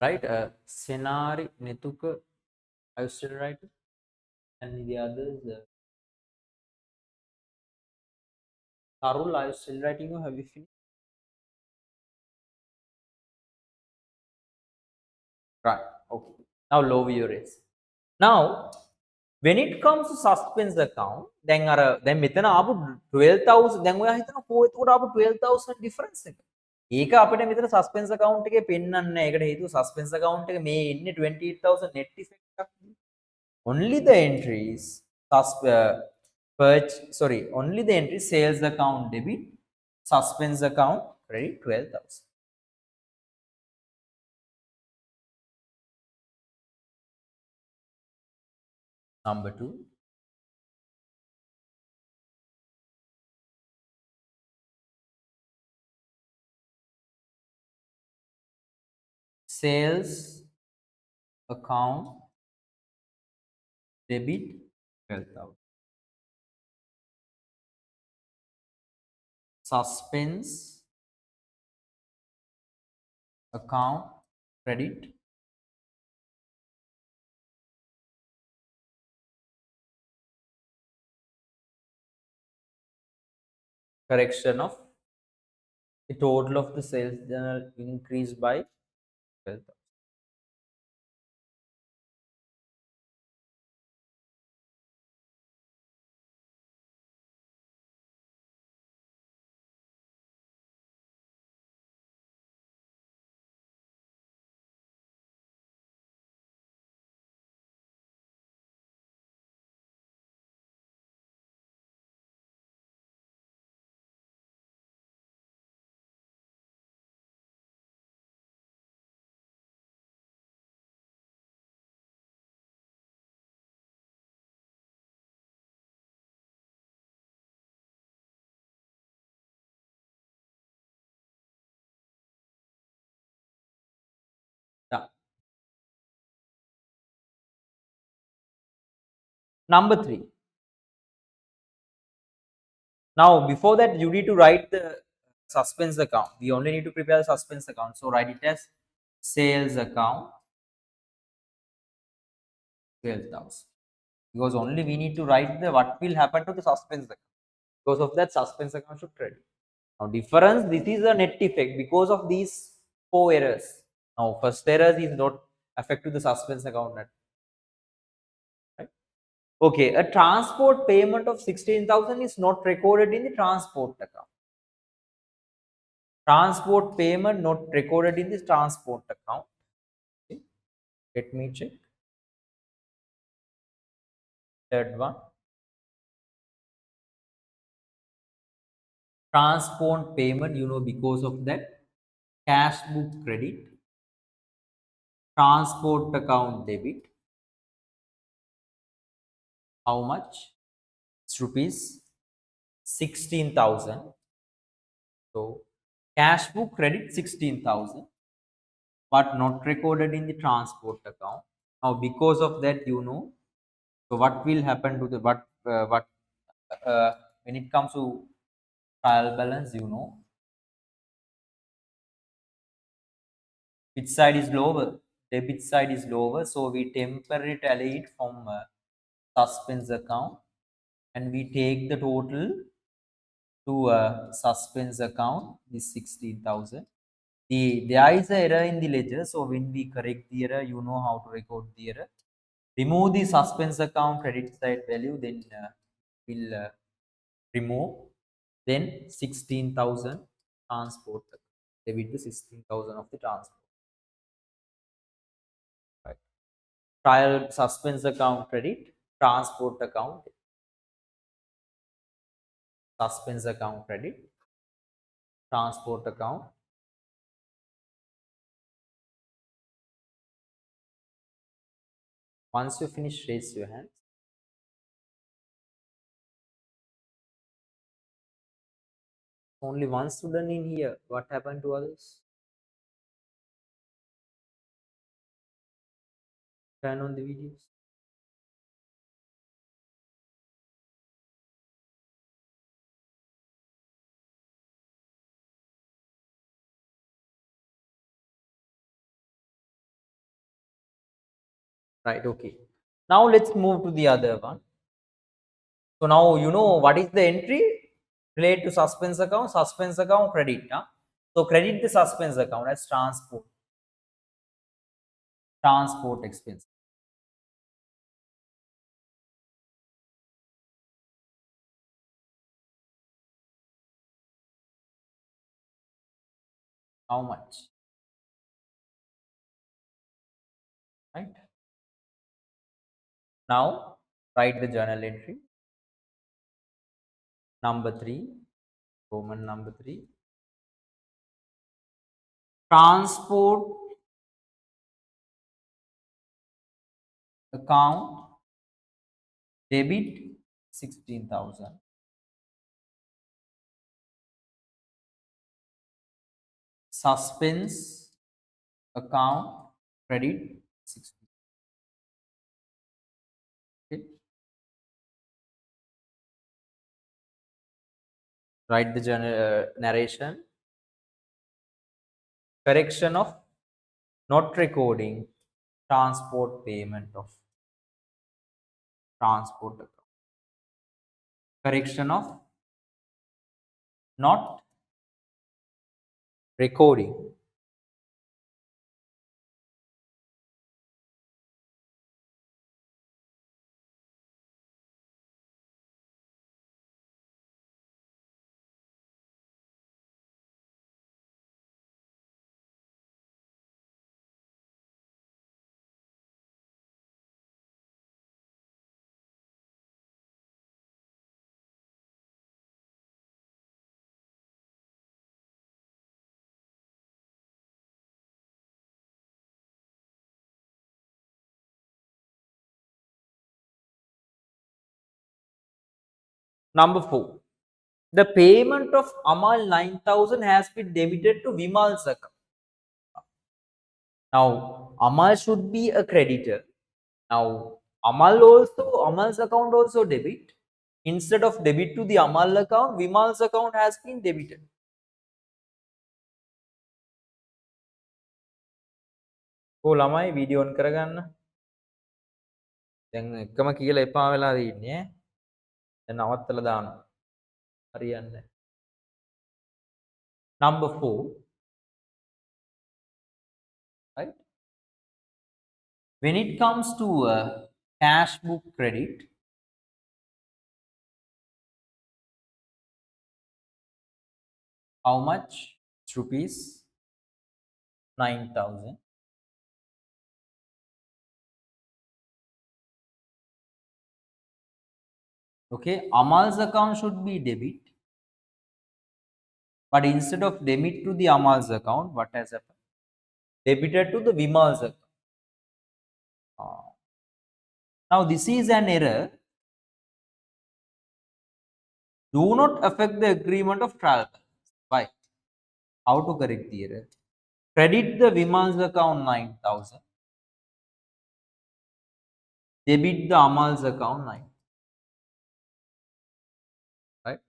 right? Senari, Netuka, are you still writing? And the others, Tarul, are you still writing or have you finished? Right, okay. Now lower your raise. Now, when it comes to suspense account, then මෙතන ආපු 12000 දැන් ඔයා හිතනවා කොහෙතකොට ආපු 12000 difference එක. ඒක අපිට මෙතන suspense account එකේ පෙන්වන්නේ නැහැ. ඒකට හේතුව suspense account එක මේ එන්නේ 28000 net effect එකක්. Only the entries only the entry sales account debit, suspense account credit 12,000. Number 2, sales account debit 12,000. Suspense account credit correction of the total of the sales journal increased by 12,000. Done. Number 3. Now, before that, you need to write the suspense account. We only need to prepare the suspense account. So, write it as sales account 12,000. Because only we need to write the what will happen to the suspense account. Because of that, suspense account should credit. Now, difference, this is a net effect because of these 4 errors. Now, first errors is not affect to the suspense account net. Right? Okay, a transport payment of 16,000 is not recorded in the transport account. Transport payment not recorded in the transport account. Okay. Let me check. Third one. Transport payment, because of that cash book credit, transport account debit. How much? It's rupees 16,000. So cash book credit 16,000, but not recorded in the transport account. Now, because of that, so what will happen to the when it comes to trial balance, which side is lower? Debit side is lower, so we temporarily tally it from suspense account, and we take the total to a suspense account, this 16,000. There is an error in the ledger, so when we correct the error, you know how to record the error. Remove the suspense account credit side value, then we'll remove, then 16,000 transport, debit the 16,000 of the transport. Right. Trial suspense account credit, transport account, suspense account credit, transport account. Once you finish, raise your hand. Only one student in here. What happened to others? Turn on the videos. Right, okay. Now let's move to the other one. So now you know what is the entry related to suspense account credit. Huh? So credit the suspense account as transport expense. How much? Right. Now write the journal entry. Number 3, Roman number 3. Transport account debit 16,000. Suspense account credit 60. Okay. Write the narration. Correction of not recording transport payment of transport account. Correction of not recording Number 4. The payment of Amal 9,000 has been debited to Vimal's account. Now, Amal should be a creditor. Now, Amal's account also debit. Instead of debit to the Amal account, Vimal's account has been debited. කො ළමයි video on කරගන්න. දැන් එකම කියලා එපා වෙලා තින්නේ. දැන් නවත්තලා දානවා. හරියන්නේ. Number 4, right? When it comes to cash book credit, how much? It's rupees 9,000. Okay, Amal's account should be debit, but instead of debit to the Amal's account, what has happened? Debited to the Vimal's account. Now this is an error. Do not affect the agreement of trial balance. Why? How to correct the error? Credit the Vimal's account 9,000. Debit the Amal's account 9. Right?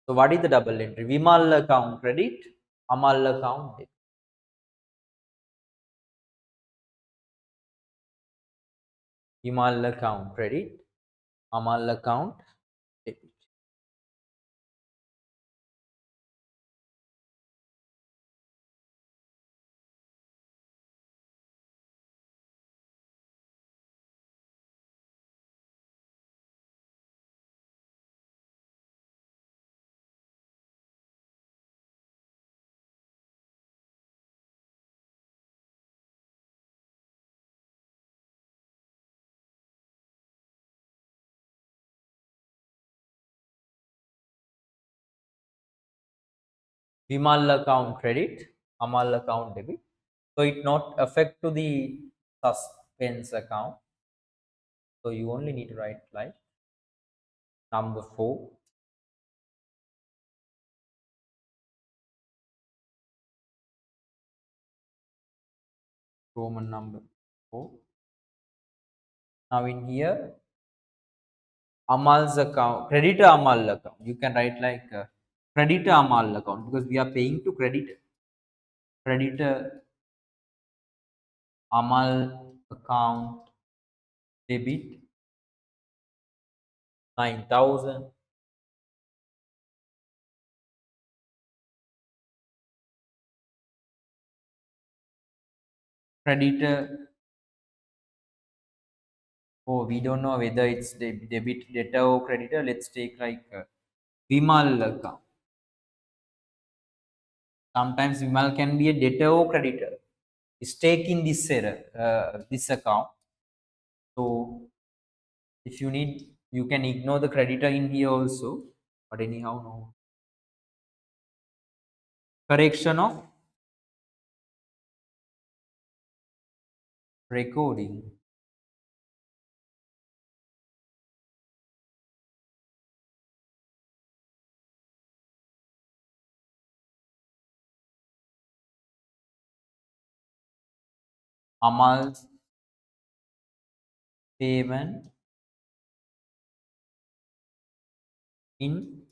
So what is the double entry? Vimal account credit, Amal account debit. Vimal account credit, Amal account debit. Vimal account credit, Amal account debit. So it not affect to the suspense account. So you only need to write like number 4. Roman number 4. Now in here, Amal's account, creditor Amal account. You can write like creditor Amal account because we are paying to creditor. Creditor Amal account debit 9,000. Creditor, oh, we don't know whether it's debit, debtor or creditor. Let's take like Vimal account. Sometimes Vimal can be a debtor or creditor. Stake in this this account. So if you need, you can ignore the creditor in here also. But anyhow, no. Correction of recording. Amal's payment in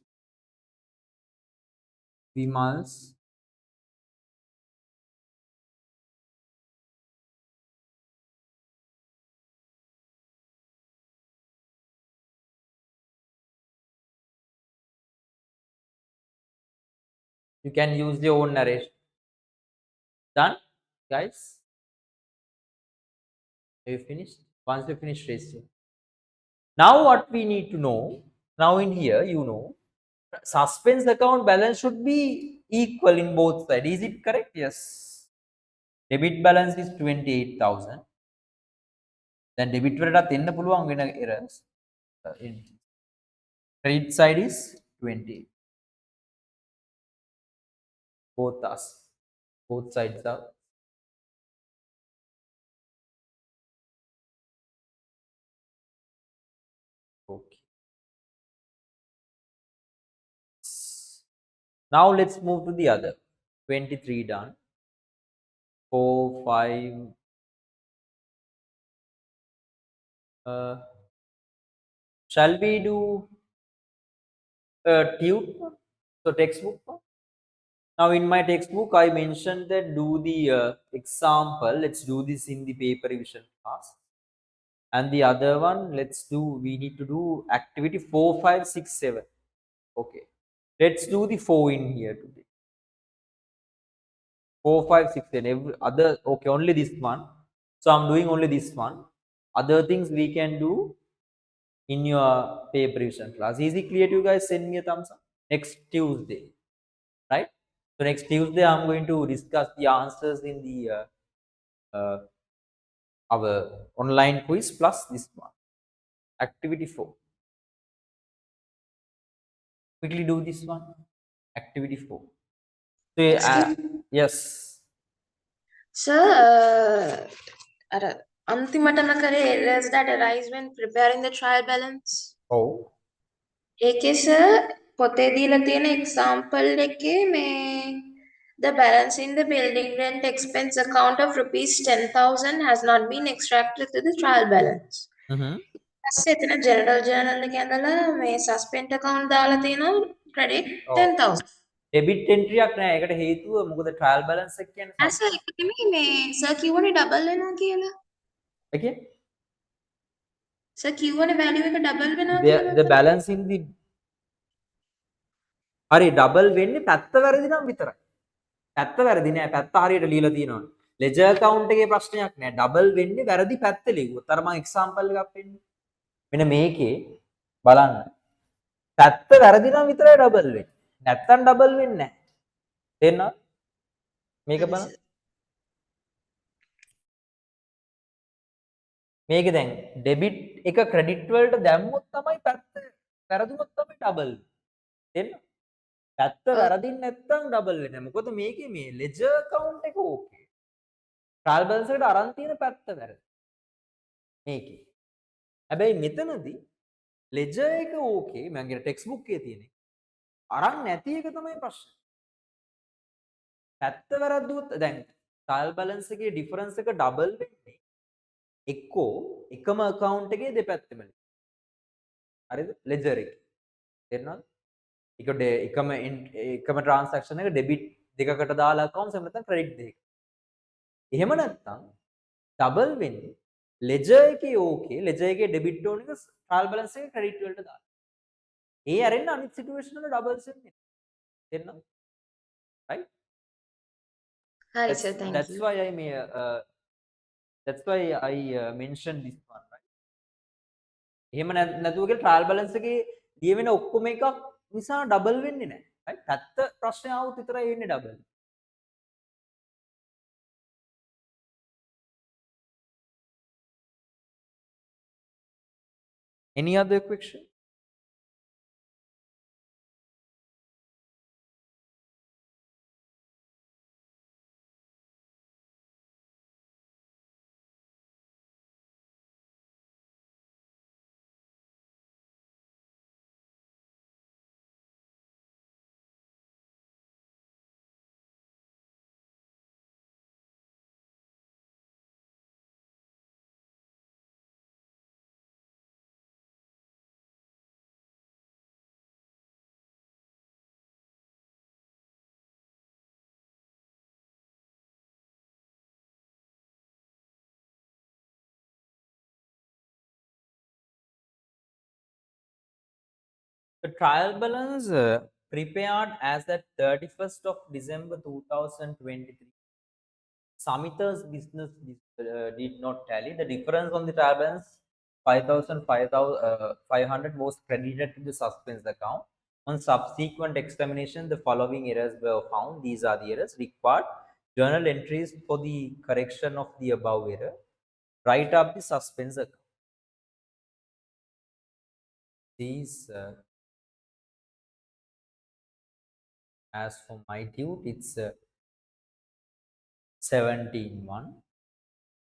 Vimal's you can use your own narration. Done, guys? Have you finished? Once you finish, raise your. Now what we need to know, now in here, you know, suspense account balance should be equal in both sides. Is it correct? Yes. Debit balance is 28,000. Then debit වලටත් එන්න පුළුවන් වෙන errors. Credit side is 20. Both sides are okay. Now let's move to the other. 23 done. 4, 5. Shall we do tube? So textbook. Now in my textbook, I mentioned that do the example. Let's do this in the paper revision class. And the other one, we need to do activity 4, 5, 6, 7. Okay. Let's do the 4 in here today. 4, 5, 6, 7. Every other, okay, only this one. So I'm doing only this one. Other things we can do in your paper revision class. Is it clear to you guys? Send me a thumbs up. Next Tuesday, right? So next Tuesday, I'm going to discuss the answers in the our online quiz plus this one, activity 4. Quickly do this one, activity 4. So, yes. Sir, අන්තිමටම කරේ errors that arise when preparing the trial balance. Oh. ඒකේ sir පොතේ දීලා තියෙන example එකේ මේ the balance in the building rent expense account of rupees 10,000 has not been extracted to the trial balance. ඊපස්සේ එතන general journal එකේ ඇඳලා මේ suspend account දාලා තියෙනවා credit 10,000. debit entry එකක් නෑ. ඒකට හේතුව මොකද trial balance එක කියන්නේ. sir ඒක නෙමෙයි මේ sir කිව්වනේ double වෙනවා කියලා. Okay. sir කිව්වනේ value එක double වෙනවා කියලා. The balance in the හරි double වෙන්නේ පැත්ත වැරදි නම් විතරයි. පැත්ත වැරදි නෑ. පැත්ත හරියට ලියලා තියෙනවා. ledger account එකේ ප්‍රශ්නයක් නෑ. double වෙන්නේ වැරදි පැත්ත ලියුවොත්. අර මම example එකක් දෙන්නේ. මෙන්න මේකේ බලන්න. පැත්ත වැරදි නම් විතරයි double වෙන්නේ. නැත්තම් double වෙන්නේ නෑ. තේරෙනවද? මේක බලන්න. මේක දැන් debit එක credit වලට දැම්මොත් තමයි පැත්ත වැරදුනොත් තමයි double. තේරෙනවද? පැත්ත වැරදින් නැත්තම් double වෙන්නේ. මොකද මේකේ මේ ledger account එක ඕකේ. trial balance එකට අරන් තියෙන පැත්ත වැරදි. මේකේ. හැබැයි මෙතනදී ledger එක ඕකේ. මම කියන textbook එකේ තියෙන්නේ. අරන් නැති එක තමයි ප්‍රශ්නේ. පැත්ත වැරද්දුවොත් දැන් trial balance එකේ difference එක double වෙන්නේ. එක්කෝ එකම account එකේ දෙපැත්තෙම. හරිද? ledger එකේ. තේරෙනවද? එකම transaction එක debit දෙකකට දාලා accounts එහෙම නැත්නම් credit දෙකකට. එහෙම නැත්නම් ඩබල් වෙන්නේ ලෙජර් එකේ ඕකේ ලෙජර් එකේ ඩෙබිට් ඕන එක ට්‍රයල් බැලන්ස් එක ක්‍රෙඩිට් වලට දාන්න. ඒ අරින්න අනිත් සිටුේෂන් වල ඩබල්ස් එන්නේ. තේරෙනවද? right? Hi, sir. Thank That's you. why I mentioned this one, right? එහෙම නැතුව කියලා ට්‍රයල් බැලන්ස් එකේ ලියවෙන ඔක්කොම එකක් නිසා ඩබල් වෙන්නේ නැහැ. right? පැත්ත ප්‍රශ්නේ ආවොත් විතරයි වෙන්නේ double. Any other question? The trial balance prepared as at 31st of December 2023. Samitha's business did not tally. The difference on the trial balance 5,500 was credited to the suspense account. On subsequent examination, the following errors were found. These are the errors required. Journal entries for the correction of the above error. Write up the suspense account. These as for my dude, it's 17.1,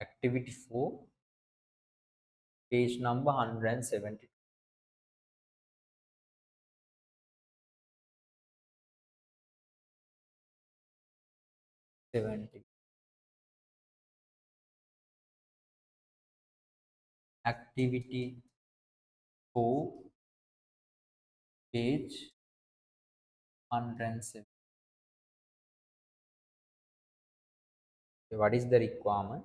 activity 4, page number 170. Activity 4, page 107. Okay, what is the requirement?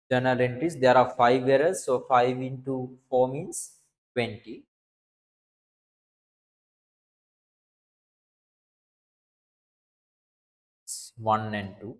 Journal entries, there are 5 errors, so 5 into 4 means 20. It's 1 and 2.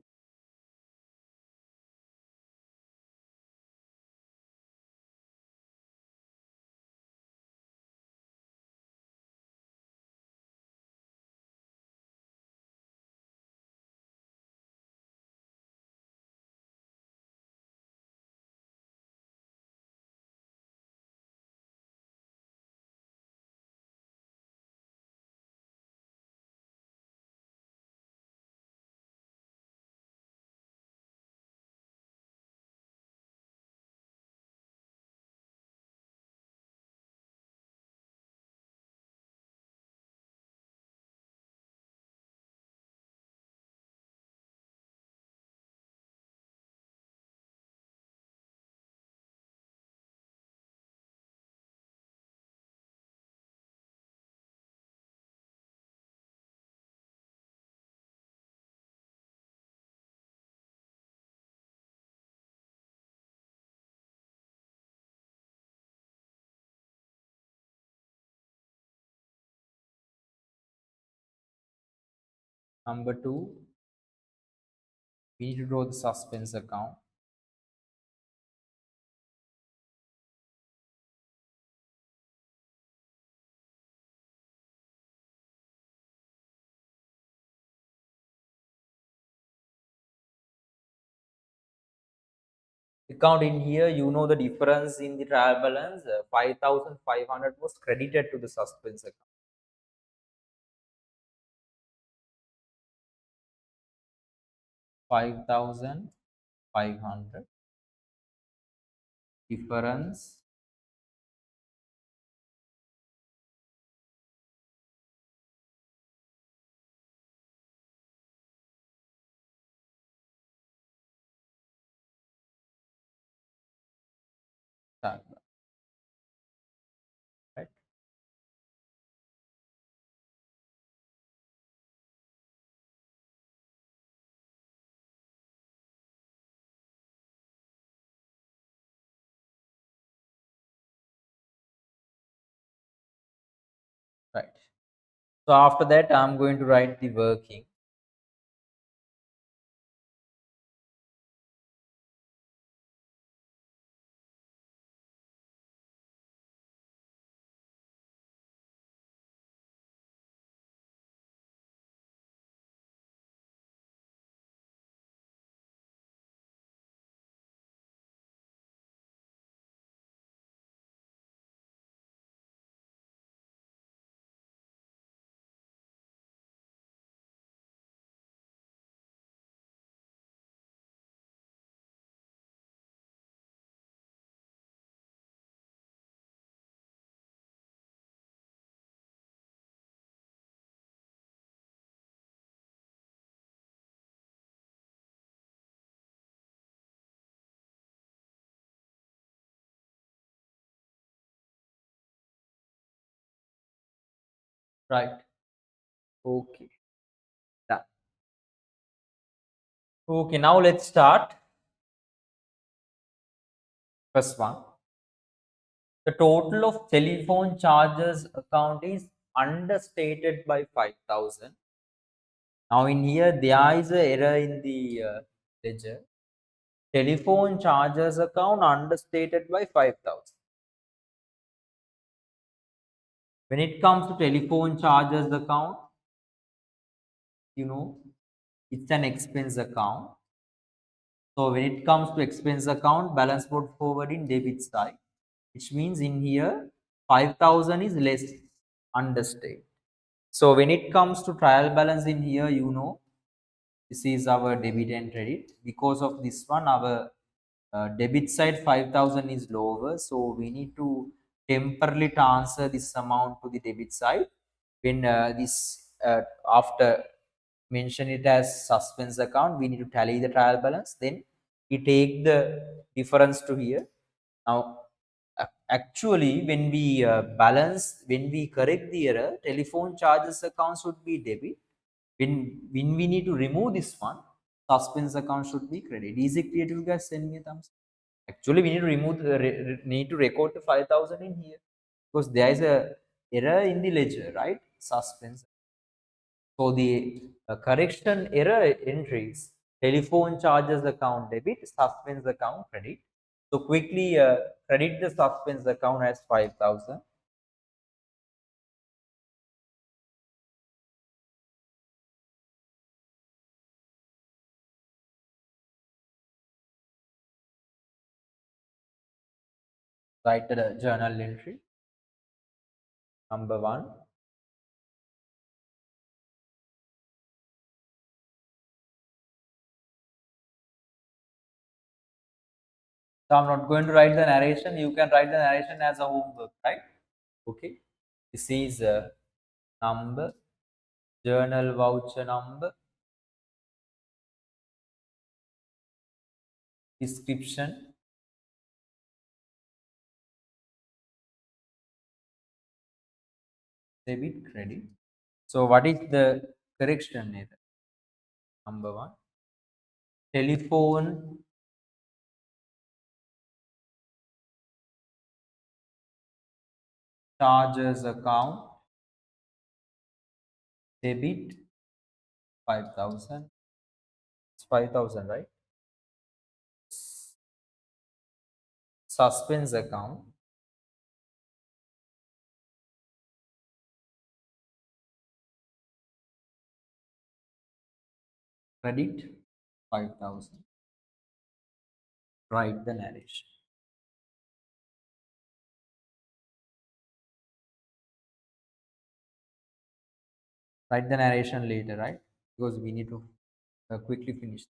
Number 2, we need to draw the suspense account. Account in here, you know the difference in the trial balance. 5,500 was credited to the suspense account. 5,500 difference right. Right. So after that, I'm going to write the working. Right. Okay. Done. Okay. Now let's start. First one. The total of telephone charges account is understated by 5,000. Now in here, there is a error in the ledger. Telephone charges account understated by 5,000. When it comes to telephone charges account, you know, it's an expense account. So when it comes to expense account, balance brought forward in debit side, which means in here 5,000 is less understated. So when it comes to trial balance in here, this is our debit and credit. Because of this one, our debit side 5,000 is lower, so we need to temporarily transfer this amount to the debit side. When this after mention it as suspense account, we need to tally the trial balance, then we take the difference to here. Now actually when we when we correct the error, telephone charges account should be debit. When we need to remove this one, suspense account should be credit. Is it clear to you guys? Send me a thumbs up. Actually, we need to remove need to record the 5,000 in here because there is a error in the ledger, right? Suspense. So the correction error entries: telephone charges account debit, suspense account credit. So quickly credit the suspense account as 5,000. Write the journal entry. Number 1. So I'm not going to write the narration. You can write the narration as a homework, right? Okay. This is number, journal voucher number, description, debit, credit. So what is the correction error? Number 1. Telephone charges account debit 5,000. It's 5,000, right? Suspense account credit 5,000. Write the narration. Write the narration later, right? Because we need to quickly finish.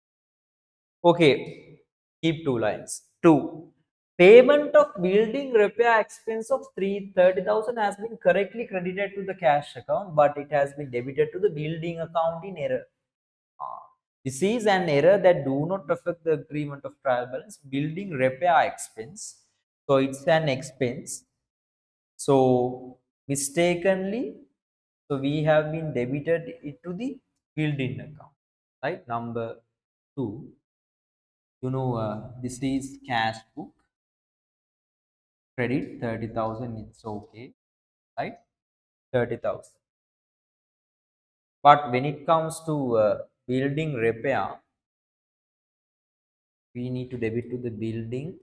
Okay, keep 2 lines. 2. Payment of building repair expense of 30,000 has been correctly credited to the cash account, but it has been debited to the building account in error. This is an error that do not affect the agreement of trial balance. Building repair expense. So it's an expense. So mistakenly, so we have been debited it to the building account, right? Number 2. This is cash book, credit 30,000. It's okay, right? 30,000. But when it comes to building repair, we need to debit to the building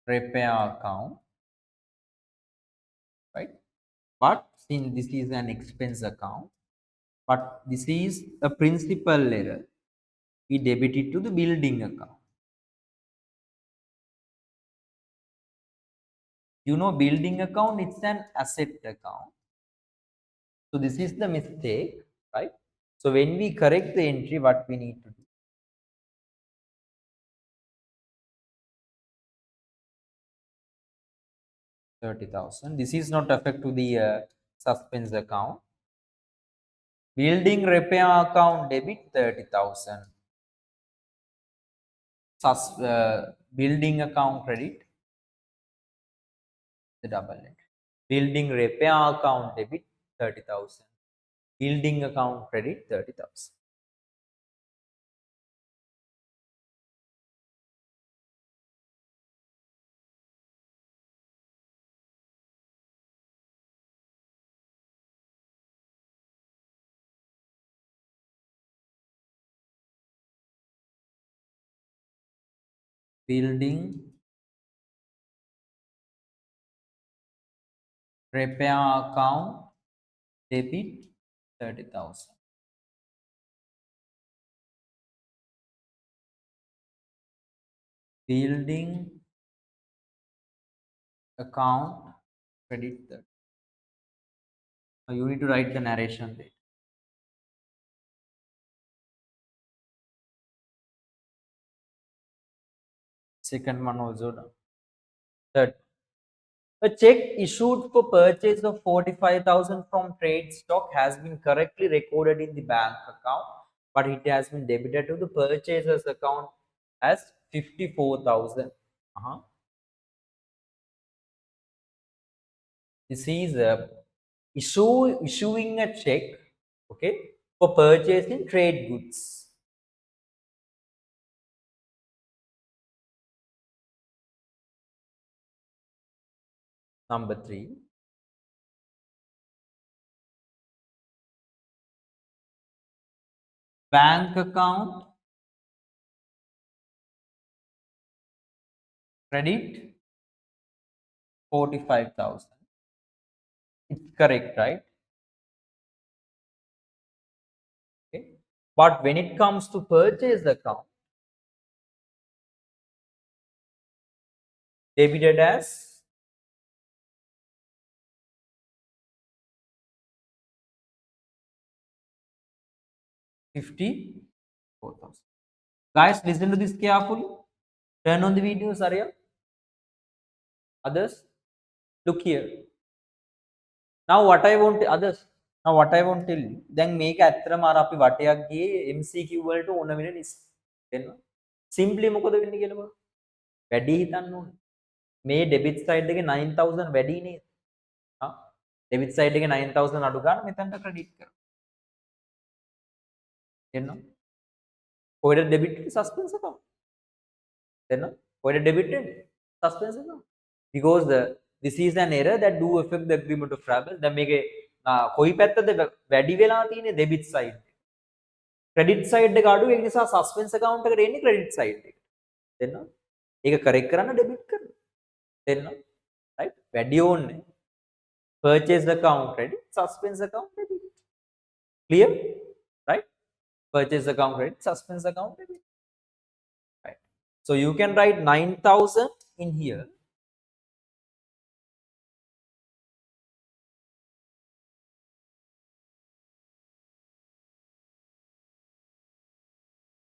repair account, right? But since this is an expense account, but this is a principal error, we debit it to the building account. You know, building account, it's an asset account. So this is the mistake, right? So when we correct the entry, what we need to do? $30,000. This is not affect to the suspense account. Building repair account debit 30,000. Building account credit the double entry. Building repair account debit 30,000. Building account credit 30,000. Building repair account debit 30,000. Building account credit 30. Now you need to write the narration date. Second one also done. Third, a check issued for purchase of 45,000 from trade stock has been correctly recorded in the bank account, but it has been debited to the purchaser's account as 54,000. This is issuing a check, okay, for purchasing trade goods. Number 3. Bank account credit 45,000. It's correct, right? Okay. But when it comes to purchase account, debited as 54,000. Guys, listen to this carefully. Turn on the video, Arya. Others, look here. Now what I want others. Now what I want to tell you. දැන් මේක ඇත්තටම අර අපි වටයක් ගියේ MCQ වලට ඕන වෙන list. එන්න. සිම්ප්ලි මොකද වෙන්නේ කියලා බලන්න. වැඩි හිතන්න ඕනේ. මේ ඩෙබිට් සයිඩ් එකේ 9000 වැඩි නේද? හා? ඩෙබිට් සයිඩ් එකේ 9000 අඩු ගන්න මෙතනට ක්‍රෙඩිට් කරනවා. එන්න. කොහෙද ඩෙබිට් එකේ සස්පෙන්ස් account? එන්න. කොහෙද ඩෙබිට් වෙන්නේ? සස්පෙන්ස් account. Because this is an error that do affect the agreement of travel. දැන් මේකේ කොයි පැත්තද වැඩි වෙලා තියෙන්නේ debit side එක. credit side එක අඩු ඒ නිසා suspense account එකට එන්නේ credit side එකට. තේරෙනවද? ඒක correct කරන්න debit කරනවා. තේරෙනවද? right? වැඩි ඕනේ. purchase account credit, suspense account debit. Clear? Right? Purchase account credit, suspense account debit. Right? So you can write 9,000 in here.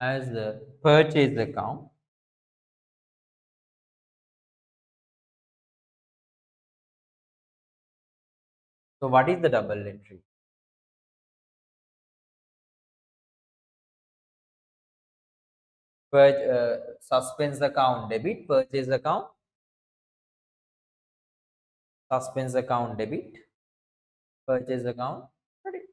As the purchase account. So what is the double entry? Suspense account debit, purchase account, suspense account debit, purchase account credit.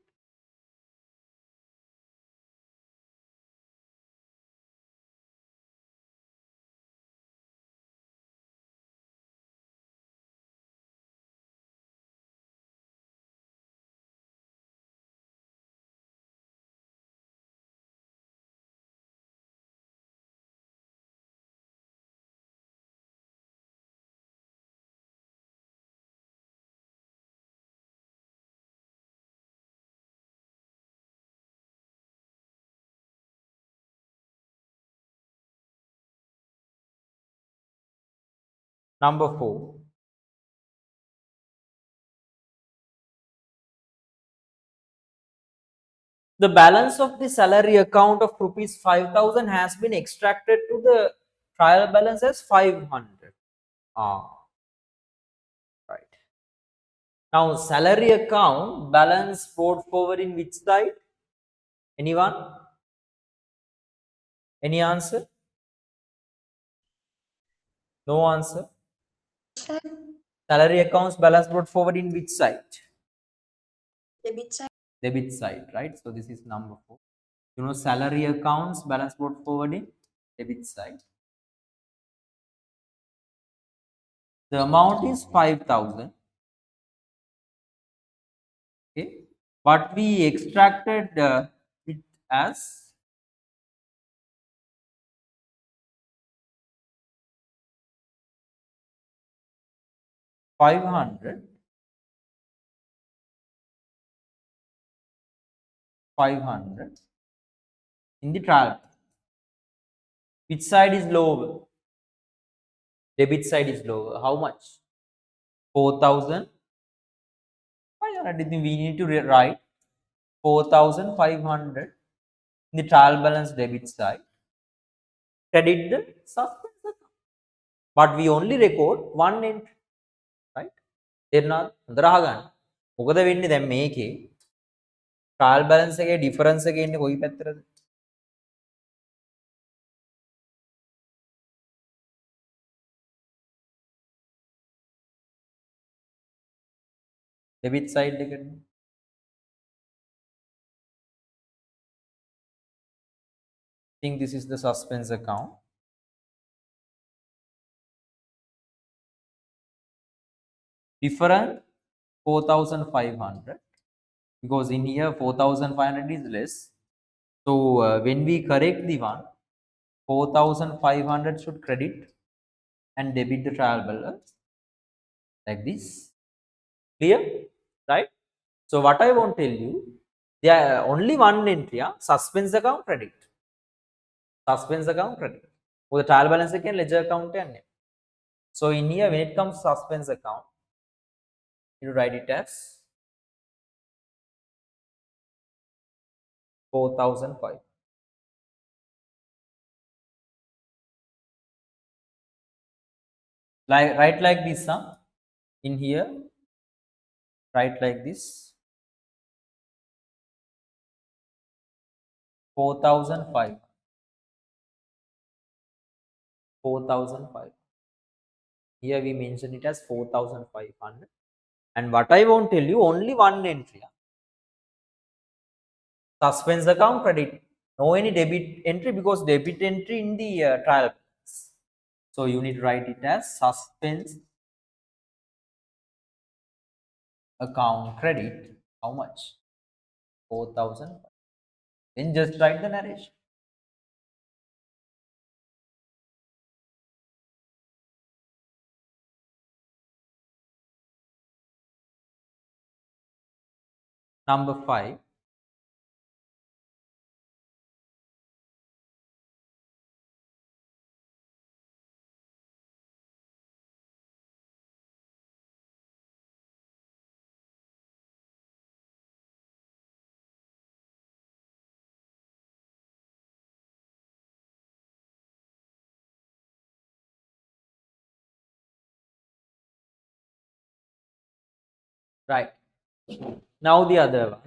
Number 4. The balance of the salary account of rupees 5,000 has been extracted to the trial balance as 500. Right. Now, salary account balance brought forward in which side? Anyone? Any answer? No answer. Salary accounts balance brought forward in which side? Debit side. Debit side, right? So this is number 4. You know, salary accounts balance brought forward in debit side. The amount is 5,000. Okay, but we extracted it as 500. 500 in the trial. Which side is lower? Debit side is lower. How much? 4,000. We need to write 4,500 in the trial balance debit side. Credit the suspense account. But we only record one entry. Right? තේරුණාද? හොඳට අහගන්න. මොකද වෙන්නේ දැන් මේකේ trial balance එකේ difference එක එන්නේ කොයි පැත්තටද? debit side එකට. I think this is the suspense account. Different 4,500 because in here 4,500 is less. So when we correct the one, 4,500 should credit and debit the trial balance like this. Clear? Right? So what I want to tell you, there are only one entry, suspense account credit. Suspense account credit. For the trial balance again, ledger account. So in here, when it comes to suspense account, you write it as 4,005. Write like this, huh? In here, write like this. 4,005. 4,005. Here we mention it as 4,500. And what I won't tell you, only one entry. Suspense account credit. No any debit entry because debit entry in the trial balance. So you need to write it as suspense account credit. How much? 4,000. Then just write the narration. Number 5. Right. Now the other one.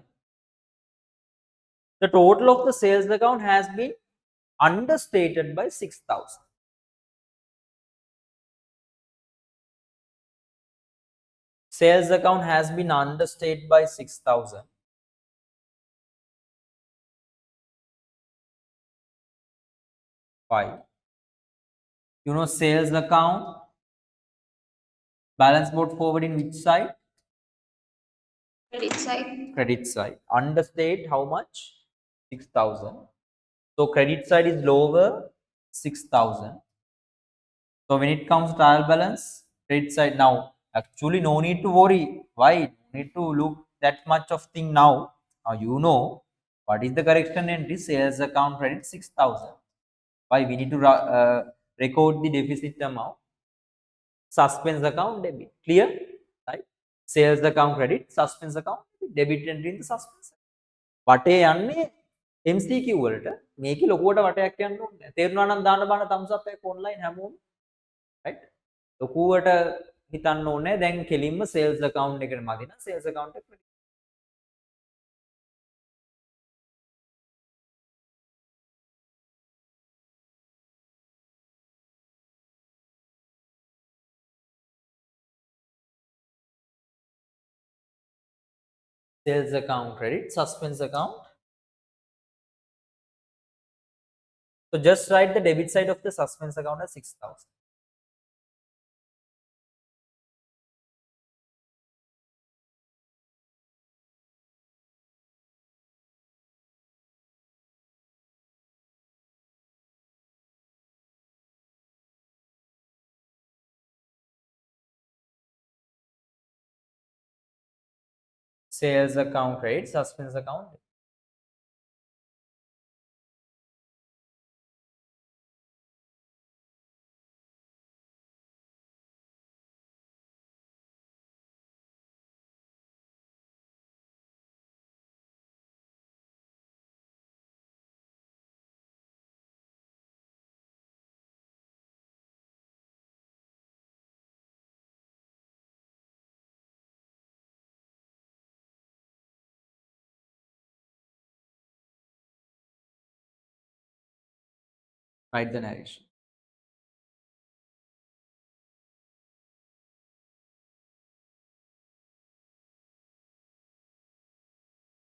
The total of the sales account has been understated by 6,000. Sales account has been understated by 6,000. Five. You know, sales account balance brought forward in which side? Credit side. Credit side. Understate how much? 6,000. So credit side is lower, 6,000. So when it comes to trial balance, credit side now, actually no need to worry. Why? No need to look that much of thing now. Now you know what is the correction entry? Sales account credit 6,000. Why? We need to record the deficit amount. suspense account debit. Clear? Right? Sales account credit, suspense account debit entry in the suspense. වටේ යන්නේ MCQ වලට මේකේ ලොකුවට වටයක් යන්න ඕනේ නැහැ. තේරුණා නම් දාන්න බාන thumbs up එකක් online හැමෝම. right? ලොකුවට හිතන්න ඕනේ දැන් කෙලින්ම sales account එකට මදින sales account එක credit. Sales account credit, suspense account. So just write the debit side of the suspense account as 6,000. Sales account credit, suspense account. Write the narration.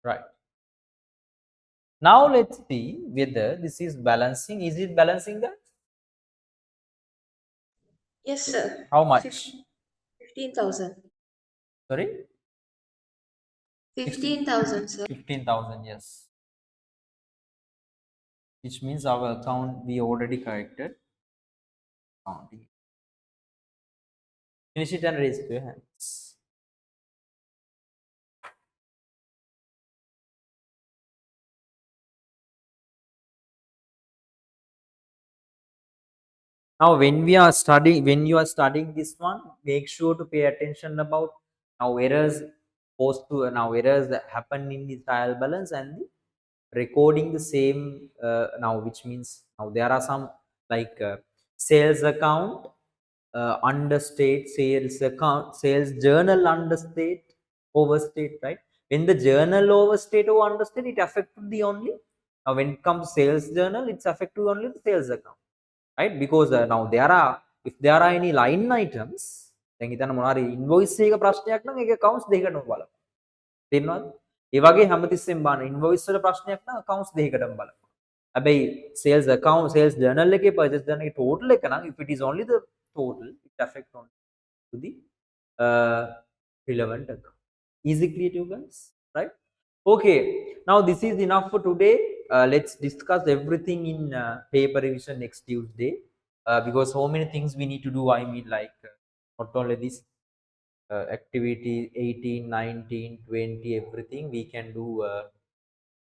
Right. Now let's see whether this is balancing. Is it balancing that? Yes, sir. How much? 15,000. Sorry? 15,000, sir. 15,000, yes. Which means our account we already corrected. Counting. Finish it and raise your hands. Now when you are studying this one, make sure to pay attention about now errors that happen in the trial balance and the recording the same now, which means now there are some like sales account understate, sales account, sales journal understate, overstate, right? When the journal overstate or understate, it affected the only now when it comes sales journal, it's affected only the sales account, right? Because now if there are any line items, දැන් හිතන්න මොනවා invoice එක ප්‍රශ්නයක් නම් ඒක accounts දෙකකටම බලන්න. තේරෙනවද? ඒ වගේ හැමතිස්සෙම බලන්න ඉන්වොයිස් වල ප්‍රශ්නයක් නම් accounts දෙකකටම බලන්න. හැබැයි sales account, sales journal එකේ purchase journal එකේ total එක නම් if it is only the total, it affect only to the relevant account. Easy clear to you guys, right? Okay, now this is enough for today. Let's discuss everything in paper revision next Tuesday, because so many things we need to do. I mean, like not only this activity 18, 19, 20, everything we can do.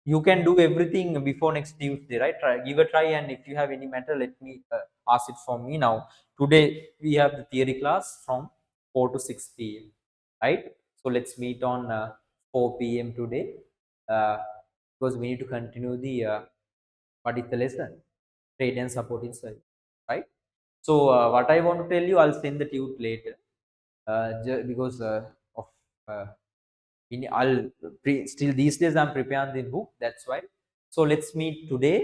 You can do everything before next Tuesday, right? Give a try, and if you have any matter, let me ask it for me. Now today we have the theory class from 4 to 6 p.m, right? So let's meet on 4 p.m. today, because we need to continue the what is the lesson? Trade and supporting service, right? So what I want to tell you, I'll send the tute later, because of still these days I'm preparing the book, that's why. So let's meet today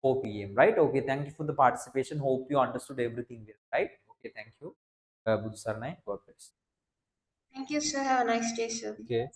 4 p.m, right? Okay, thank you for the participation. Hope you understood everything there, right? Okay, thank you. Buddha Saranai, God bless. Thank you, sir. Have a nice day, sir. Okay.